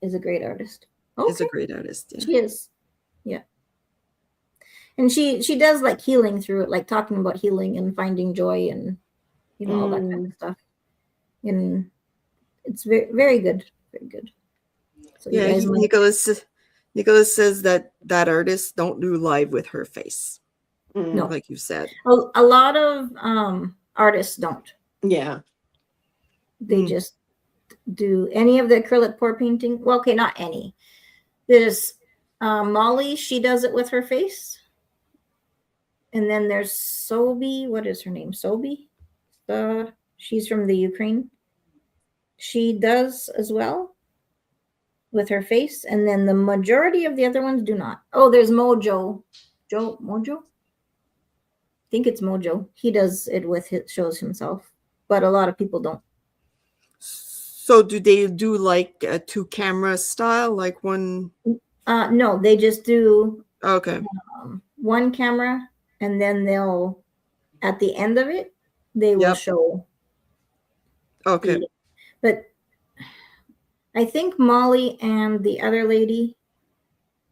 Speaker 1: is a great artist.
Speaker 2: is a
Speaker 1: Okay,
Speaker 2: great artist. Yeah.
Speaker 1: she is. Yeah, and she does like healing through it, like talking about healing and finding joy and all that kind of stuff. And it's very, very good, very good. So you
Speaker 2: Yeah,
Speaker 1: guys might,
Speaker 2: Nicholas says that artist don't do live with her face,
Speaker 3: Mm.
Speaker 1: No.
Speaker 2: like you said.
Speaker 1: a lot of artists don't.
Speaker 3: Yeah.
Speaker 1: They
Speaker 2: Mm.
Speaker 1: just do any of the acrylic pour painting. Well, okay, not any. There's Molly, she does it with her face. And then there's Sobi. What is her name? Sobi? She's from the Ukraine. She does as well with her face. And then the majority of the other ones do not. Oh, there's Mojo. Mojo? think it's Mojo. He does it with his shows himself, but a lot of people don't.
Speaker 2: So do they do like a 2-camera style, like one?
Speaker 1: No, they just do
Speaker 2: Okay.
Speaker 1: one camera, and then they'll, at the end of it, they will
Speaker 2: Yep.
Speaker 1: show.
Speaker 2: Okay.
Speaker 1: But I think Molly and the other lady,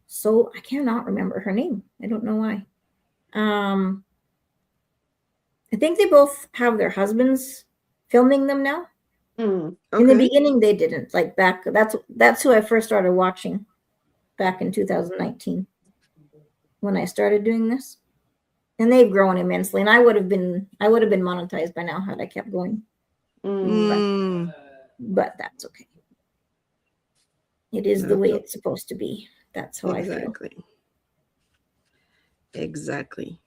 Speaker 1: so I cannot remember her name. I don't know why. I think they both have their husbands filming them now.
Speaker 3: Mm.
Speaker 1: In the
Speaker 2: Okay.
Speaker 1: beginning, they didn't. Like back, that's who I first started watching back in 2019 when I started doing this, and they've grown immensely. And I would have been monetized by now had I kept going,
Speaker 3: Mm.
Speaker 1: but that's okay. It is the way it's supposed to be. That's how I feel.
Speaker 2: Exactly. Exactly.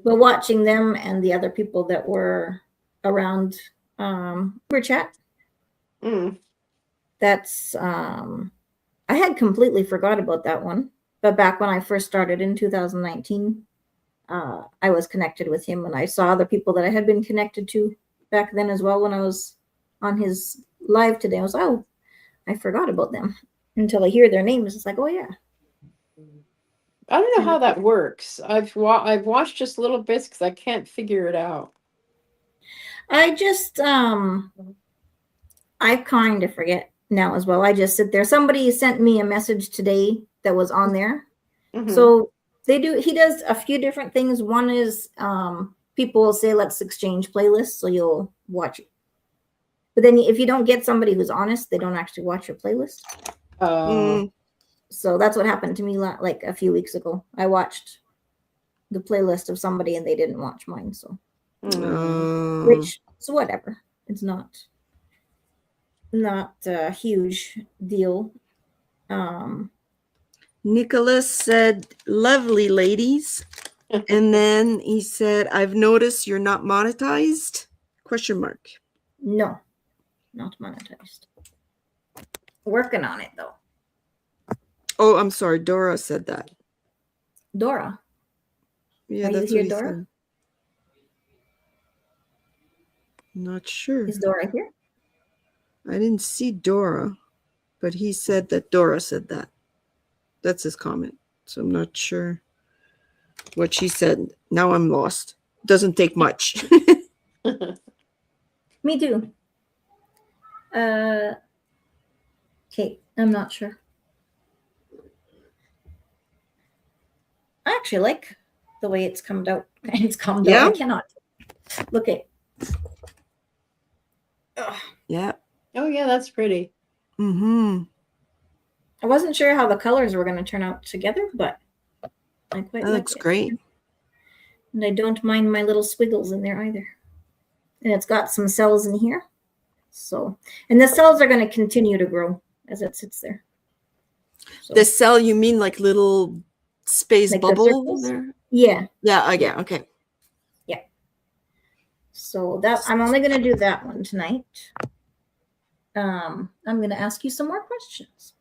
Speaker 1: But watching them and the other people that were around Uber chat,
Speaker 3: Mm.
Speaker 1: that's I had completely forgot about that one. But back when I first started in 2019, I was connected with him, and I saw other people that I had been connected to back then as well when I was on his live today. I was, oh, I forgot about them until I hear their names. It's like, oh yeah.
Speaker 3: I don't know how that works. I've watched just little bits because I can't figure it out.
Speaker 1: I just I kind of forget now as well. I just sit there. Somebody sent me a message today that was on there.
Speaker 3: Mhm.
Speaker 1: So he does a few different things. One is people will say, let's exchange playlists, so you'll watch it. But then if you don't get somebody who's honest, they don't actually watch your playlist.
Speaker 2: Mm.
Speaker 1: So that's what happened to me like a few weeks ago. I watched the playlist of somebody and they didn't watch mine. So,
Speaker 3: Mm.
Speaker 1: so whatever. It's not a huge deal.
Speaker 2: Nicholas said, "Lovely ladies," and then he said, "I've noticed you're not monetized?" Question mark.
Speaker 1: No, not monetized. Working on it though.
Speaker 2: Oh, I'm sorry. Dora said that.
Speaker 1: Dora.
Speaker 2: Yeah,
Speaker 1: Are you
Speaker 2: that's
Speaker 1: here,
Speaker 2: what he
Speaker 1: Dora?
Speaker 2: said. Not sure.
Speaker 1: Is Dora here?
Speaker 2: I didn't see Dora, but he said that Dora said that. That's his comment. So I'm not sure what she said. Now I'm lost. Doesn't take much.
Speaker 1: Me too. Okay, I'm not sure. I actually like the way it's come out. It's come out.
Speaker 2: Yeah?
Speaker 1: I cannot look at.
Speaker 2: Yeah.
Speaker 3: Oh yeah, that's pretty.
Speaker 2: Mm-hmm.
Speaker 1: I wasn't sure how the colors were going to turn out together, but I quite
Speaker 2: That
Speaker 1: like
Speaker 2: looks
Speaker 1: it.
Speaker 2: great.
Speaker 1: And I don't mind my little squiggles in there either. And it's got some cells in here. So, and the cells are going to continue to grow as it sits there. So,
Speaker 2: The cell, you mean like little space
Speaker 1: Like the
Speaker 2: bubble
Speaker 1: circles?
Speaker 2: there?
Speaker 1: yeah.
Speaker 2: Yeah, yeah, okay.
Speaker 1: So that I'm only going to do that one tonight. I'm going to ask you some more questions.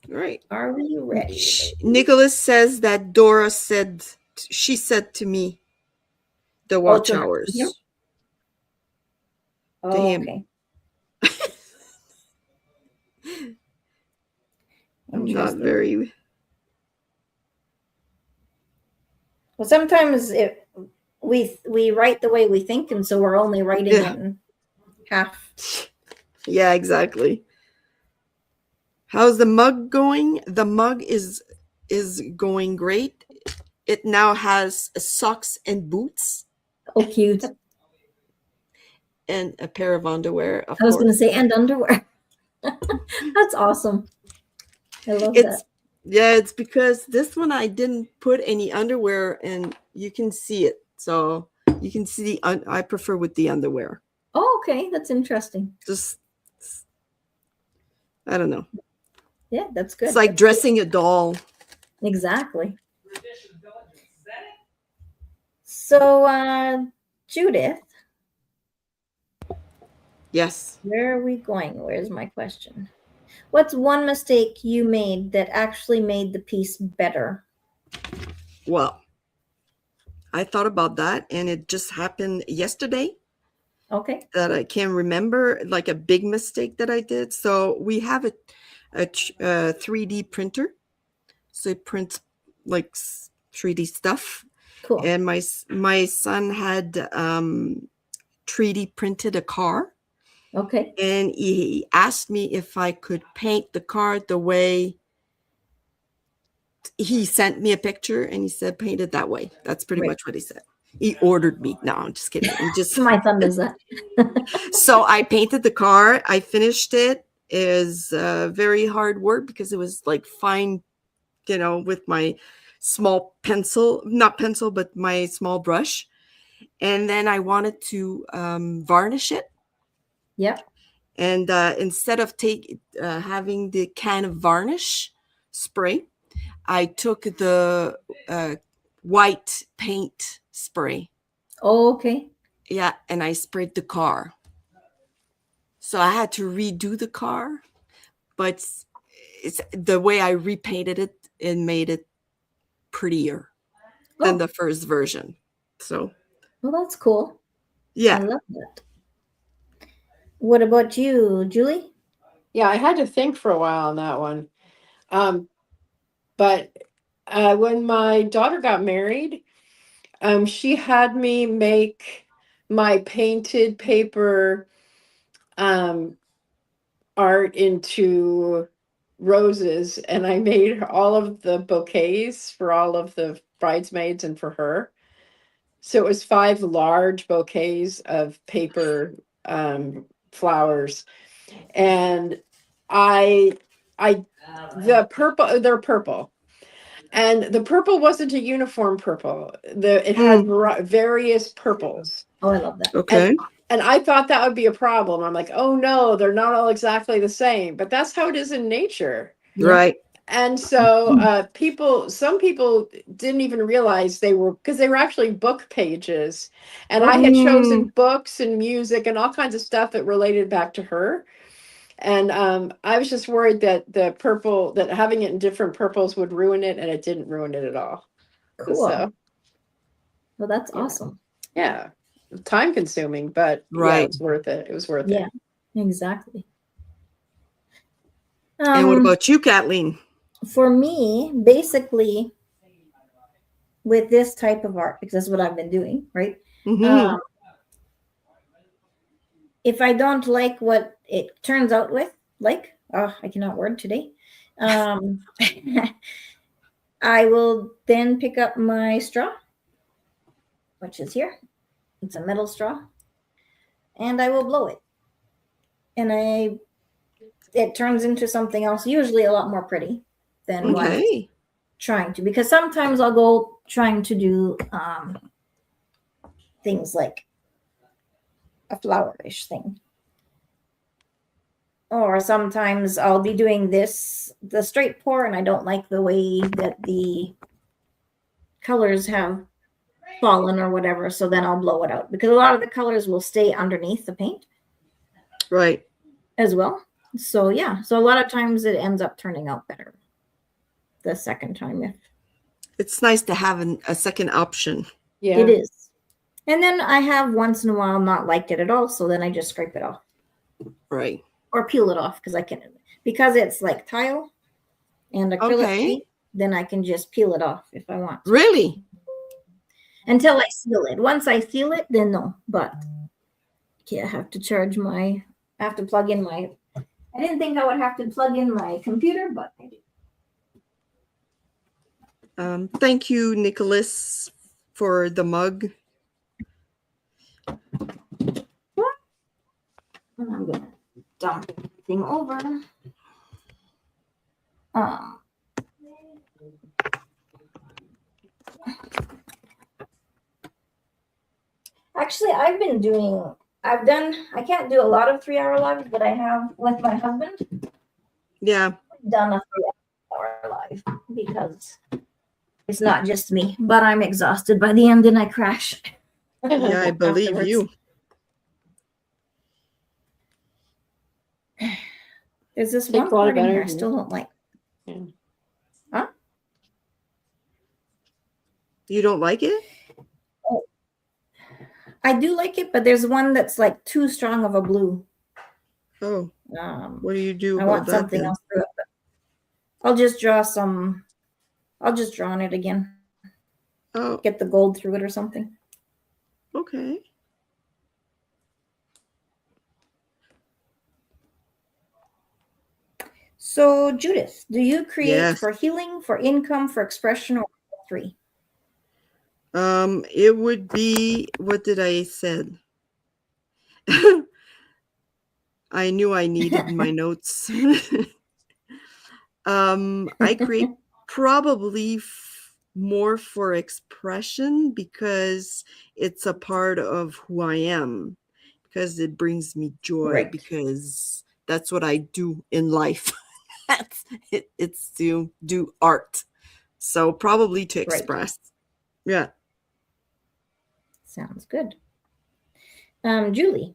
Speaker 2: All right.
Speaker 1: Are we ready?
Speaker 2: Nicholas says that Dora said, she said to me, the watch
Speaker 1: to
Speaker 2: hours.
Speaker 1: him?
Speaker 2: To him.
Speaker 1: Okay.
Speaker 2: I'm not
Speaker 1: Interesting.
Speaker 2: very.
Speaker 1: Well, sometimes we write the way we think, and so we're only writing in half.
Speaker 2: Yeah, exactly. How's the mug going? The mug is going great. It now has socks and boots
Speaker 1: Oh, cute.
Speaker 2: and a pair of underwear. Of
Speaker 1: I was going to
Speaker 2: course.
Speaker 1: say, and underwear. That's awesome. I love
Speaker 2: It's
Speaker 1: that.
Speaker 2: yeah, it's because this one I didn't put any underwear, and you can see it. So you can see I prefer with the underwear.
Speaker 1: Oh, okay. That's interesting.
Speaker 2: Just I don't know.
Speaker 1: Yeah, that's good.
Speaker 2: It's like
Speaker 1: That's
Speaker 2: dressing a doll.
Speaker 1: good. Exactly. So, Judith,
Speaker 2: Yes.
Speaker 1: where are we going? Where's my question? What's one mistake you made that actually made the piece better?
Speaker 2: Well, I thought about that, and it just happened yesterday
Speaker 1: Okay.
Speaker 2: that I can remember, like a big mistake that I did. So we have a 3D printer, so it prints like 3D stuff.
Speaker 1: Cool.
Speaker 2: And my son had 3D printed a car,
Speaker 1: Okay.
Speaker 2: and he asked me if I could paint the car the way he sent me a picture, and he said paint it that way. That's pretty
Speaker 1: Right.
Speaker 2: much what he said. He ordered me. No, I'm just kidding. He just
Speaker 1: My son does that.
Speaker 2: So I painted the car. I finished it. It is very hard work because it was like fine, with my small pencil, not pencil, but my small brush. And then I wanted to varnish it.
Speaker 1: Yep.
Speaker 2: And instead of having the can of varnish spray, I took the white paint spray.
Speaker 1: Oh, okay.
Speaker 2: Yeah, and I sprayed the car. So I had to redo the car, but it's the way I repainted it and made it prettier than
Speaker 1: Oh.
Speaker 2: the first version. So
Speaker 1: Well, that's cool. I
Speaker 2: yeah,
Speaker 1: love that. What about you, Julie?
Speaker 3: Yeah, I had to think for a while on that one. But when my daughter got married, she had me make my painted paper art into roses, and I made all of the bouquets for all of the bridesmaids and for her. So it was 5 large bouquets of paper flowers, and I the purple, they're purple, and the purple wasn't a uniform purple. It had various purples.
Speaker 1: Oh, I love that.
Speaker 2: okay.
Speaker 3: And I thought that would be a problem. I'm like, oh no, they're not all exactly the same. But that's how it is in nature.
Speaker 1: Yeah.
Speaker 2: Right.
Speaker 3: And so some people didn't even realize because they were actually book pages. And I had chosen books and music and all kinds of stuff that related back to her. And I was just worried that that having it in different purples would ruin it, and it didn't ruin it at all.
Speaker 1: Cool.
Speaker 3: So
Speaker 1: Well, that's
Speaker 3: Yeah.
Speaker 1: awesome.
Speaker 3: yeah, time consuming, but yeah,
Speaker 2: Right.
Speaker 3: it was worth it. It was worth
Speaker 1: Yeah.
Speaker 3: it.
Speaker 1: Exactly.
Speaker 2: And what about you, Kathleen?
Speaker 1: For me, basically, with this type of art, because that's what I've been doing, right?
Speaker 2: Mhm.
Speaker 1: If I don't like what it turns out with, I cannot word today. I will then pick up my straw, which is here. It's a metal straw, and I will blow it, and it turns into something else, usually a lot more pretty than what I'm
Speaker 2: Okay.
Speaker 1: trying to. Because sometimes I'll go trying to do things like a flowerish thing. Or sometimes I'll be doing the straight pour, and I don't like the way that the colors have fallen or whatever. So then I'll blow it out, because a lot of the colors will stay underneath the paint
Speaker 2: Right.
Speaker 1: as well. So yeah, so a lot of times it ends up turning out better the second time.
Speaker 2: It's nice to have a second option.
Speaker 3: Yeah.
Speaker 1: It is. And then I have once in a while not liked it at all, so then I just scrape it off.
Speaker 2: Right.
Speaker 1: Or peel it off, because it's like tile and acrylic
Speaker 2: Okay.
Speaker 1: paint, then I can just peel it off if I want to.
Speaker 2: Really?
Speaker 1: Until I seal it. Once I seal it, then no. But I have to plug in I didn't think I would have to plug in my computer, but I do.
Speaker 2: Thank you, Nicholas, for the mug.
Speaker 1: And I'm gonna dump everything over. Actually, I can't do a lot of 3-hour lives, but I have with my husband
Speaker 2: Yeah.
Speaker 1: done a 3-hour live, because it's not just me, but I'm exhausted by the end and I crash.
Speaker 2: Yeah, I believe
Speaker 1: Afterwards.
Speaker 2: you.
Speaker 1: There's this
Speaker 3: Takes
Speaker 1: one
Speaker 3: a lot of
Speaker 1: part in here I
Speaker 3: energy.
Speaker 1: still don't like.
Speaker 3: Yeah.
Speaker 1: Huh?
Speaker 2: You don't like it?
Speaker 1: I do like it, but there's one that's like too strong of a blue.
Speaker 2: Oh,
Speaker 1: Um,
Speaker 2: what do you do
Speaker 1: I
Speaker 2: about
Speaker 1: want
Speaker 2: that
Speaker 1: something
Speaker 2: then?
Speaker 1: else through it. But I'll just draw some. I'll just draw on it again.
Speaker 2: Oh,
Speaker 1: Get the gold through it or something.
Speaker 2: okay.
Speaker 1: So Judith, do you create
Speaker 2: Yes.
Speaker 1: for healing, for income, for expression, or all three?
Speaker 2: It would be, what did I said? I knew I needed my notes. I create probably more for expression because it's a part of who I am, because it brings me joy,
Speaker 1: Right.
Speaker 2: because that's what I do in life. It's to do art. So probably to
Speaker 1: Right.
Speaker 2: express. Yeah.
Speaker 1: Sounds good. Julie.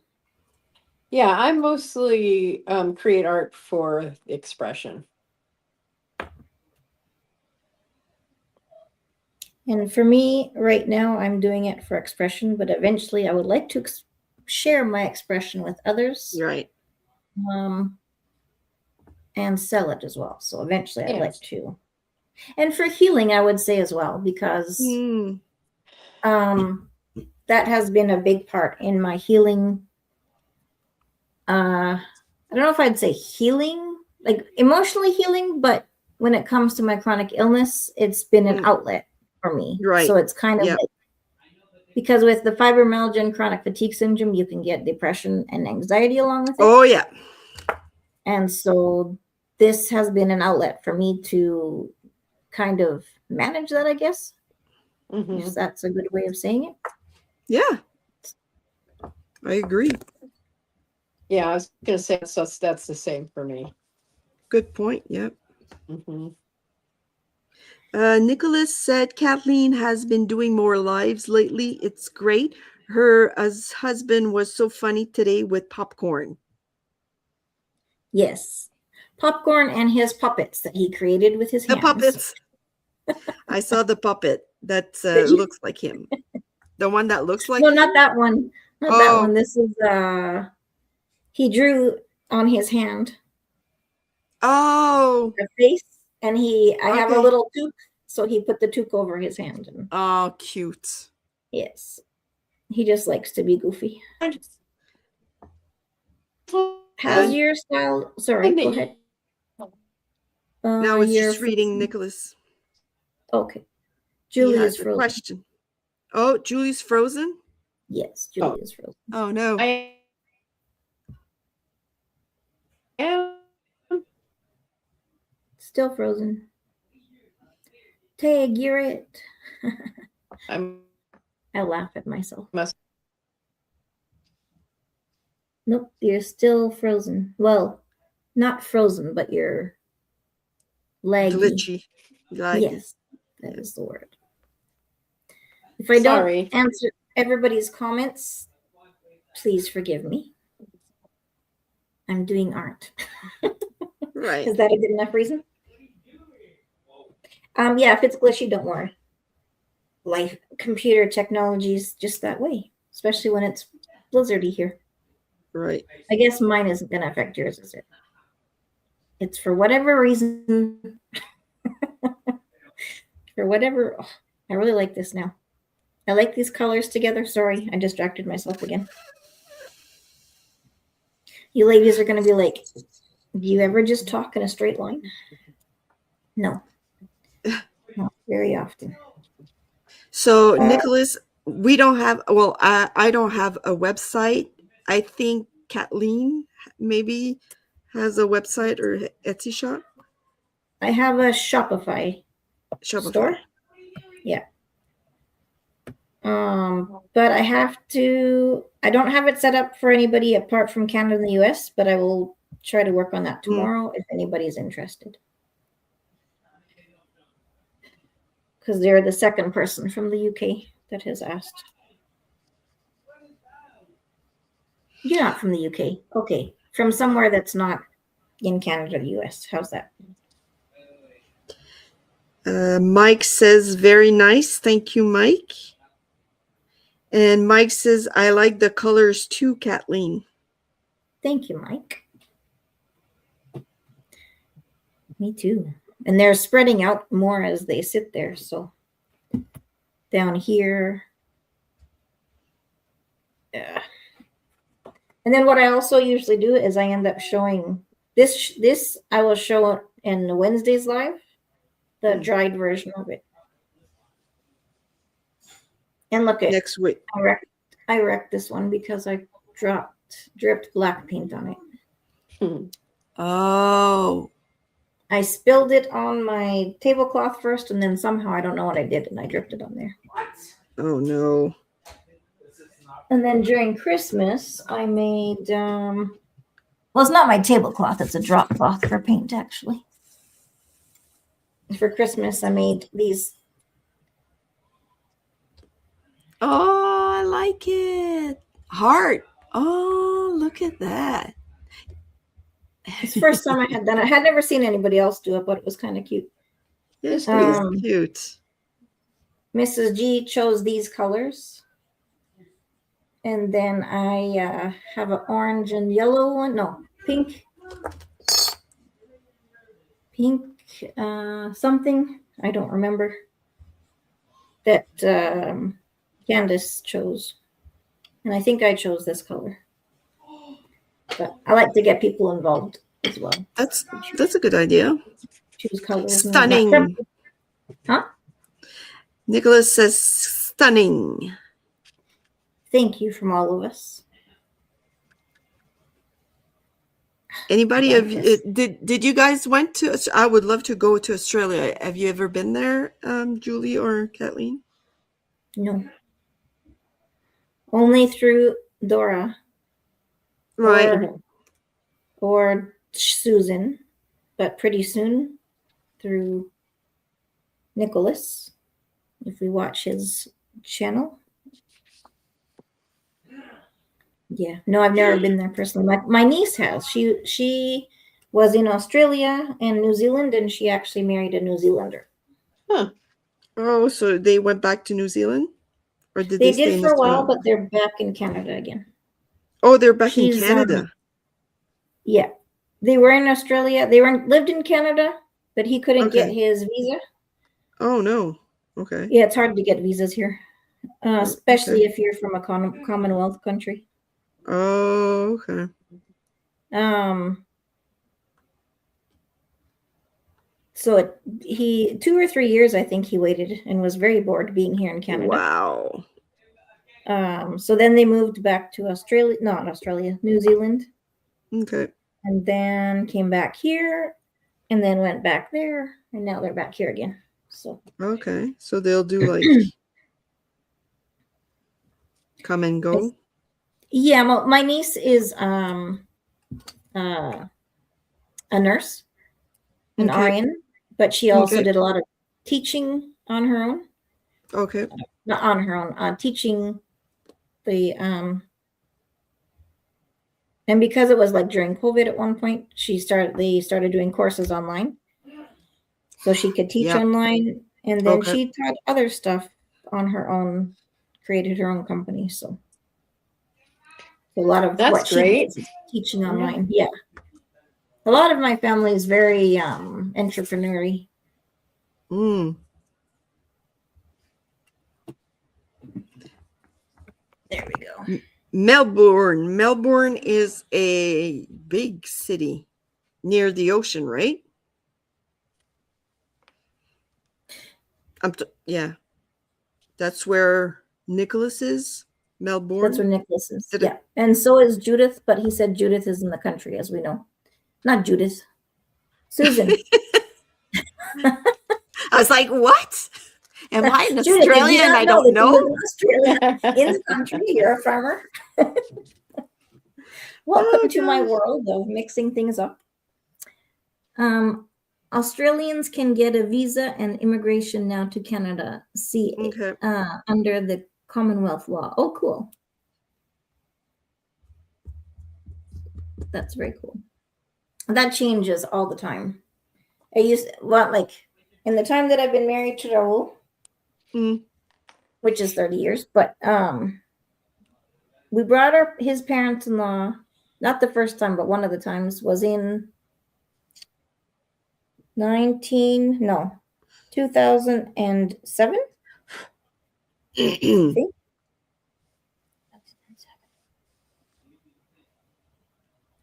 Speaker 3: Yeah, I mostly create art for expression.
Speaker 1: And for me, right now, I'm doing it for expression, but eventually I would like to share my expression with others
Speaker 2: Right.
Speaker 1: and sell it as well. So eventually I'd like
Speaker 3: Yes.
Speaker 1: to. And for healing, I would say as well, because that has been a big part in my healing. I don't know if I'd say healing, like emotionally healing, but when it comes to my chronic illness, it's been an outlet for me.
Speaker 2: Right.
Speaker 1: So it's kind of
Speaker 2: Yep.
Speaker 1: like, because with the fibromyalgia and chronic fatigue syndrome, you can get depression and anxiety along with it.
Speaker 2: Oh, yeah.
Speaker 1: And so this has been an outlet for me to kind of manage that, I guess.
Speaker 3: Mhm.
Speaker 1: If that's a good way of saying it.
Speaker 2: Yeah. I agree.
Speaker 3: Yeah, I was gonna say that's the same for me.
Speaker 2: Good point. Yep.
Speaker 3: Hmm.
Speaker 2: Nicholas said Kathleen has been doing more lives lately. It's great. Her husband was so funny today with popcorn.
Speaker 1: Yes. Popcorn and his puppets that he created with his
Speaker 2: The
Speaker 1: hands.
Speaker 2: puppets. I saw the puppet that
Speaker 1: Did you?
Speaker 2: looks like him. The one that looks like
Speaker 1: No,
Speaker 2: him?
Speaker 1: not that one. Not that
Speaker 2: Oh.
Speaker 1: one. This is he drew on his hand
Speaker 2: Oh.
Speaker 1: a face, and I have a
Speaker 2: Okay.
Speaker 1: little toque, so he put the toque over his hand. And
Speaker 2: Oh, cute.
Speaker 1: yes. He just likes to be goofy. How's your style? Sorry, go ahead.
Speaker 2: Now I was
Speaker 1: you're
Speaker 2: just reading
Speaker 1: frozen.
Speaker 2: Nicholas.
Speaker 1: Okay.
Speaker 2: He
Speaker 1: Julie
Speaker 2: has
Speaker 1: is
Speaker 2: a
Speaker 1: frozen.
Speaker 2: question. Oh, Julie's frozen?
Speaker 1: Yes, Julie is frozen.
Speaker 2: Oh, no.
Speaker 3: I am.
Speaker 1: Still frozen. Tag, you're it.
Speaker 3: I'm.
Speaker 1: I laugh at myself.
Speaker 3: Must.
Speaker 1: Nope, you're still frozen. Well, not frozen, but you're laggy.
Speaker 2: Glitchy. Like,
Speaker 1: Yes, that is the word. If I
Speaker 3: Sorry.
Speaker 1: don't answer everybody's comments, please forgive me. I'm doing art.
Speaker 2: right.
Speaker 1: Is that a good enough reason? Yeah, if it's glitchy, don't worry. Life, computer technology is just that way, especially when it's blizzardy here.
Speaker 2: Right.
Speaker 1: I guess mine isn't going to affect yours, is it? It's for whatever reason. For whatever. Oh, I really like this now. I like these colors together. Sorry, I distracted myself again. You ladies are going to be like, do you ever just talk in a straight line? No. Not very often.
Speaker 2: So, Nicholas, we don't have, well, I don't have a website. I think Kathleen maybe has a website or Etsy shop.
Speaker 1: I have a Shopify store. Yeah. But I don't have it set up for anybody apart from Canada and the US, but I will try to work on that tomorrow if anybody's interested. Because they're the second person from the UK that has asked. You're not from the UK. Okay. From somewhere that's not in Canada, US. How's that?
Speaker 2: Mike says, very nice. Thank you, Mike. And Mike says, I like the colors too, Kathleen.
Speaker 1: Thank you, Mike. Me too. And they're spreading out more as they sit there. So down here. Yeah. And then what I also usually do is I end up showing this I will show in Wednesday's live, the dried version of it. And look at
Speaker 2: Next week.
Speaker 1: I wrecked this one because I dripped black paint on it.
Speaker 2: Oh.
Speaker 1: I spilled it on my tablecloth first, and then somehow I don't know what I did, and I dripped it on there.
Speaker 2: Oh no.
Speaker 1: And then during Christmas, I made well, it's not my tablecloth; it's a drop cloth for paint, actually. For Christmas, I made these.
Speaker 2: Oh, I like it. Heart. Oh, look at that.
Speaker 1: It's the first time I had done it. I had never seen anybody else do it, but it was kind of cute.
Speaker 2: Yes, it is
Speaker 1: Um,
Speaker 2: cute.
Speaker 1: Mrs. G chose these colors. And then I have an orange and yellow one. No, pink. Pink something. I don't remember. That Candace chose. And I think I chose this color. But I like to get people involved as well.
Speaker 2: That's a good idea.
Speaker 1: Choose colors.
Speaker 2: Stunning.
Speaker 1: Huh?
Speaker 2: Nicholas says stunning.
Speaker 1: Thank you from all of us.
Speaker 2: Anybody
Speaker 1: Like
Speaker 2: of
Speaker 1: this.
Speaker 2: did you guys went to? I would love to go to Australia. Have you ever been there, Julie or Kathleen?
Speaker 1: No. Only through Dora.
Speaker 2: Right.
Speaker 1: Or Susan, but pretty soon through Nicholas, if we watch his channel. Yeah, no, I've never been there personally. My niece has. She was in Australia and New Zealand, and she actually married a New Zealander.
Speaker 2: Oh, so they went back to New Zealand, or did
Speaker 1: They
Speaker 2: they stay
Speaker 1: did
Speaker 2: in
Speaker 1: for a while,
Speaker 2: Australia?
Speaker 1: but they're back in Canada again.
Speaker 2: Oh, they're back in
Speaker 1: She's,
Speaker 2: Canada.
Speaker 1: Yeah, they were in Australia. They lived in Canada, but he couldn't get
Speaker 2: Okay.
Speaker 1: his visa.
Speaker 2: Oh no. Okay.
Speaker 1: Yeah, it's hard to get visas here, especially
Speaker 2: Okay.
Speaker 1: if you're from a Commonwealth country.
Speaker 2: Oh, okay.
Speaker 1: So he 2 or 3 years, I think he waited and was very bored being here in Canada.
Speaker 2: Wow.
Speaker 1: So then they moved back to New Zealand,
Speaker 2: Okay.
Speaker 1: and then came back here, and then went back there, and now they're back here again. So
Speaker 2: Okay. So they'll do like come and go.
Speaker 1: yeah, my niece is a nurse, an
Speaker 2: Okay.
Speaker 1: RN, but she also
Speaker 2: Okay.
Speaker 1: did a lot of teaching on her own.
Speaker 2: Okay.
Speaker 1: Not on her own, teaching the and because it was like during COVID at one point, they started doing courses online, so she could teach
Speaker 2: Yep.
Speaker 1: online, and then
Speaker 2: Okay.
Speaker 1: she taught other stuff on her own, created her own company. So a lot of
Speaker 3: That's
Speaker 1: what she
Speaker 3: great.
Speaker 1: does is teaching online. Yeah, a lot of my family is very entrepreneurial.
Speaker 2: Mm.
Speaker 1: There we go.
Speaker 2: Melbourne. Melbourne is a big city near the ocean, right? Yeah. That's where Nicholas is. Melbourne.
Speaker 1: That's where Nicholas is.
Speaker 2: Did it-
Speaker 1: Yeah, and so is Judith, but he said Judith is in the country, as we know. Not Judith. Susan.
Speaker 2: I was like, what? Am I in
Speaker 1: Judith, did you
Speaker 2: Australia and
Speaker 1: not
Speaker 2: I don't
Speaker 1: that you
Speaker 2: know?
Speaker 1: live in Australia, in the country, you're a farmer. Welcome to my
Speaker 2: gosh.
Speaker 1: world of mixing things up. Australians can get a visa and immigration now to Canada. See,
Speaker 2: Okay.
Speaker 1: under the Commonwealth law. Oh, cool. That's very cool. that changes all the time. I used like in the time that I've been married to Raul,
Speaker 2: Mm.
Speaker 1: which is 30 years, but we brought his parents-in-law, not the first time, but one of the times was in 2007. I think.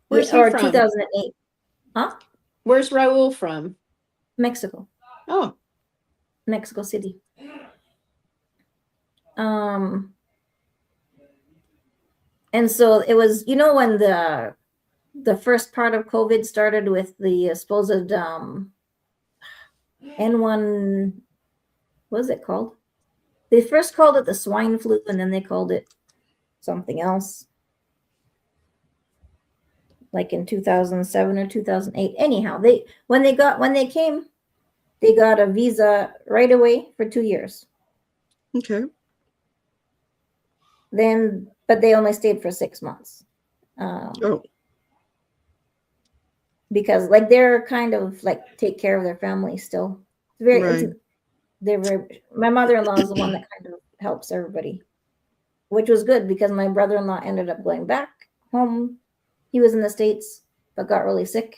Speaker 3: Where's he
Speaker 1: Or
Speaker 3: from?
Speaker 1: 2008. Huh?
Speaker 3: Where's Raul from?
Speaker 1: Mexico.
Speaker 3: Oh,
Speaker 1: Mexico City. And so it was, when the first part of COVID started with the supposed N1, what was it called? They first called it the swine flu, and then they called it something else, like in 2007 or 2008. Anyhow, when they came, they got a visa right away for 2 years.
Speaker 2: Okay.
Speaker 1: But they only stayed for 6 months.
Speaker 2: Oh,
Speaker 1: Because like they're kind of like take care of their family still.
Speaker 2: right.
Speaker 1: My mother-in-law is the one that kind of helps everybody, which was good because my brother-in-law ended up going back home. He was in the States, but got really sick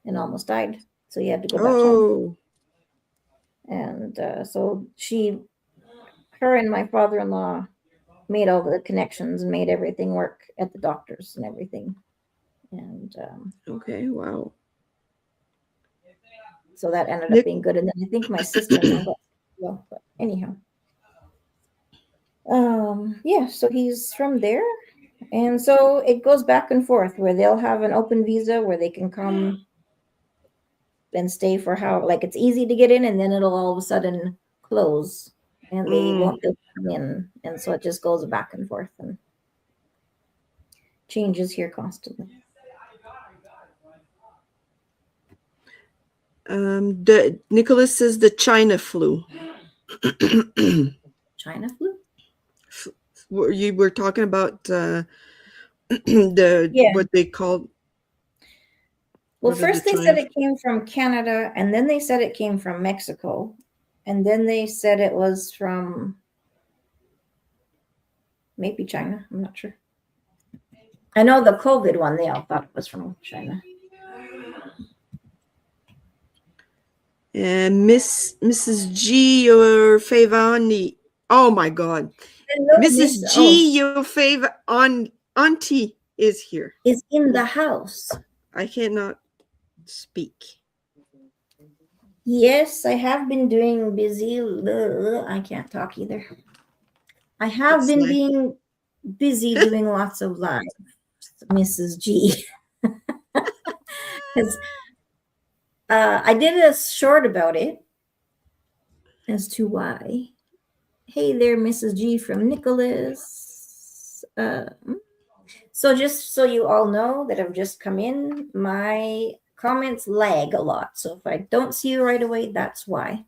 Speaker 1: and almost died. So he had to go back home.
Speaker 2: Oh,
Speaker 1: And so her and my father-in-law made all the connections and made everything work at the doctors and everything. And
Speaker 2: okay. Wow.
Speaker 1: so that ended
Speaker 2: Nick-
Speaker 1: up being good. And then I think my sister-in-law got well, but anyhow. Yeah, so he's from there. And so it goes back and forth where they'll have an open visa where they can come and stay for like it's easy to get in, and then it'll all of a sudden close and they won't be able to come in. And so it just goes back and forth and changes here constantly.
Speaker 2: Nicholas says the China flu.
Speaker 1: China flu?
Speaker 2: You were talking about
Speaker 1: Yeah.
Speaker 2: what they called.
Speaker 1: Well,
Speaker 2: what is
Speaker 1: first
Speaker 2: the
Speaker 1: they said
Speaker 2: China-
Speaker 1: it came from Canada, and then they said it came from Mexico, and then they said it was from maybe China. I'm not sure. I know the COVID one, they all thought it was from China.
Speaker 2: And Mrs. G, your favor. Oh my God.
Speaker 1: Hello,
Speaker 2: Mrs. G, your favor auntie is here.
Speaker 1: is in the house.
Speaker 2: I cannot speak.
Speaker 1: Yes, I have been doing busy. I can't talk either. I have
Speaker 2: That's
Speaker 1: been
Speaker 2: nice.
Speaker 1: being busy doing lots of lives, Mrs. G. Because I did a short about it as to why. Hey there, Mrs. G from Nicholas. So just so you all know that have just come in, my comments lag a lot. So if I don't see you right away, that's why.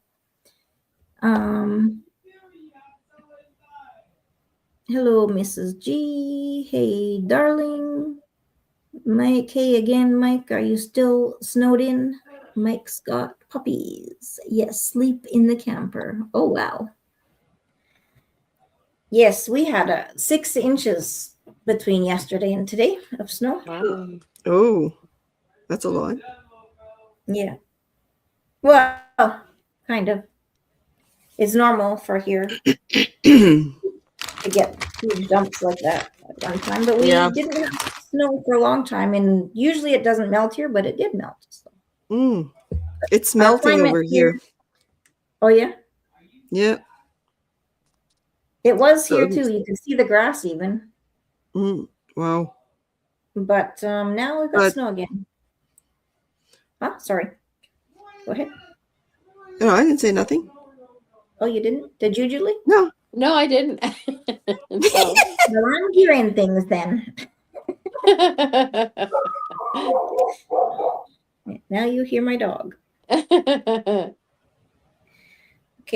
Speaker 1: Hello, Mrs. G. Hey, darling. Mike, hey again, Mike. Are you still snowed in? Mike's got puppies. Yes, sleep in the camper. Oh, wow. Yes, we had 6 inches between yesterday and today of snow.
Speaker 3: wow.
Speaker 2: Oh, that's a lot.
Speaker 1: Yeah. Well, kind of. It's normal for here to get huge dumps like that at one time, but we
Speaker 2: Yeah.
Speaker 1: didn't have snow for a long time, and usually it doesn't melt here, but it did melt. So.
Speaker 2: It's melting
Speaker 1: climate
Speaker 2: over here.
Speaker 1: Oh, yeah?
Speaker 2: Yeah.
Speaker 1: It was here
Speaker 2: So-
Speaker 1: too. You can see the grass even.
Speaker 2: Wow.
Speaker 1: But now we've got
Speaker 2: But-
Speaker 1: snow again. Huh? Sorry. Go ahead.
Speaker 2: No, I didn't say nothing.
Speaker 1: Oh, you didn't? Did you, Julie?
Speaker 2: No.
Speaker 3: No, I didn't.
Speaker 1: Well, I'm hearing things then. Now you hear my dog. Okay,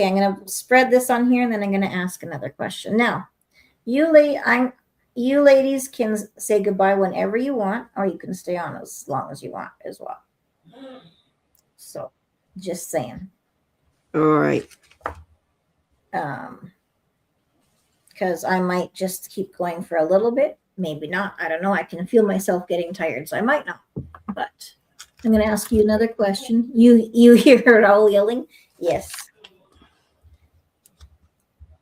Speaker 1: I'm going to spread this on here and then I'm going to ask another question. Now, Yuli, you ladies can say goodbye whenever you want, or you can stay on as long as you want as well. So, just saying.
Speaker 2: All right.
Speaker 1: Because I might just keep going for a little bit. Maybe not. I don't know. I can feel myself getting tired, so I might not. But I'm going to ask you another question. You hear it all yelling? Yes.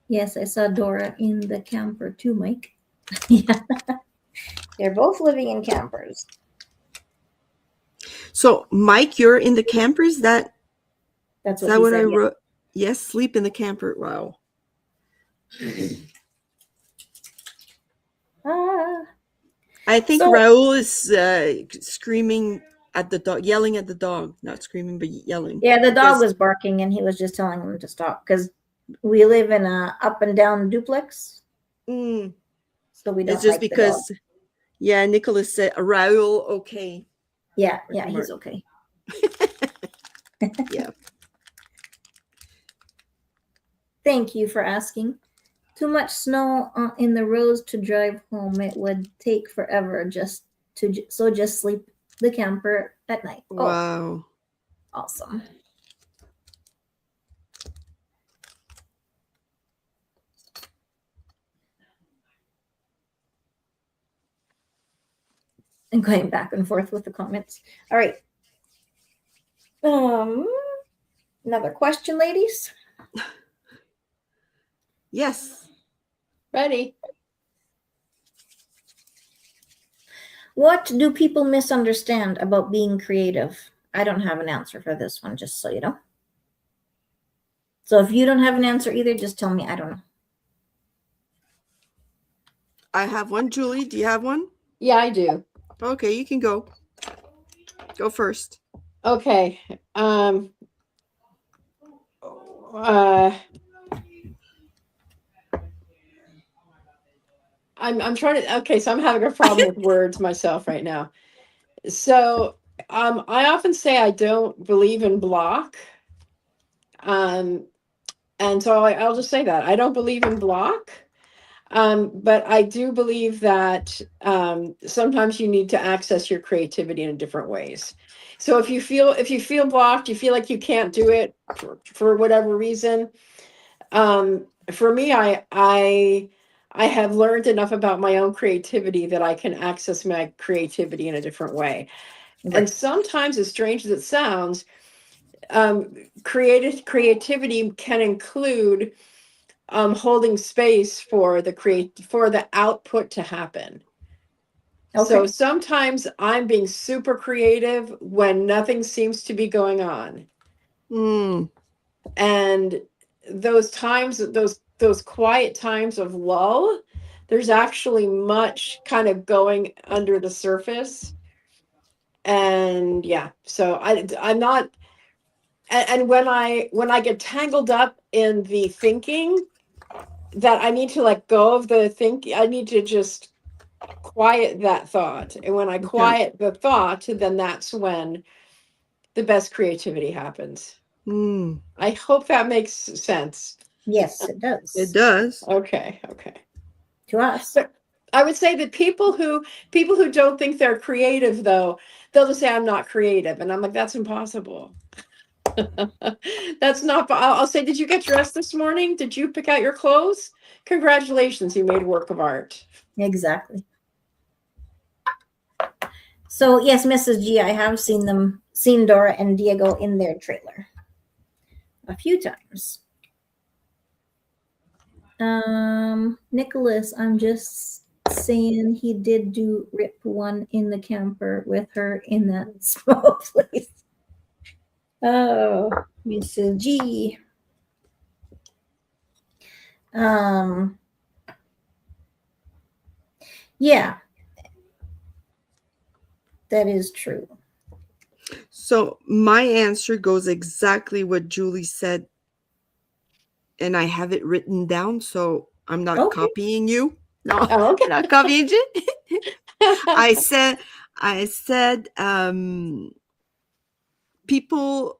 Speaker 1: Yes, I saw Dora in the camper too, Mike. Yeah. They're both living in campers.
Speaker 2: So, Mike, you're in the camper. Is that
Speaker 1: That's
Speaker 2: is
Speaker 1: what
Speaker 2: that
Speaker 1: he
Speaker 2: what
Speaker 1: said.
Speaker 2: I
Speaker 1: Yeah.
Speaker 2: wrote? Yes, sleep in the camper. Wow.
Speaker 1: Ah.
Speaker 2: I think
Speaker 1: So-
Speaker 2: Raul is screaming at the dog, yelling at the dog, not screaming but yelling.
Speaker 1: Yeah, the dog
Speaker 2: Because-
Speaker 1: was barking, and he was just telling him to stop because we live in a up and down duplex,
Speaker 2: Mm,
Speaker 1: so we don't
Speaker 2: it's just
Speaker 1: like the dog.
Speaker 2: because, yeah, Nicholas said Raul. Okay.
Speaker 1: Yeah,
Speaker 2: Question
Speaker 1: he's
Speaker 2: mark.
Speaker 1: okay.
Speaker 2: Yeah.
Speaker 1: Thank you for asking. Too much snow in the roads to drive home. It would take forever just sleep the camper at night. Oh,
Speaker 2: Wow.
Speaker 1: awesome. And going back and forth with the comments. All right. Another question, ladies.
Speaker 2: Yes.
Speaker 3: Ready?
Speaker 1: What do people misunderstand about being creative? I don't have an answer for this one, just so you know. So if you don't have an answer either, just tell me. I don't know.
Speaker 2: I have one. Julie, do you have one?
Speaker 3: Yeah, I do.
Speaker 2: Okay, you can go. Go first.
Speaker 3: Okay. I'm trying to, okay, so I'm having a problem with words myself right now. So I often say I don't believe in block. And so I'll just say that I don't believe in block. But I do believe that sometimes you need to access your creativity in different ways. So if you feel blocked, you feel like you can't do it for whatever reason. For me, I have learned enough about my own creativity that I can access my creativity in a different way.
Speaker 1: Right.
Speaker 3: And sometimes, as strange as it sounds, creativity can include holding space for the output to happen. So
Speaker 1: Okay.
Speaker 3: sometimes I'm being super creative when nothing seems to be going on.
Speaker 2: Mm,
Speaker 3: And those times, those quiet times of lull, there's actually much kind of going under the surface. And yeah, so I'm not, and when I get tangled up in the thinking, that I need to let go of the thinking. I need to just quiet that thought. And when I
Speaker 2: okay.
Speaker 3: quiet the thought, then that's when the best creativity happens.
Speaker 2: Mm,
Speaker 3: I hope that makes sense.
Speaker 1: Yes, it does.
Speaker 2: it does.
Speaker 3: Okay.
Speaker 1: To us.
Speaker 3: But I would say that people who don't think they're creative, though, they'll just say I'm not creative, and I'm like, that's impossible. That's not. I'll say, did you get dressed this morning? Did you pick out your clothes? Congratulations, you made a work of art.
Speaker 1: Exactly. So yes, Mrs. G, I have seen Dora and Diego in their trailer a few times. Nicholas, I'm just saying he did do Rip one in the camper with her in that small place. Oh, Mrs. G. Yeah, that is true.
Speaker 2: So my answer goes exactly what Julie said, and I have it written down, so I'm not
Speaker 1: Okay.
Speaker 2: copying you. No,
Speaker 3: Oh, okay.
Speaker 2: I'm not copying you. I said people,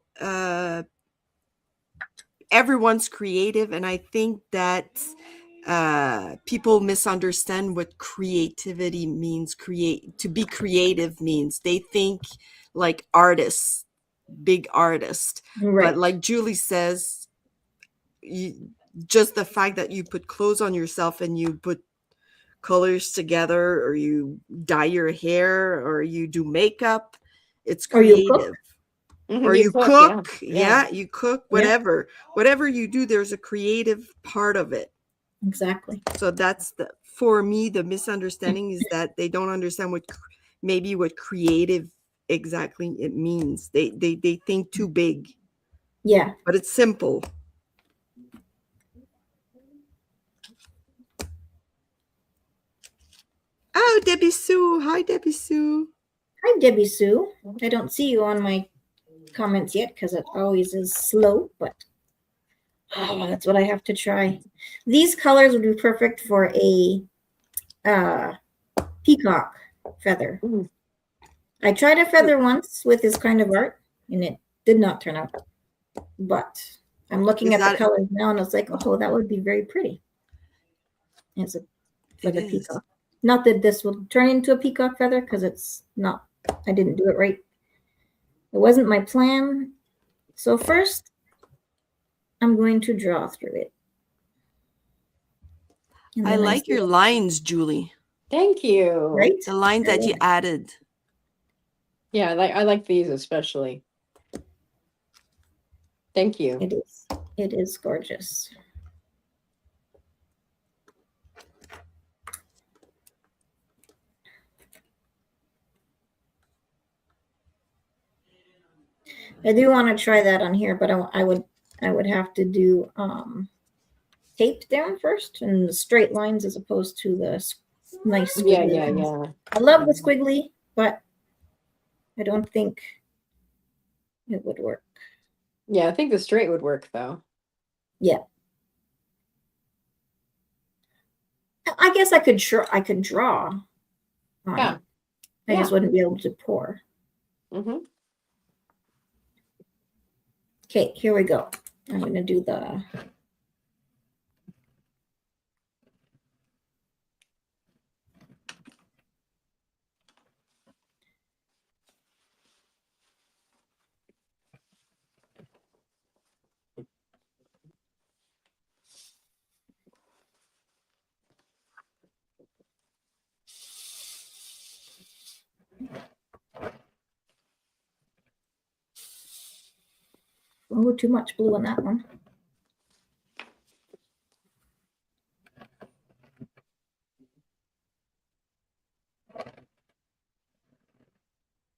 Speaker 2: everyone's creative, and I think that people misunderstand what creativity means. To be creative means they think like artists, big artist.
Speaker 1: Right.
Speaker 2: But like Julie says, just the fact that you put clothes on yourself and you put colors together, or you dye your hair, or you do makeup, it's
Speaker 1: Or you cook.
Speaker 2: creative.
Speaker 3: Mhm,
Speaker 2: Or you
Speaker 3: yeah.
Speaker 2: cook,
Speaker 3: Yeah.
Speaker 2: you cook,
Speaker 1: Yeah.
Speaker 2: whatever you do, there's a creative part of it.
Speaker 1: Exactly.
Speaker 2: So that's for me, the misunderstanding is that they don't understand what creative exactly it means. They think too big,
Speaker 1: Yeah.
Speaker 2: but it's simple. Oh, Debbie Sue. Hi, Debbie Sue.
Speaker 1: Hi, Debbie Sue. I don't see you on my comments yet because it always is slow, but that's what I have to try. These colors would be perfect for a peacock feather.
Speaker 3: Mm.
Speaker 1: I tried a feather once with this kind of art, and it did not turn out. But I'm looking
Speaker 2: Is
Speaker 1: at the
Speaker 2: that-
Speaker 1: colors now, and it's like, oh, that would be very pretty. As a for
Speaker 2: It
Speaker 1: the
Speaker 2: is.
Speaker 1: peacock. Not that this will turn into a peacock feather, because it's not. I didn't do it right. It wasn't my plan. So first, I'm going to draw through it. And
Speaker 2: I
Speaker 1: then
Speaker 2: like
Speaker 1: see
Speaker 2: your
Speaker 1: what-
Speaker 2: lines, Julie.
Speaker 3: Thank you.
Speaker 1: right.
Speaker 2: The lines that you added.
Speaker 3: Yeah, I like these especially. Thank you.
Speaker 1: It is. It is gorgeous. I do want to try that on here, but I would have to do tape down first and the straight lines as opposed to the nice
Speaker 3: Yeah,
Speaker 1: squiggly
Speaker 3: yeah,
Speaker 1: lines.
Speaker 3: yeah.
Speaker 1: I love the squiggly, but I don't think it would work.
Speaker 3: Yeah, I think the straight would work though.
Speaker 1: Yeah. I guess I could draw on
Speaker 3: Yeah.
Speaker 1: it. I just wouldn't be able to pour.
Speaker 3: Mm-hmm.
Speaker 1: Okay, here we go. I'm going to do the oh, too much blue on that one.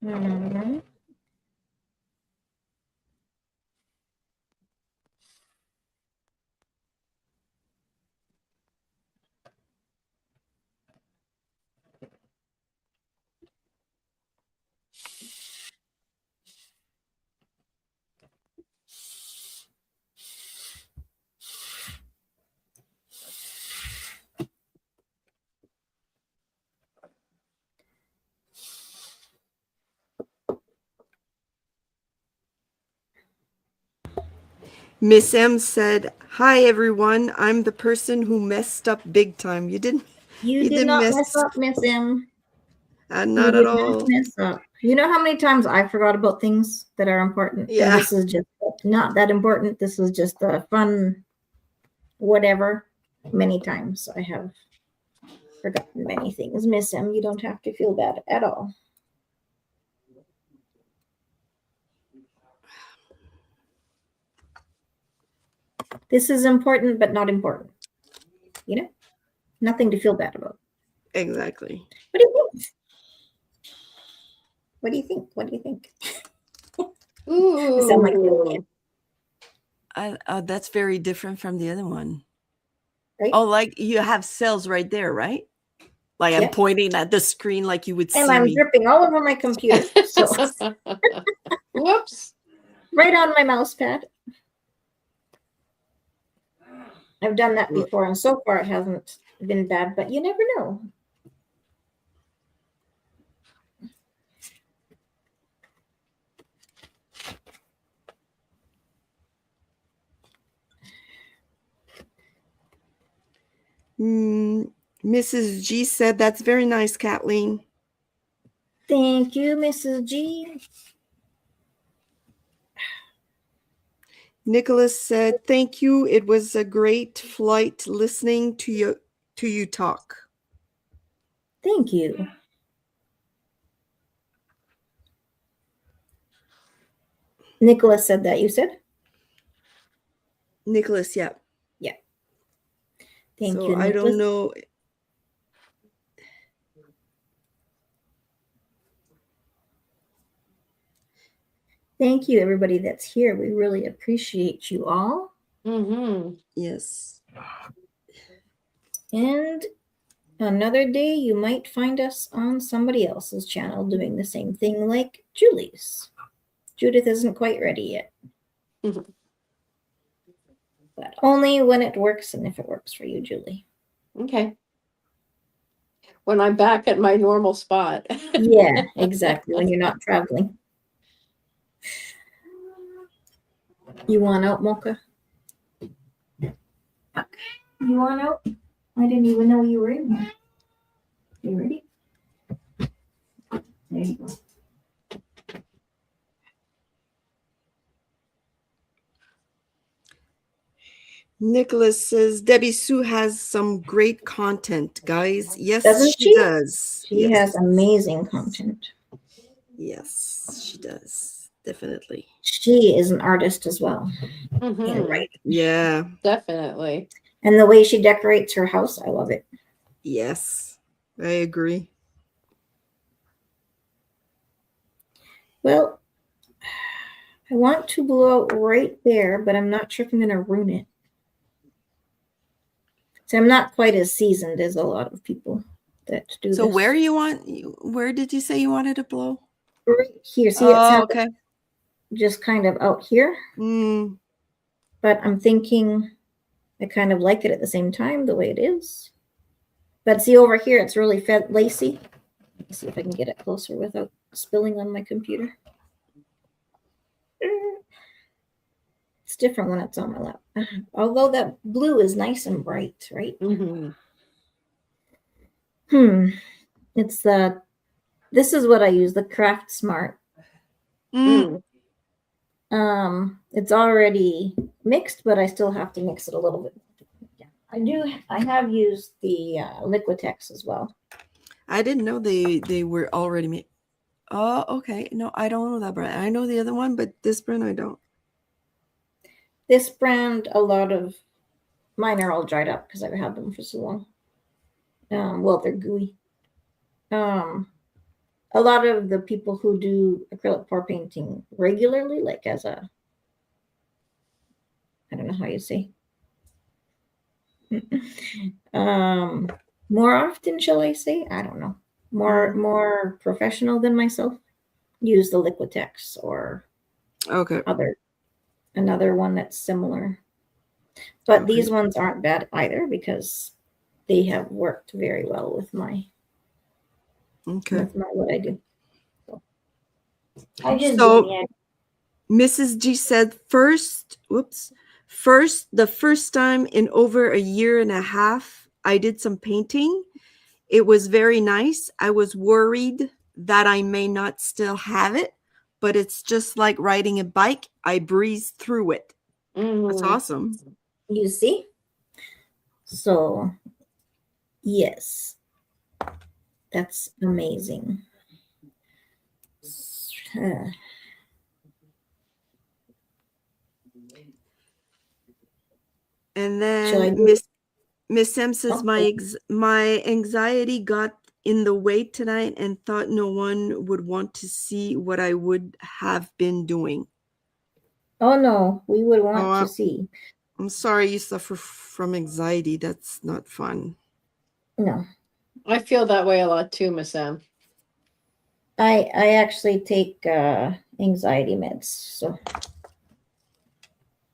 Speaker 1: Mhm.
Speaker 2: Miss M said, "Hi everyone. I'm the person who messed up big time." You didn't.
Speaker 1: You did
Speaker 2: didn't
Speaker 1: not mess up, Miss M.
Speaker 2: Not
Speaker 1: You
Speaker 2: at
Speaker 1: did not
Speaker 2: all.
Speaker 1: mess up. You know how many times I forgot about things that are important?
Speaker 2: Yeah.
Speaker 1: And this is just not that important. This is just a fun whatever. Many times I have forgotten many things. Miss M, you don't have to feel bad at all. This is important, but not important. You know? Nothing to feel bad about.
Speaker 2: Exactly.
Speaker 1: What do you think? What do you think? What do you think? I sound like
Speaker 3: Ooh.
Speaker 2: That's very different from the other one.
Speaker 1: right?
Speaker 2: Oh, like you have cells right there, right? Like I'm
Speaker 1: Yep.
Speaker 2: pointing at the screen like you would
Speaker 1: And
Speaker 2: see
Speaker 1: I'm
Speaker 2: me.
Speaker 1: dripping all over my computer. So
Speaker 3: Whoops.
Speaker 1: right on my mouse pad. I've done that before, and so far it hasn't been bad, but you never know.
Speaker 2: Mrs. G said, that's very nice, Kathleen.
Speaker 1: Thank you, Mrs. G.
Speaker 2: Nicholas said, thank you. It was a great flight listening to you talk.
Speaker 1: Thank you. Nicholas said that, you said?
Speaker 2: Nicholas, yeah.
Speaker 1: Thank
Speaker 2: So
Speaker 1: you,
Speaker 2: I
Speaker 1: Nicholas.
Speaker 2: don't know.
Speaker 1: Thank you, everybody that's here. We really appreciate you all.
Speaker 3: Mm-hmm.
Speaker 2: Yes.
Speaker 1: And another day, you might find us on somebody else's channel doing the same thing like Julie's. Judith isn't quite ready yet.
Speaker 3: Mhm.
Speaker 1: But only when it works and if it works for you, Julie.
Speaker 3: Okay. When I'm back at my normal spot.
Speaker 1: Yeah, exactly. When you're not traveling. You want out, Mocha? You want out? I didn't even know you were in here. You ready? There you go.
Speaker 2: Nicholas says, Debbie Sue has some great content, guys. Yes,
Speaker 1: Doesn't
Speaker 2: she
Speaker 1: she?
Speaker 2: does.
Speaker 1: She
Speaker 2: Yes.
Speaker 1: has amazing content.
Speaker 2: Yes, she does. Definitely.
Speaker 1: She is an artist as well.
Speaker 3: Mhm.
Speaker 1: Right.
Speaker 2: Yeah.
Speaker 3: Definitely.
Speaker 1: And the way she decorates her house, I love it.
Speaker 2: Yes. I agree.
Speaker 1: Well, I want to blow out right there, but I'm not sure if I'm going to ruin it. So I'm not quite as seasoned as a lot of people that do
Speaker 2: So
Speaker 1: this.
Speaker 2: where did you say you wanted to blow?
Speaker 1: Right here. See, it
Speaker 2: Oh,
Speaker 1: sounds
Speaker 2: okay.
Speaker 1: just kind of out here,
Speaker 2: Mm,
Speaker 1: but I'm thinking I kind of like it at the same time the way it is. But see over here, it's really lacy. Let me see if I can get it closer without spilling on my computer. It's different when it's on my lap. Although that blue is nice and bright, right?
Speaker 3: Mhm.
Speaker 1: It's this is what I use, the Craft Smart.
Speaker 2: mm.
Speaker 1: It's already mixed, but I still have to mix it a little bit. Yeah, I have used the Liquitex as well.
Speaker 2: I didn't know they were already made. Oh, okay. No, I don't know that brand. I know the other one, but this brand I don't.
Speaker 1: This brand, a lot of mine are all dried up because I've had them for so long. Well, they're gooey. A lot of the people who do acrylic pour painting regularly, like as a, I don't know how you say, more often, shall I say? I don't know. More professional than myself, use the Liquitex or
Speaker 2: Okay.
Speaker 1: another one that's similar. But
Speaker 2: Okay.
Speaker 1: these ones aren't bad either because they have worked very well with my what I do. So I just
Speaker 2: So Mrs. G said the first time in over a year and a half, I did some painting. It was very nice. I was worried that I may not still have it, but it's just like riding a bike. I breezed through it. That's awesome.
Speaker 1: You see? So, yes, that's amazing.
Speaker 2: And
Speaker 1: Shall I
Speaker 2: then
Speaker 1: do
Speaker 2: Miss Sam says my anxiety got in the way tonight and thought no one would want to see what I would have been doing.
Speaker 1: Oh no, we would want to see.
Speaker 2: I'm sorry you suffer from anxiety. That's not fun.
Speaker 1: No.
Speaker 3: I feel that way a lot too, Miss M.
Speaker 1: I actually take anxiety meds,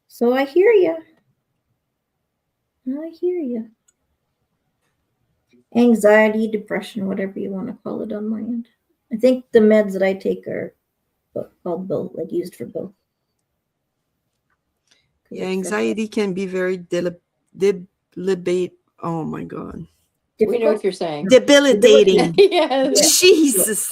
Speaker 1: so I hear you. I hear you. Anxiety, depression, whatever you want to call it on my end. I think the meds that I take are called both, like used for both.
Speaker 2: Yeah, anxiety can be very debilitating. Oh my God.
Speaker 3: We know
Speaker 1: Difficult?
Speaker 3: what you're saying.
Speaker 2: Debilitating.
Speaker 3: Yes.
Speaker 2: Jesus.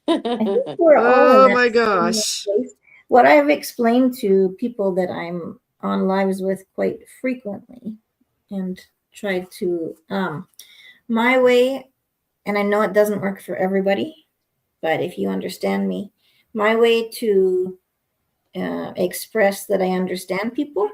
Speaker 1: I think we're all
Speaker 2: Oh
Speaker 1: in that
Speaker 2: my
Speaker 1: similar
Speaker 2: gosh.
Speaker 1: place. What I've explained to people that I'm on lives with quite frequently and try to my way, and I know it doesn't work for everybody, but if you understand me, my way to express that I understand people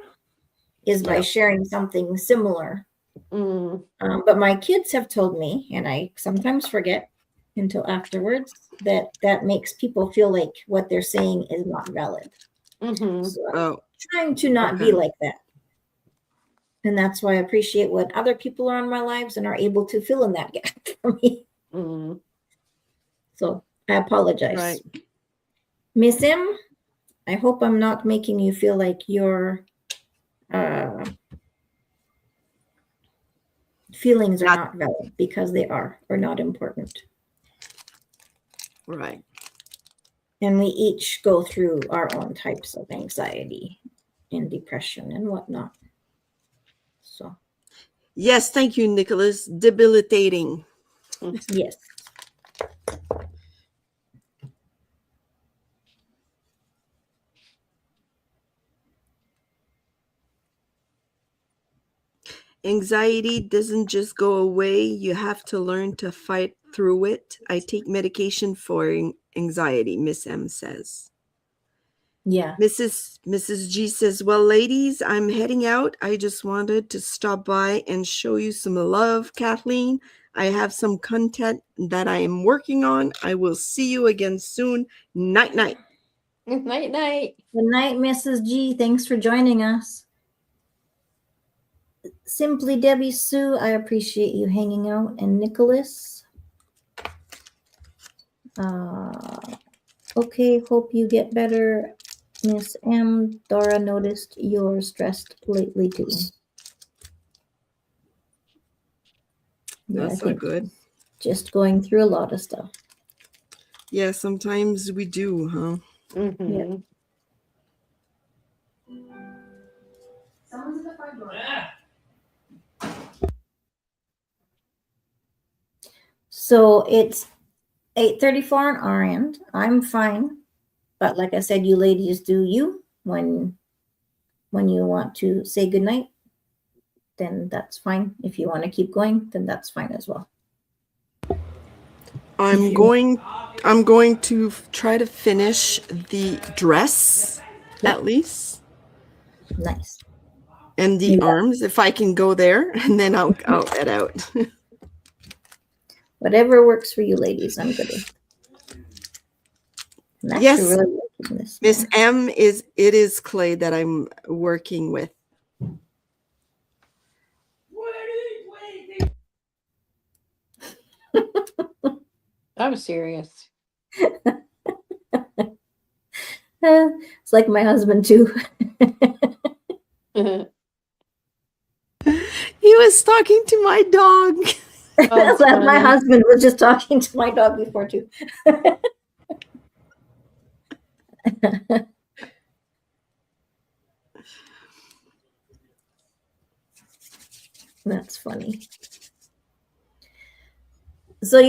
Speaker 1: is by
Speaker 2: Yeah.
Speaker 1: sharing something similar.
Speaker 3: Mm,
Speaker 1: But my kids have told me, and I sometimes forget until afterwards, that that makes people feel like what they're saying is not valid.
Speaker 3: mhm.
Speaker 1: So I'm
Speaker 2: Oh,
Speaker 1: trying to not be
Speaker 2: okay.
Speaker 1: like that. And that's why I appreciate when other people are in my lives and are able to fill in that gap for me.
Speaker 3: Mm.
Speaker 1: So I apologize.
Speaker 2: Right.
Speaker 1: Miss M, I hope I'm not making you feel like your feelings are
Speaker 2: Not-
Speaker 1: not valid, because they are, or not important.
Speaker 2: Right.
Speaker 1: And we each go through our own types of anxiety and depression and whatnot. So,
Speaker 2: Yes, thank you, Nicholas. Debilitating.
Speaker 1: yes.
Speaker 2: Anxiety doesn't just go away. You have to learn to fight through it. I take medication for anxiety, Miss M says.
Speaker 1: Yeah.
Speaker 2: Mrs. G says, well, ladies, I'm heading out. I just wanted to stop by and show you some love, Kathleen. I have some content that I am working on. I will see you again soon. Night, night.
Speaker 3: Night, night.
Speaker 1: Good night, Mrs. G. Thanks for joining us. Simply Debbie Sue, I appreciate you hanging out. And Nicholas. Okay, hope you get better. Miss M. Dora noticed you're stressed lately too. Yeah,
Speaker 2: That's not good.
Speaker 1: just going through a lot of stuff.
Speaker 2: Yeah, sometimes we do, huh?
Speaker 3: Mhm.
Speaker 1: Someone's at the front door. So it's 8:34 on our end. I'm fine. But like I said, you ladies do you. When you want to say goodnight, then that's fine. If you want to keep going, then that's fine as well.
Speaker 2: I'm going to try to finish the dress at least,
Speaker 1: Nice.
Speaker 2: and the
Speaker 1: Yeah.
Speaker 2: arms if I can go there, and then I'll head out.
Speaker 1: Whatever works for you ladies, I'm good with. I'm actually
Speaker 2: Yes,
Speaker 1: really liking this.
Speaker 2: Miss M is Clay that I'm working with.
Speaker 3: I was serious.
Speaker 1: It's like my husband too.
Speaker 2: He was talking to my dog.
Speaker 3: Oh,
Speaker 1: Well, my
Speaker 3: funny.
Speaker 1: husband was just talking to my dog before too. That's funny. So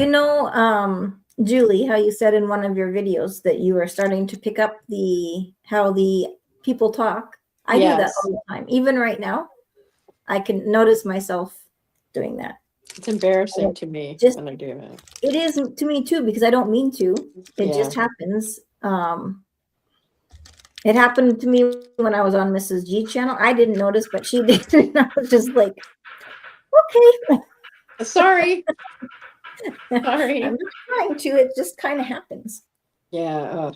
Speaker 1: Julie, how you said in one of your videos that you are starting to pick up how the people talk. I do that
Speaker 3: Yes.
Speaker 1: all the time. Even right now, I can notice myself doing that.
Speaker 3: It's embarrassing to me
Speaker 1: Just-
Speaker 3: when I do it.
Speaker 1: It is to me too, because I don't mean to. It
Speaker 3: Yeah.
Speaker 1: just happens. It happened to me when I was on Mrs. G channel. I didn't notice, but she did. And I was just like, okay.
Speaker 3: Sorry. Sorry.
Speaker 1: I'm not trying to. It just kind of happens.
Speaker 3: Yeah.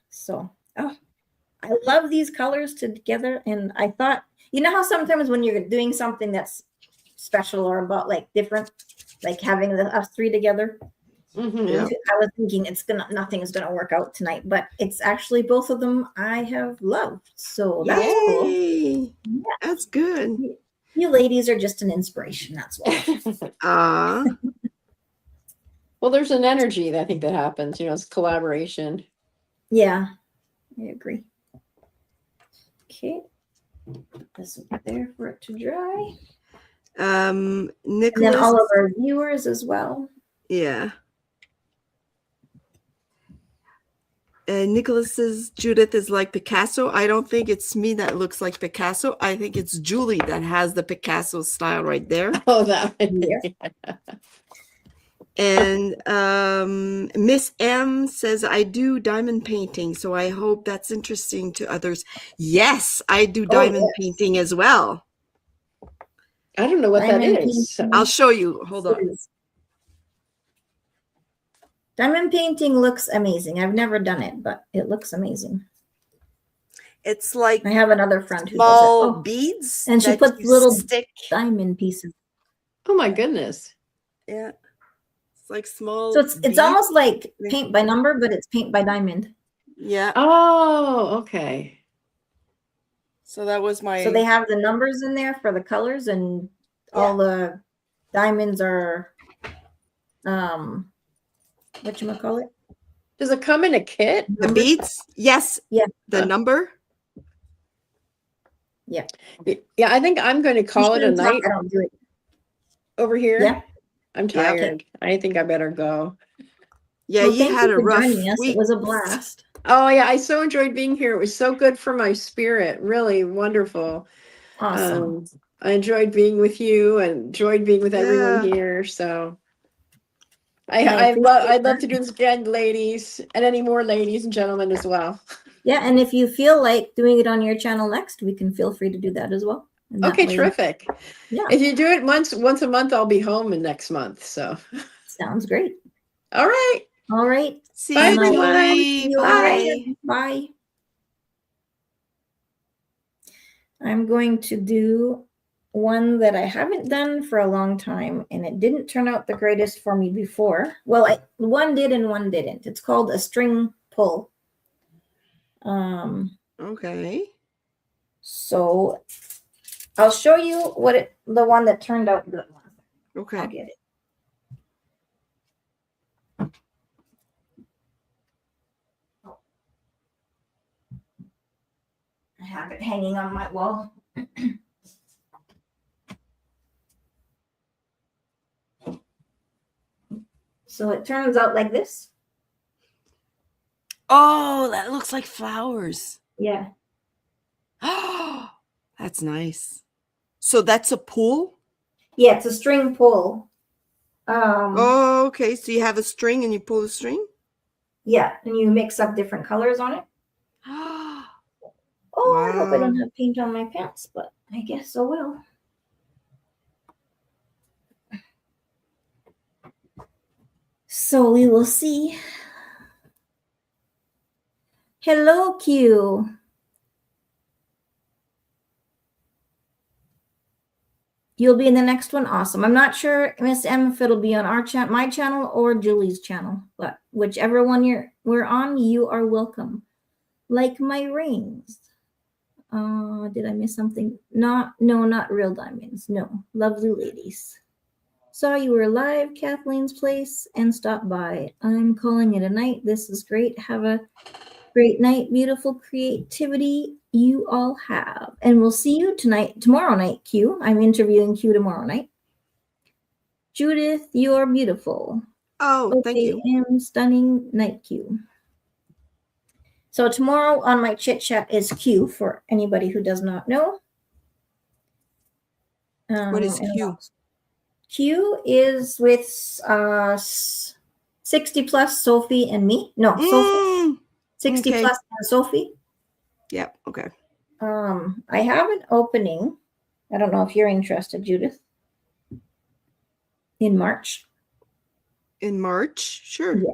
Speaker 1: So, I love these colors together. And I thought, you know how sometimes when you're doing something that's special or about like different, like having us three together,
Speaker 3: Mhm.
Speaker 2: Yeah.
Speaker 1: I was thinking nothing is gonna work out tonight, but it's actually both of them I have loved. So that's cool.
Speaker 2: Yay! That's good.
Speaker 1: You ladies are just an inspiration. That's why.
Speaker 3: Well, there's an energy that I think that happens. It's collaboration.
Speaker 1: Yeah, I agree. Okay. This will be there for it to dry.
Speaker 2: Um,
Speaker 1: And
Speaker 2: Nicholas.
Speaker 1: then all of our viewers as well.
Speaker 2: Yeah. Nicholas says Judith is like Picasso. I don't think it's me that looks like Picasso. I think it's Julie that has the Picasso style right there.
Speaker 3: Oh, that.
Speaker 1: Yeah.
Speaker 2: And Miss M says, I do diamond painting, so I hope that's interesting to others. Yes, I do diamond painting as well.
Speaker 3: I don't know what
Speaker 1: Diamond
Speaker 3: that is. So-
Speaker 2: I'll show you. Hold on.
Speaker 1: Diamond painting looks amazing. I've never done it, but it looks amazing.
Speaker 2: It's like
Speaker 1: I have another friend who
Speaker 2: small
Speaker 1: does it. Oh,
Speaker 2: beads.
Speaker 1: and she
Speaker 2: that
Speaker 1: puts
Speaker 2: you
Speaker 1: little
Speaker 2: stick.
Speaker 1: diamond pieces.
Speaker 3: Oh my goodness.
Speaker 2: Yeah. It's like small.
Speaker 1: So it's
Speaker 2: beads.
Speaker 1: almost like paint by number, but it's paint by diamond.
Speaker 2: Yeah.
Speaker 3: Oh, okay.
Speaker 2: So that was my.
Speaker 1: So they have the numbers in there for the colors, and all the diamonds are whatchamacallit?
Speaker 3: Does it come in a kit?
Speaker 2: The beads? Yes.
Speaker 1: Yeah.
Speaker 2: The number?
Speaker 3: Yeah, I think I'm going to call it a night
Speaker 1: I don't do it.
Speaker 3: over here.
Speaker 1: Yeah.
Speaker 3: I'm
Speaker 2: Yeah, okay.
Speaker 3: tired. I think I better go.
Speaker 2: Yeah,
Speaker 1: Well,
Speaker 2: you
Speaker 1: thank
Speaker 2: had a
Speaker 1: for
Speaker 2: rough
Speaker 1: joining us.
Speaker 2: week.
Speaker 1: It was a blast.
Speaker 3: Oh yeah, I so enjoyed being here. It was so good for my spirit. Really wonderful.
Speaker 1: Awesome.
Speaker 3: I enjoyed being with you and enjoyed being with everyone
Speaker 2: Yeah.
Speaker 3: here. So
Speaker 1: I
Speaker 3: I'd love
Speaker 1: appreciate
Speaker 3: to do this again, ladies, and any more ladies and gentlemen as well.
Speaker 1: Yeah, and if you feel like doing it on your channel next, we can feel free to do that as well. And that
Speaker 3: Okay,
Speaker 1: way-
Speaker 3: terrific.
Speaker 1: Yeah,
Speaker 3: If you do it once a month, I'll be home in next month. So
Speaker 1: sounds great.
Speaker 3: all right.
Speaker 1: All right.
Speaker 2: See
Speaker 3: Bye,
Speaker 2: you,
Speaker 3: everyone.
Speaker 2: Julie.
Speaker 1: See you
Speaker 2: Bye.
Speaker 1: later. Bye. I'm going to do one that I haven't done for a long time, and it didn't turn out the greatest for me before. Well, one did and one didn't. It's called a string pull.
Speaker 2: Okay.
Speaker 1: So I'll show you the one that turned out good. I'll
Speaker 2: Okay.
Speaker 1: get it. I have it hanging on my wall. So it turns out like this.
Speaker 2: Oh, that looks like flowers.
Speaker 1: Yeah.
Speaker 2: Oh, that's nice. So that's a pool?
Speaker 1: Yeah, it's a string pull.
Speaker 2: Oh, okay. So you have a string and you pull the string?
Speaker 1: Yeah, and you mix up different colors on it. Oh, I hope I don't have paint on my pants, but I guess I will. So we will see. Hello, Q. You'll be in the next one. Awesome. I'm not sure, Miss M, if it'll be on our chat, my channel, or Julie's channel, but whichever one we're on, you are welcome. Like my rings. Did I miss something? No, not real diamonds. No, lovely ladies. Saw you were live, Kathleen's place, and stopped by. I'm calling it a night. This is great. Have a great night. Beautiful creativity you all have. And we'll see you tomorrow night, Q. I'm interviewing Q tomorrow night. Judith, you're beautiful.
Speaker 2: Oh, thank you.
Speaker 1: And stunning night, Q. So tomorrow on my chit chat is Q for anybody who does not know.
Speaker 2: What is
Speaker 1: and
Speaker 2: Q?
Speaker 1: Q is with 60 plus Sophie and me. No, Sophie. 60
Speaker 2: okay.
Speaker 1: plus and Sophie.
Speaker 2: Yep. Okay.
Speaker 1: I have an opening. I don't know if you're interested, Judith. In March.
Speaker 2: In March? Sure.
Speaker 1: Yeah.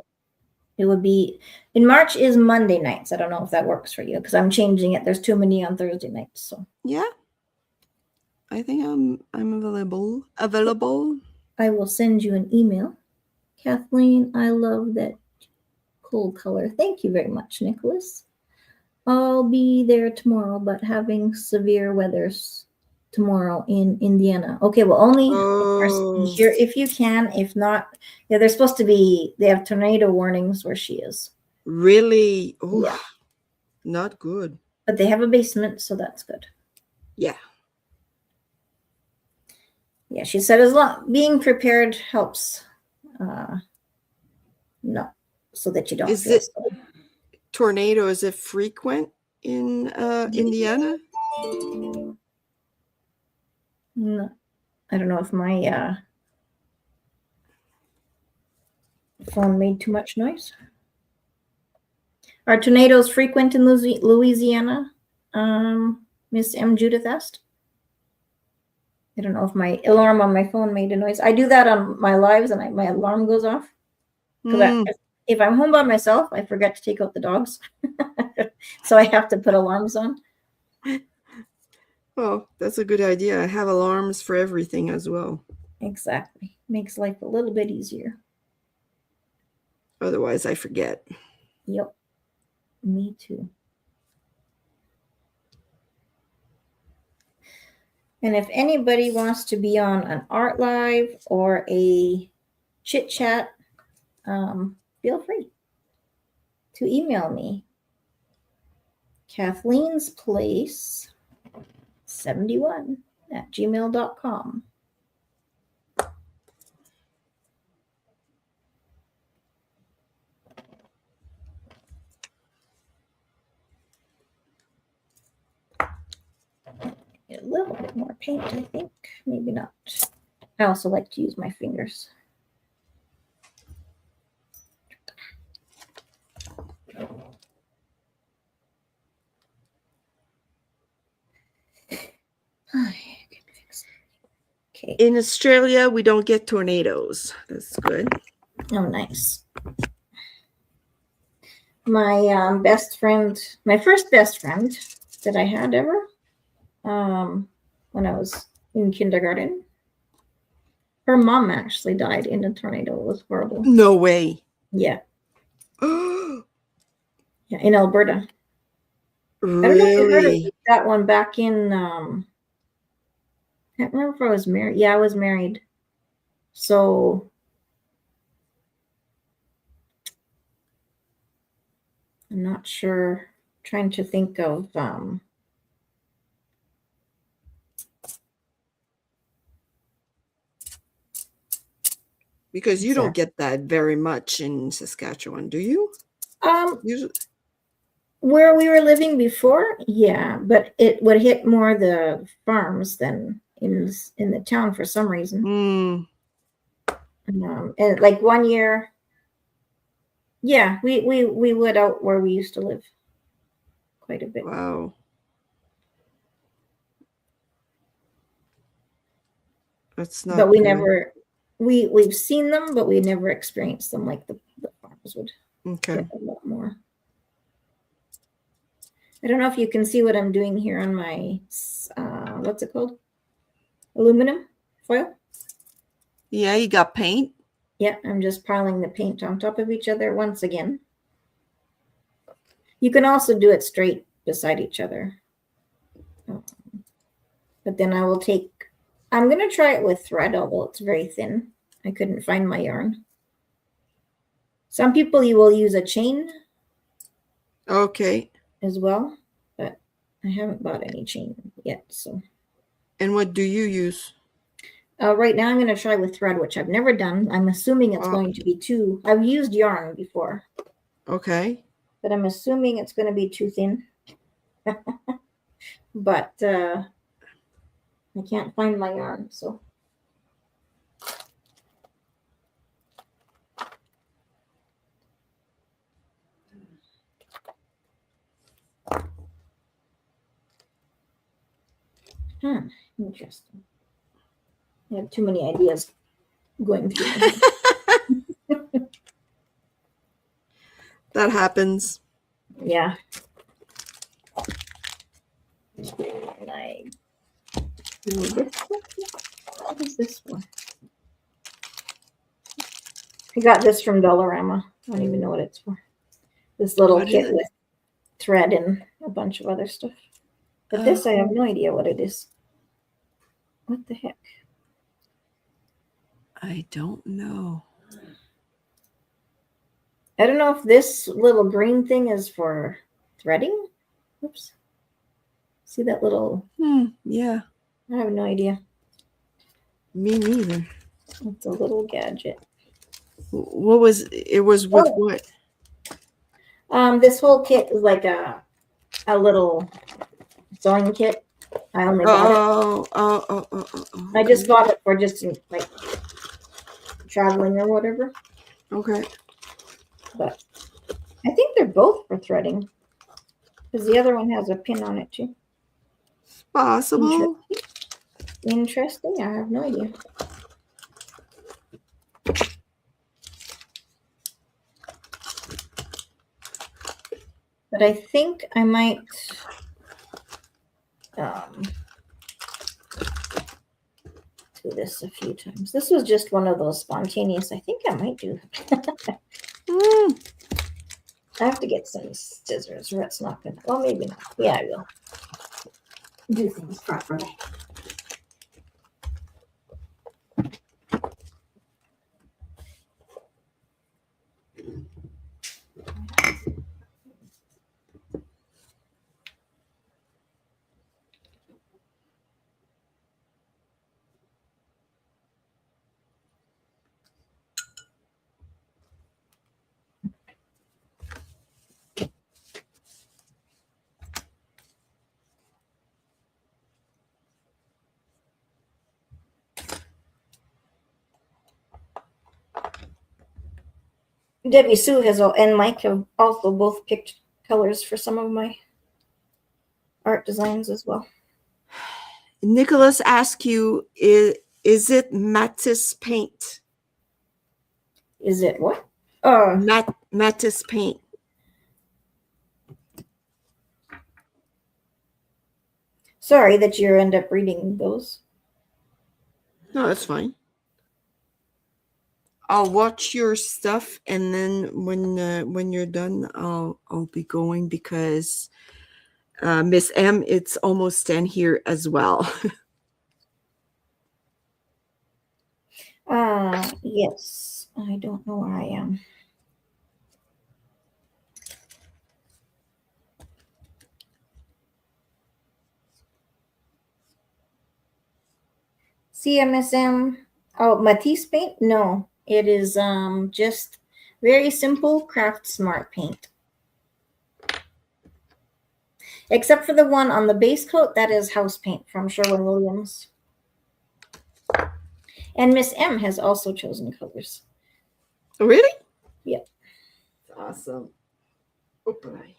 Speaker 1: It would be in March is Monday nights. I don't know if that works for you because I'm changing it. There's too many on Thursday nights. So
Speaker 2: Yeah. I think I'm available.
Speaker 1: I will send you an email. Kathleen, I love that cool color. Thank you very much, Nicholas. I'll be there tomorrow, but having severe weathers tomorrow in Indiana. Okay, well, only here if you can. If not, yeah, they're supposed to be. They have tornado warnings where she is.
Speaker 2: Really? Oof,
Speaker 1: Yeah.
Speaker 2: Not good.
Speaker 1: But they have a basement, so that's good.
Speaker 2: Yeah.
Speaker 1: Yeah, she said as long being prepared helps. No, so that you don't
Speaker 2: Is
Speaker 1: feel
Speaker 2: it
Speaker 1: so.
Speaker 2: tornado? Is it frequent in Indiana?
Speaker 1: No, I don't know if my phone made too much noise. Are tornadoes frequent in Louisiana? Miss M. Judith asked. I don't know if my alarm on my phone made a noise. I do that on my lives, and my alarm goes off. Because if I'm home by myself, I forget to take out the dogs. So I have to put alarms on.
Speaker 2: Oh, that's a good idea. I have alarms for everything as well.
Speaker 1: Exactly. Makes life a little bit easier.
Speaker 2: Otherwise, I forget.
Speaker 1: Yep. Me too. And if anybody wants to be on an art live or a chit chat, feel free to email me. Kathleen's Place 71 at gmail.com. A little bit more paint, I think. Maybe not. I also like to use my fingers. Okay.
Speaker 2: In Australia, we don't get tornadoes. That's good.
Speaker 1: Oh, nice. My best friend, my first best friend that I had ever, when I was in kindergarten, her mom actually died in a tornado. It was horrible.
Speaker 2: No way.
Speaker 1: Yeah, yeah, in Alberta. I don't know if you heard of
Speaker 2: Really?
Speaker 1: that one back in. I can't remember if I was married. Yeah, I was married. So I'm not sure. Trying to think of
Speaker 2: Because you don't get that very much in Saskatchewan, do you? Usually.
Speaker 1: where we were living before, yeah, but it would hit more the farms than in the town for some reason.
Speaker 2: Mm,
Speaker 1: And like one year, yeah, we would out where we used to live quite a bit.
Speaker 2: wow. That's not
Speaker 1: But we
Speaker 2: good.
Speaker 1: never we've seen them, but we never experienced them like the farms would
Speaker 2: Okay.
Speaker 1: get a lot more. I don't know if you can see what I'm doing here on my what's it called? Aluminum foil.
Speaker 2: Yeah, you got paint.
Speaker 1: Yeah, I'm just piling the paint on top of each other once again. You can also do it straight beside each other. But then I will I'm going to try it with thread, although it's very thin. I couldn't find my yarn. Some people you will use a chain
Speaker 2: Okay.
Speaker 1: as well, but I haven't bought any chain yet. So
Speaker 2: And what do you use?
Speaker 1: right now I'm going to try with thread, which I've never done. I'm assuming it's going to be I've used yarn before.
Speaker 2: Okay.
Speaker 1: But I'm assuming it's going to be too thin. But I can't find my yarn, so. Interesting. I have too many ideas going through my head.
Speaker 2: That happens.
Speaker 1: Yeah. What is this one? I got this from Dollarama. I don't even know what it's for. This little
Speaker 2: What is
Speaker 1: kit
Speaker 2: it?
Speaker 1: with thread and a bunch of other stuff. But this, I have no idea what it is. What the heck?
Speaker 2: I don't know.
Speaker 1: I don't know if this little green thing is for threading. Oops. See that little,
Speaker 2: Yeah,
Speaker 1: I have no idea.
Speaker 2: me neither.
Speaker 1: It's a little gadget.
Speaker 2: What was it? Was with
Speaker 1: Oh.
Speaker 2: what?
Speaker 1: This whole kit is like a little sewing kit. I only bought it.
Speaker 2: Oh.
Speaker 1: I just bought it for just like traveling or whatever.
Speaker 2: Okay.
Speaker 1: But I think they're both for threading because the other one has a pin on it too.
Speaker 2: Possible.
Speaker 1: Interesting. I have no idea. But I think I might do this a few times. This was just one of those spontaneous. I think I might do. I have to get some scissors or it's not gonna. Well, maybe not. Yeah, I will. Do things properly. Debbie Sue and Mike have also both picked colors for some of my art designs as well.
Speaker 2: Nicholas asked you, is it Matisse paint?
Speaker 1: Is it what?
Speaker 2: Matisse paint.
Speaker 1: Sorry that you end up reading those.
Speaker 2: No, that's fine. I'll watch your stuff, and then when you're done, I'll be going because Miss M, it's almost 10 here as well.
Speaker 1: Yes. I don't know where I am. CMSM. Oh, Matisse paint? No, it is just very simple Craft Smart paint. Except for the one on the base coat, that is house paint from Sherwin-Williams. And Miss M has also chosen colors.
Speaker 2: Really?
Speaker 1: Yep.
Speaker 2: Awesome. Okay.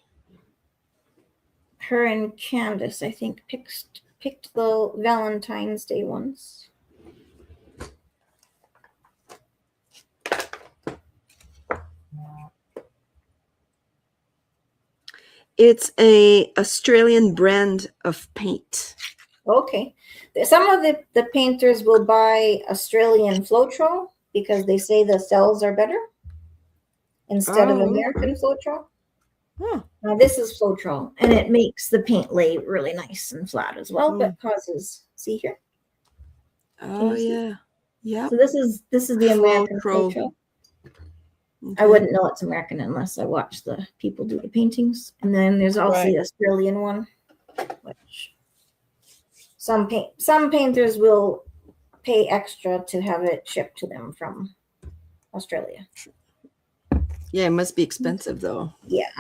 Speaker 1: Her and Candace, I think, picked the Valentine's Day ones.
Speaker 2: It's a Australian brand of paint.
Speaker 1: Okay. Some of the painters will buy Australian Floetrol because they say the cells are better instead of American Floetrol.
Speaker 2: Huh.
Speaker 1: Now this is Floetrol, and it makes the paint lay really nice and flat as well, but causes, see here?
Speaker 2: Oh yeah. Yeah.
Speaker 1: So this is the American
Speaker 2: Floetrol.
Speaker 1: Floetrol. I wouldn't know it's American unless I watch the people do the paintings. And then there's also the Australian one, which some painters will pay extra to have it shipped to them from Australia.
Speaker 2: Yeah, it must be expensive though.
Speaker 1: Yeah,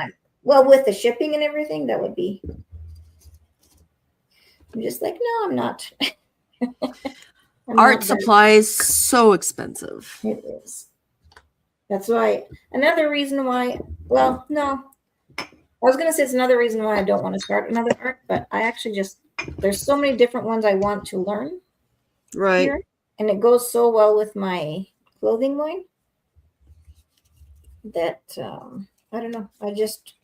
Speaker 1: well, with the shipping and everything, that would be. I'm just like, no, I'm not.
Speaker 2: Art supplies so expensive.
Speaker 1: It is. That's why another reason why. Well, no, I was gonna say it's another reason why I don't want to start another art, but I actually just there's so many different ones I want to learn.
Speaker 2: Right.
Speaker 1: Here, and it goes so well with my clothing line that I don't know. I just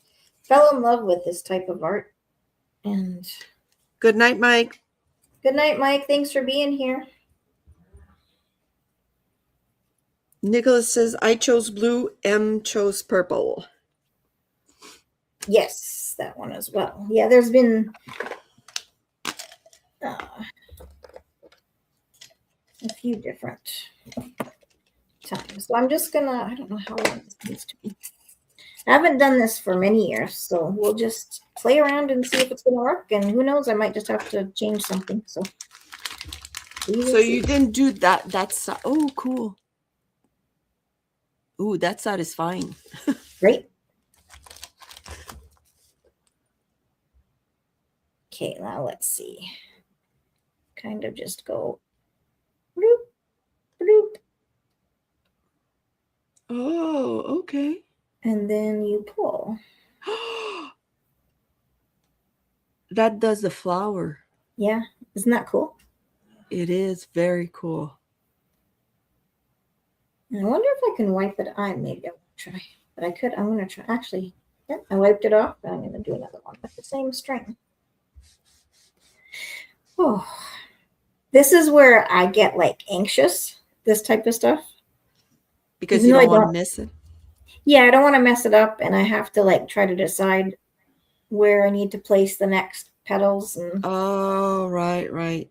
Speaker 1: fell in love with this type of art. And
Speaker 2: good night, Mike.
Speaker 1: Good night, Mike. Thanks for being here.
Speaker 2: Nicholas says, I chose blue, M chose purple.
Speaker 1: Yes, that one as well. Yeah, there's been a few different times. So I'm just gonna, I don't know how long this needs to be. I haven't done this for many years, so we'll just play around and see if it's gonna work. And who knows, I might just have to change something. So we will
Speaker 2: So
Speaker 1: see.
Speaker 2: you didn't do that. That's oh cool. Ooh, that's satisfying.
Speaker 1: Great. Okay, now let's see. Kind of just go bloop, bloop,
Speaker 2: Oh, okay.
Speaker 1: and then you pull.
Speaker 2: That does the flower.
Speaker 1: Yeah, isn't that cool?
Speaker 2: It is very cool.
Speaker 1: I wonder if I can wipe it on. Maybe I won't try, but I could. I'm gonna try. Actually, yeah, I wiped it off. But I'm gonna do another one with the same string. Oh, this is where I get like anxious. This type of stuff.
Speaker 2: Because
Speaker 1: Even
Speaker 2: you
Speaker 1: though
Speaker 2: don't
Speaker 1: I
Speaker 2: want to
Speaker 1: don't-
Speaker 2: miss it.
Speaker 1: Yeah, I don't want to mess it up, and I have to like try to decide where I need to place the next petals. And
Speaker 2: Oh, right.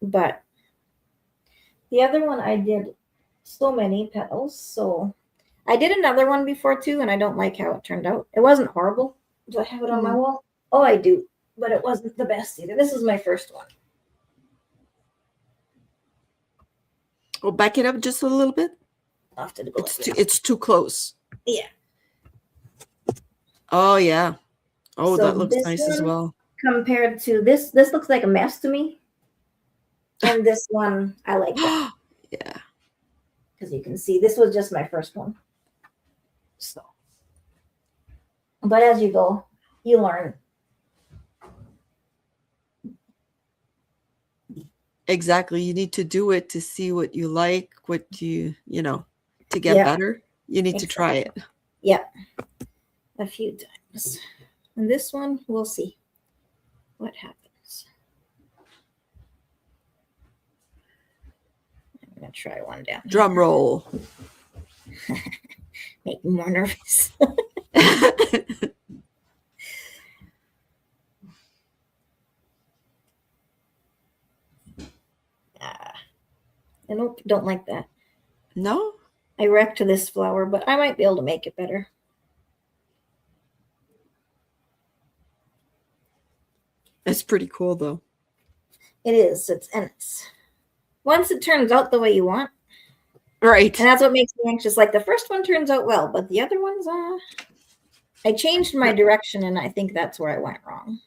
Speaker 1: but the other one I did so many petals, so I did another one before too, and I don't like how it turned out. It wasn't horrible. Do I have it on my wall? Oh, I do, but it wasn't the best either. This is my first one.
Speaker 2: Well, back it up just a little bit.
Speaker 1: I'll have to go
Speaker 2: It's too close.
Speaker 1: Yeah.
Speaker 2: Oh yeah. Oh,
Speaker 1: So
Speaker 2: that looks
Speaker 1: this
Speaker 2: nice as
Speaker 1: one-
Speaker 2: well.
Speaker 1: Compared to this looks like a mess to me. And this one, I like that
Speaker 2: Yeah.
Speaker 1: because you can see this was just my first one. So, but as you go, you learn.
Speaker 2: Exactly. You need to do it to see what you like, what you know, to get
Speaker 1: Yeah.
Speaker 2: better. You need to try it.
Speaker 1: Yep. A few times. And this one, we'll see what happens. I'm going to try one down.
Speaker 2: Drum roll.
Speaker 1: Make me more nervous. I don't like that.
Speaker 2: No?
Speaker 1: I wrecked this flower, but I might be able to make it better.
Speaker 2: It's pretty cool though.
Speaker 1: It is. It's once it turns out the way you want,
Speaker 2: Right.
Speaker 1: and that's what makes me anxious. Like the first one turns out well, but the other ones, I changed my direction, and I think that's where I went wrong.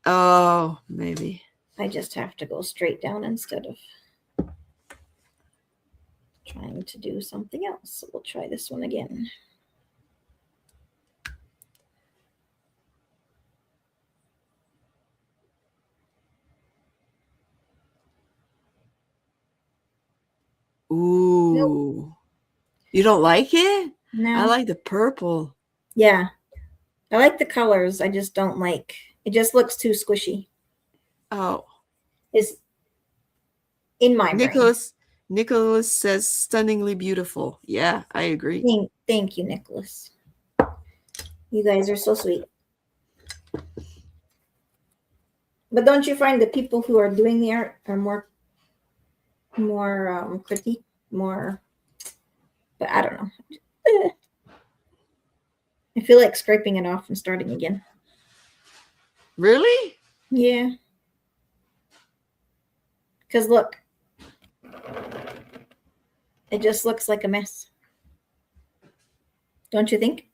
Speaker 2: Oh, maybe.
Speaker 1: I just have to go straight down instead of trying to do something else. So we'll try this one again.
Speaker 2: Ooh. You don't like it?
Speaker 1: No.
Speaker 2: I like the purple.
Speaker 1: Yeah. I like the colors. I just don't like it. Just looks too squishy.
Speaker 2: Oh.
Speaker 1: Is in my brain.
Speaker 2: Nicholas says stunningly beautiful. Yeah, I agree.
Speaker 1: Thank you, Nicholas. You guys are so sweet. But don't you find the people who are doing the art are more critique, more? But I don't know. I feel like scraping it off and starting again.
Speaker 2: Really?
Speaker 1: Yeah. Because look, it just looks like a mess. Don't you think?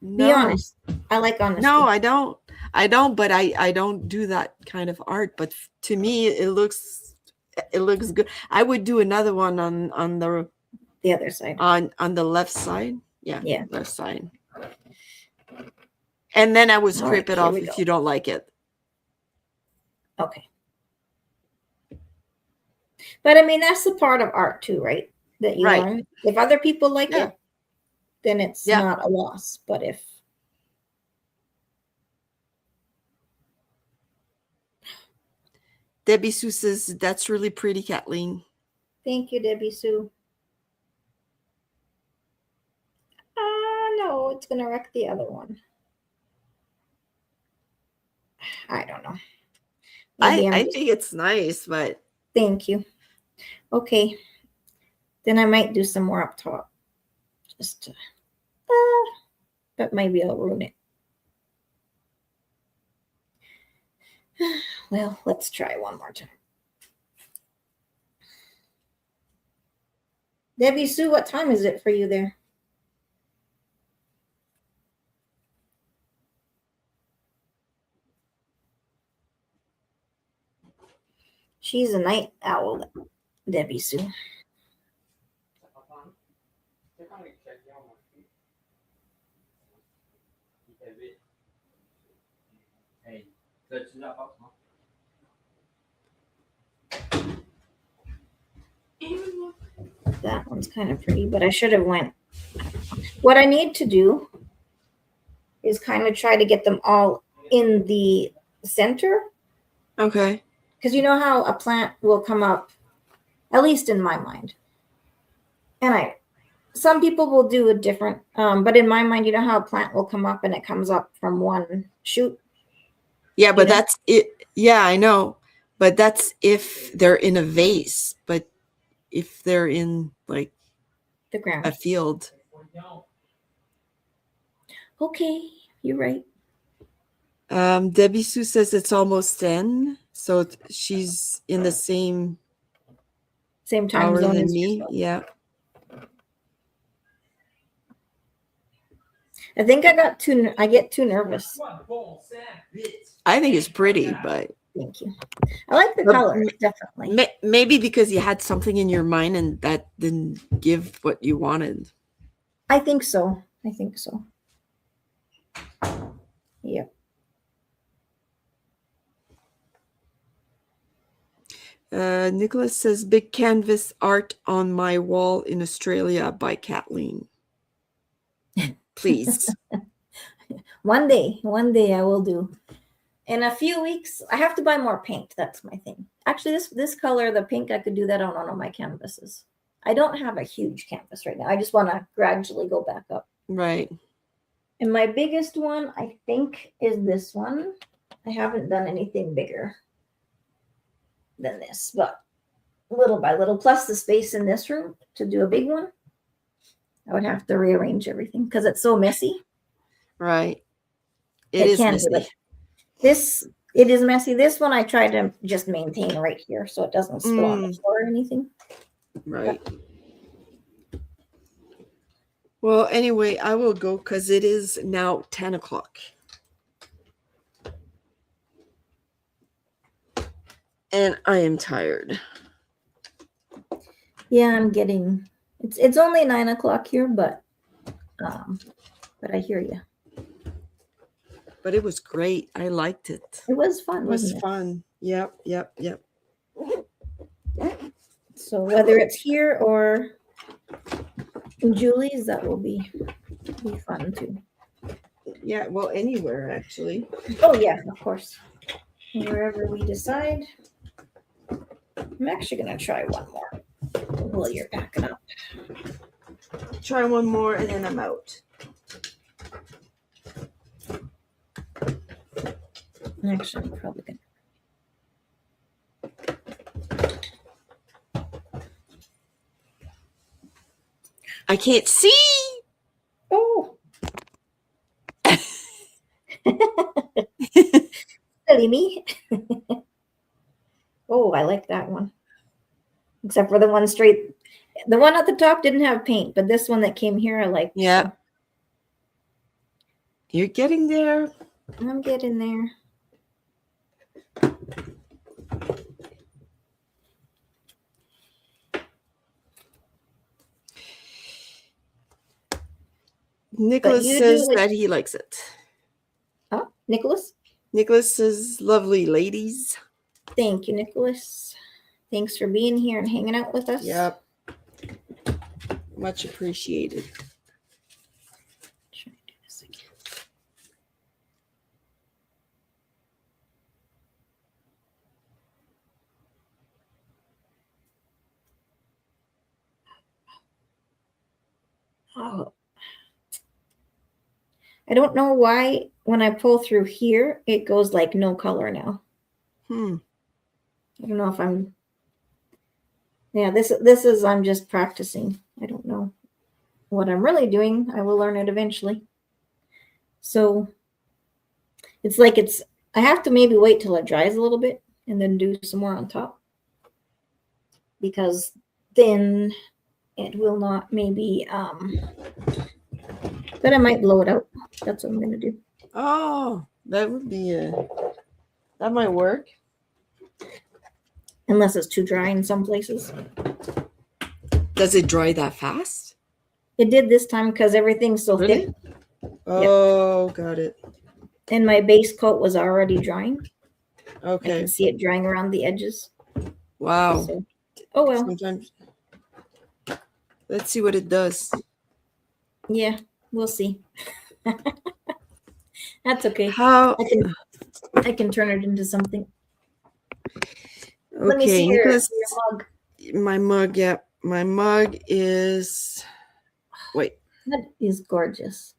Speaker 2: No.
Speaker 1: Be honest. I like honesty.
Speaker 2: No, I don't. But I don't do that kind of art. But to me, it looks good. I would do another one on
Speaker 1: the other side.
Speaker 2: On the left side. Yeah.
Speaker 1: Yeah.
Speaker 2: Left side. And then I would scrape it
Speaker 1: here
Speaker 2: off
Speaker 1: we
Speaker 2: if
Speaker 1: go.
Speaker 2: you don't like it.
Speaker 1: Okay. But I mean, that's the part of art too, right? That you
Speaker 2: Right.
Speaker 1: learn. If other people like
Speaker 2: Yeah.
Speaker 1: it, then it's
Speaker 2: Yeah.
Speaker 1: not a loss. But if
Speaker 2: Debbie Sue says that's really pretty, Kathleen.
Speaker 1: thank you, Debbie Sue. No, it's gonna wreck the other one. I don't know. Maybe
Speaker 2: I
Speaker 1: I'm just-
Speaker 2: think it's nice, but
Speaker 1: Thank you. Okay. Then I might do some more up top. Just to, but maybe I'll ruin it. Well, let's try one more time. Debbie Sue, what time is it for you there? She's a night owl, Debbie Sue. That one's kind of pretty, but I should have went. What I need to do is kind of try to get them all in the center,
Speaker 2: Okay.
Speaker 1: because you know how a plant will come up, at least in my mind. And some people will do a different, but in my mind, you know how a plant will come up and it comes up from one shoot.
Speaker 2: Yeah, but
Speaker 1: know?
Speaker 2: that's it. Yeah, I know. But that's if they're in a vase. But if they're in like
Speaker 1: The ground.
Speaker 2: a field.
Speaker 1: Okay, you're right.
Speaker 2: Debbie Sue says it's almost 10. So she's in the same
Speaker 1: Same time
Speaker 2: hour
Speaker 1: zone
Speaker 2: than
Speaker 1: as
Speaker 2: me.
Speaker 1: yourself.
Speaker 2: Yeah.
Speaker 1: I think I get too nervous.
Speaker 2: I think it's pretty, but
Speaker 1: Thank you. I like the
Speaker 2: But
Speaker 1: color, definitely.
Speaker 2: maybe because you had something in your mind and that didn't give what you wanted.
Speaker 1: I think so. I think so. Yep.
Speaker 2: Nicholas says big canvas art on my wall in Australia by Kathleen. Please.
Speaker 1: One day I will do. In a few weeks, I have to buy more paint. That's my thing. Actually, this color, the pink, I could do that on one of my canvases. I don't have a huge canvas right now. I just want to gradually go back up.
Speaker 2: Right.
Speaker 1: And my biggest one, I think, is this one. I haven't done anything bigger than this, but little by little, plus the space in this room to do a big one, I would have to rearrange everything because it's so messy.
Speaker 2: Right. It is messy.
Speaker 1: It is messy. This one I try to just maintain right here so it doesn't spill on the floor or anything.
Speaker 2: Right. Well, anyway, I will go because it is now 10 o'clock. And I am tired.
Speaker 1: Yeah, I'm getting it's only 9 o'clock here, but I hear you.
Speaker 2: But it was great. I liked it.
Speaker 1: It was fun.
Speaker 2: It was
Speaker 1: wasn't it?
Speaker 2: fun. Yep.
Speaker 1: So whether it's here or in Julie's, that will be fun too.
Speaker 2: Yeah, well, anywhere actually.
Speaker 1: Oh yeah, of course. Wherever we decide. I'm actually gonna try one more while you're packing up.
Speaker 2: Try one more and then I'm out.
Speaker 1: Actually, I'm probably gonna.
Speaker 2: I can't see.
Speaker 1: Oh. Silly me. Oh, I like that one. Except for the one straight. The one at the top didn't have paint, but this one that came here, I like.
Speaker 2: Yeah. You're getting there.
Speaker 1: I'm getting there.
Speaker 2: Nicholas
Speaker 1: you
Speaker 2: says
Speaker 1: do it-
Speaker 2: that he likes it.
Speaker 1: Oh, Nicholas?
Speaker 2: Nicholas says, lovely ladies.
Speaker 1: Thank you, Nicholas. Thanks for being here and hanging out with us.
Speaker 2: Yep. Much appreciated.
Speaker 1: Try to do this again. Oh. I don't know why when I pull through here, it goes like no color now. I don't know if I'm. Yeah, this is I'm just practicing. I don't know what I'm really doing. I will learn it eventually. So it's like I have to maybe wait till it dries a little bit and then do some more on top, because then it will not maybe but I might blow it out. That's what I'm gonna do.
Speaker 2: Oh, that would be that might work.
Speaker 1: Unless it's too dry in some places.
Speaker 2: Does it dry that fast?
Speaker 1: It did this time because everything's so
Speaker 2: Really?
Speaker 1: thick
Speaker 2: Oh, got it.
Speaker 1: and my base coat was already drying. I
Speaker 2: Okay.
Speaker 1: can see it drying around the edges.
Speaker 2: Wow.
Speaker 1: So, oh well.
Speaker 2: Sometimes. Let's see what it does.
Speaker 1: Yeah, we'll see. That's okay.
Speaker 2: How?
Speaker 1: I can turn it into something. Let me
Speaker 2: Okay,
Speaker 1: see your
Speaker 2: Nicholas,
Speaker 1: mug.
Speaker 2: my mug. Yeah, my mug is. Wait.
Speaker 1: That is gorgeous.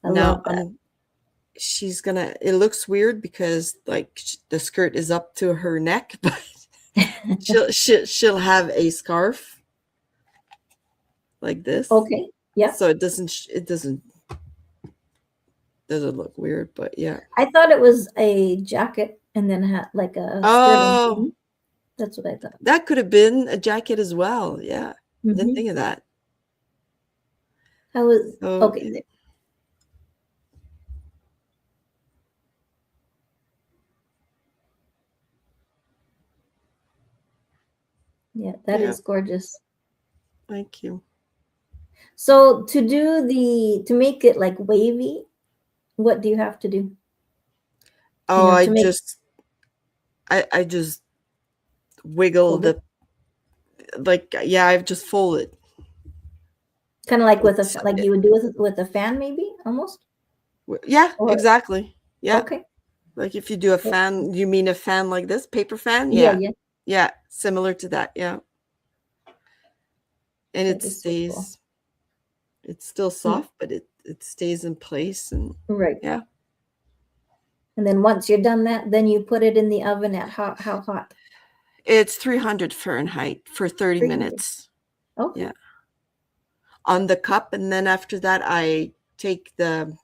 Speaker 1: I
Speaker 2: Now
Speaker 1: love that.
Speaker 2: she's gonna. It looks weird because like the skirt is up to her neck, but she'll have a scarf like this.
Speaker 1: Okay. Yeah.
Speaker 2: So it doesn't look weird, but yeah.
Speaker 1: I thought it was a jacket and then had like a skirt.
Speaker 2: Oh,
Speaker 1: That's what I thought.
Speaker 2: that could have been a jacket as well. Yeah, didn't
Speaker 1: Mhm.
Speaker 2: think of that.
Speaker 1: I was
Speaker 2: So,
Speaker 1: okay. There. Yeah, that is
Speaker 2: Yeah.
Speaker 1: gorgeous.
Speaker 2: Thank you.
Speaker 1: So to make it like wavy, what do you have to do?
Speaker 2: Oh,
Speaker 1: to make
Speaker 2: I just wiggle
Speaker 1: Fold it?
Speaker 2: I've just folded.
Speaker 1: kind of like with
Speaker 2: It's-
Speaker 1: like you would do with a fan, maybe almost.
Speaker 2: Yeah,
Speaker 1: Or-
Speaker 2: exactly. Yeah.
Speaker 1: Okay.
Speaker 2: Like if you do a fan, you mean a fan like this, paper fan?
Speaker 1: Yeah.
Speaker 2: Yeah.
Speaker 1: Yeah.
Speaker 2: Yeah, similar to that. Yeah. And it
Speaker 1: That is so cool.
Speaker 2: stays. It's still soft, but it stays in place and
Speaker 1: Right.
Speaker 2: yeah.
Speaker 1: And then once you're done that, then you put it in the oven at how hot?
Speaker 2: It's 300 Fahrenheit for 30
Speaker 1: 300.
Speaker 2: minutes
Speaker 1: Okay.
Speaker 2: Yeah. on the cup. And then after that, I take the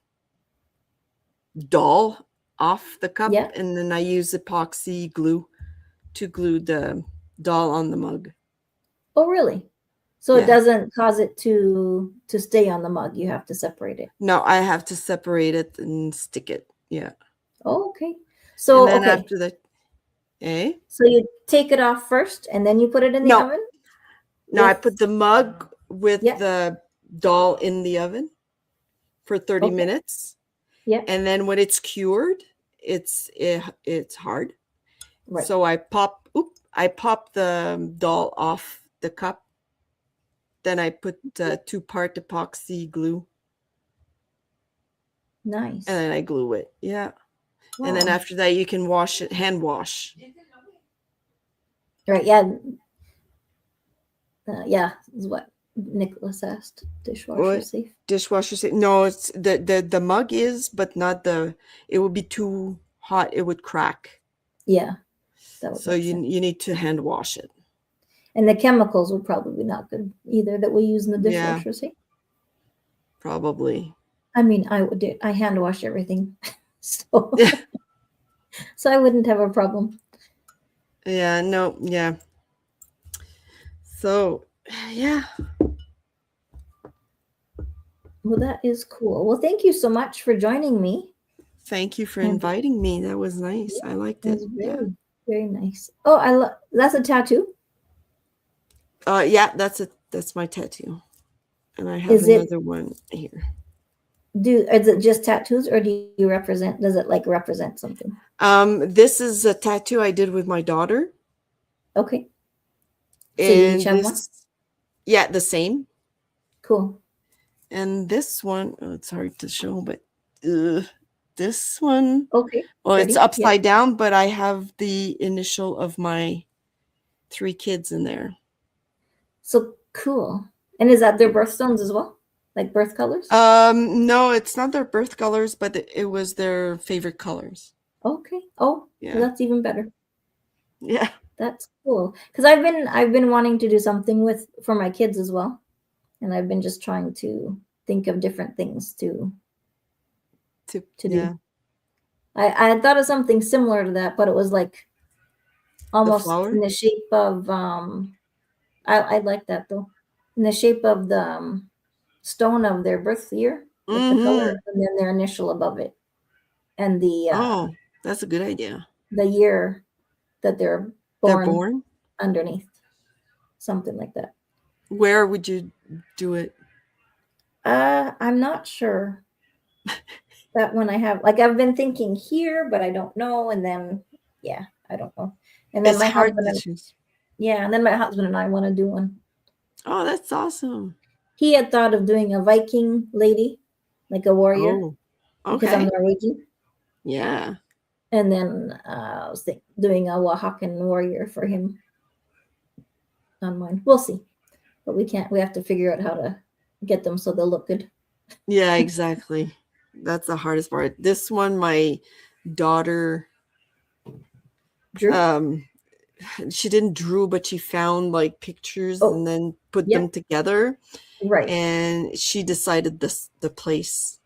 Speaker 2: doll off the cup
Speaker 1: Yeah.
Speaker 2: and then I use epoxy glue to glue the doll on the mug.
Speaker 1: Oh, really? So
Speaker 2: Yeah.
Speaker 1: it doesn't cause it to stay on the mug. You have to separate it.
Speaker 2: No, I have to separate it and stick it. Yeah.
Speaker 1: Oh, okay. So
Speaker 2: and then
Speaker 1: okay.
Speaker 2: after that,
Speaker 1: So you take it off first and then you put it in the
Speaker 2: No.
Speaker 1: oven?
Speaker 2: No, I
Speaker 1: With-
Speaker 2: put the mug with
Speaker 1: Yeah.
Speaker 2: the doll in the oven for 30
Speaker 1: Okay.
Speaker 2: minutes.
Speaker 1: Yeah.
Speaker 2: And then when it's cured, it's hard.
Speaker 1: Right.
Speaker 2: So I pop the doll off the cup. Then I put 2-part epoxy glue
Speaker 1: Nice.
Speaker 2: and then I glue it. Yeah. And then
Speaker 1: Wow.
Speaker 2: after that you can wash it, hand wash.
Speaker 1: Right. Yeah. Yeah. Is what Nicholas asked. Dishwasher
Speaker 2: What?
Speaker 1: safe.
Speaker 2: Dishwasher safe. No, it's the mug is, but not it would be too hot. It would crack.
Speaker 1: Yeah. That would
Speaker 2: So
Speaker 1: make
Speaker 2: you
Speaker 1: sense.
Speaker 2: need to hand wash it.
Speaker 1: And the chemicals would probably be not good either that we use in the
Speaker 2: Yeah.
Speaker 1: dishwasher safe.
Speaker 2: Probably.
Speaker 1: I mean, I hand wash everything. So
Speaker 2: Yeah.
Speaker 1: so I wouldn't have a problem.
Speaker 2: Yeah, no, yeah. So, yeah.
Speaker 1: Well, that is cool. Well, thank you so much for joining me.
Speaker 2: Thank you for
Speaker 1: And-
Speaker 2: inviting me. That was nice. I liked
Speaker 1: It
Speaker 2: it.
Speaker 1: was
Speaker 2: Yeah.
Speaker 1: very, very nice. Oh, I love that's a tattoo.
Speaker 2: Yeah, that's my tattoo. And I have
Speaker 1: Is it-
Speaker 2: another one here.
Speaker 1: Is it just tattoos or does it like represent something?
Speaker 2: This is a tattoo I did with my daughter.
Speaker 1: Okay. So you
Speaker 2: And
Speaker 1: each have one?
Speaker 2: yeah, the same.
Speaker 1: Cool.
Speaker 2: And this one, it's hard to show, but this one,
Speaker 1: Okay.
Speaker 2: well, it's
Speaker 1: Ready? Yeah.
Speaker 2: upside down, but I have the initial of my 3 kids in there.
Speaker 1: So cool. And is that their birthstones as well? Like birth colors?
Speaker 2: No, it's not their birth colors, but it was their favorite colors.
Speaker 1: Okay. Oh,
Speaker 2: Yeah.
Speaker 1: well, that's even better.
Speaker 2: Yeah.
Speaker 1: That's cool. Because I've been wanting to do something for my kids as well. And I've been just trying to think of different things to
Speaker 2: to
Speaker 1: to
Speaker 2: yeah,
Speaker 1: do. I had thought of something similar to that, but it was like almost
Speaker 2: flower?
Speaker 1: in the shape of I like that though. In the shape of the stone of their birth year with the color
Speaker 2: Mm-hmm.
Speaker 1: and then their initial above it. And
Speaker 2: Oh, that's a good idea.
Speaker 1: the year that they're
Speaker 2: They're
Speaker 1: born
Speaker 2: born?
Speaker 1: underneath. Something like that.
Speaker 2: Where would you do it?
Speaker 1: I'm not sure. That one I have like I've been thinking here, but I don't know. And then yeah, I don't know. And then
Speaker 2: It's
Speaker 1: my
Speaker 2: hard
Speaker 1: husband
Speaker 2: to
Speaker 1: and
Speaker 2: choose.
Speaker 1: yeah, and then my husband and I want to do one.
Speaker 2: Oh, that's awesome.
Speaker 1: He had thought of doing a Viking lady, like a warrior,
Speaker 2: Oh,
Speaker 1: because I'm
Speaker 2: okay.
Speaker 1: Norwegian.
Speaker 2: Yeah.
Speaker 1: And then I was doing a Oaxacan warrior for him on mine. We'll see, but we can't. We have to figure out how to get them so they'll look good.
Speaker 2: Yeah, exactly. That's the hardest part. This one, my daughter,
Speaker 1: Drew.
Speaker 2: she didn't drew, but she found like pictures
Speaker 1: Oh,
Speaker 2: and then put
Speaker 1: yep.
Speaker 2: them together,
Speaker 1: Right.
Speaker 2: and she decided the place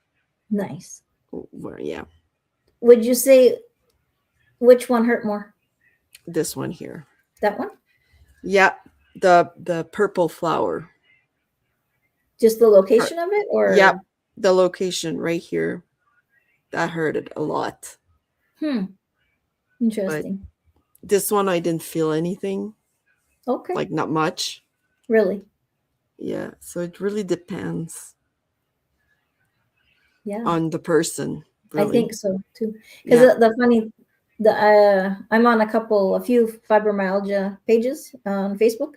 Speaker 1: Nice.
Speaker 2: where, yeah,
Speaker 1: Would you say which one hurt more?
Speaker 2: this one here.
Speaker 1: That one?
Speaker 2: Yeah, the purple flower.
Speaker 1: Just the location of it, or
Speaker 2: Yep, the location right here. That hurted a lot. But
Speaker 1: interesting.
Speaker 2: this one I didn't feel anything,
Speaker 1: Okay.
Speaker 2: like not much.
Speaker 1: Really?
Speaker 2: Yeah, so it really depends
Speaker 1: Yeah.
Speaker 2: on the person.
Speaker 1: I
Speaker 2: Really.
Speaker 1: think so too. Because
Speaker 2: Yeah.
Speaker 1: I'm on a few fibromyalgia pages on Facebook,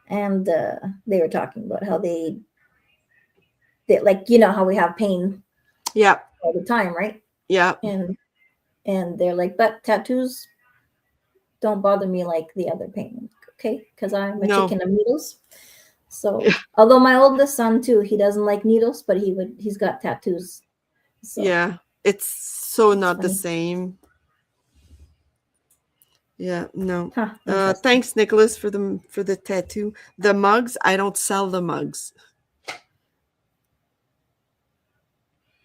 Speaker 1: and they were talking about how they like how we have pain
Speaker 2: Yeah.
Speaker 1: all the time, right?
Speaker 2: Yeah.
Speaker 1: And they're like, but tattoos don't bother me like the other pain. Okay, because I'm a
Speaker 2: No.
Speaker 1: chicken of needles. So although my oldest son too, he doesn't like needles, but he's got tattoos. So
Speaker 2: Yeah. It's so not the
Speaker 1: funny.
Speaker 2: same. Yeah, no.
Speaker 1: Huh, interesting.
Speaker 2: Thanks, Nicholas, for the tattoo. The mugs, I don't sell the mugs.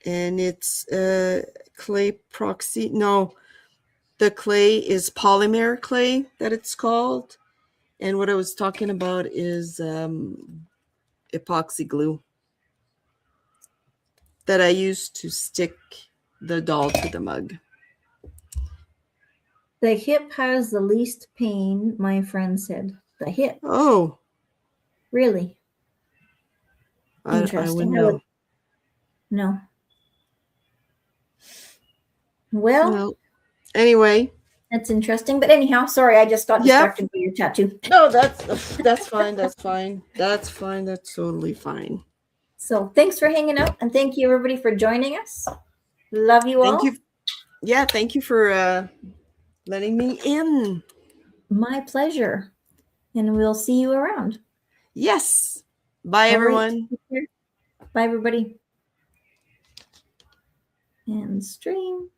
Speaker 2: And it's clay proxy. No, the clay is polymer clay that it's called. And what I was talking about is epoxy glue that I use to stick the doll to the mug.
Speaker 1: The hip has the least pain, my friend said. The hip.
Speaker 2: Oh,
Speaker 1: Really?
Speaker 2: I
Speaker 1: Interesting.
Speaker 2: wouldn't know.
Speaker 1: No. Well,
Speaker 2: Well, anyway.
Speaker 1: that's interesting. But anyhow, sorry, I just got distracted by your tattoo.
Speaker 2: No, that's fine. That's fine. That's fine. That's totally fine.
Speaker 1: So thanks for hanging out, and thank you everybody for joining us. Love you all.
Speaker 2: Thank you. Yeah, thank you for letting me in.
Speaker 1: My pleasure. And we'll see you around.
Speaker 2: Yes. Bye,
Speaker 1: All
Speaker 2: everyone.
Speaker 1: right. Bye, everybody. And stream.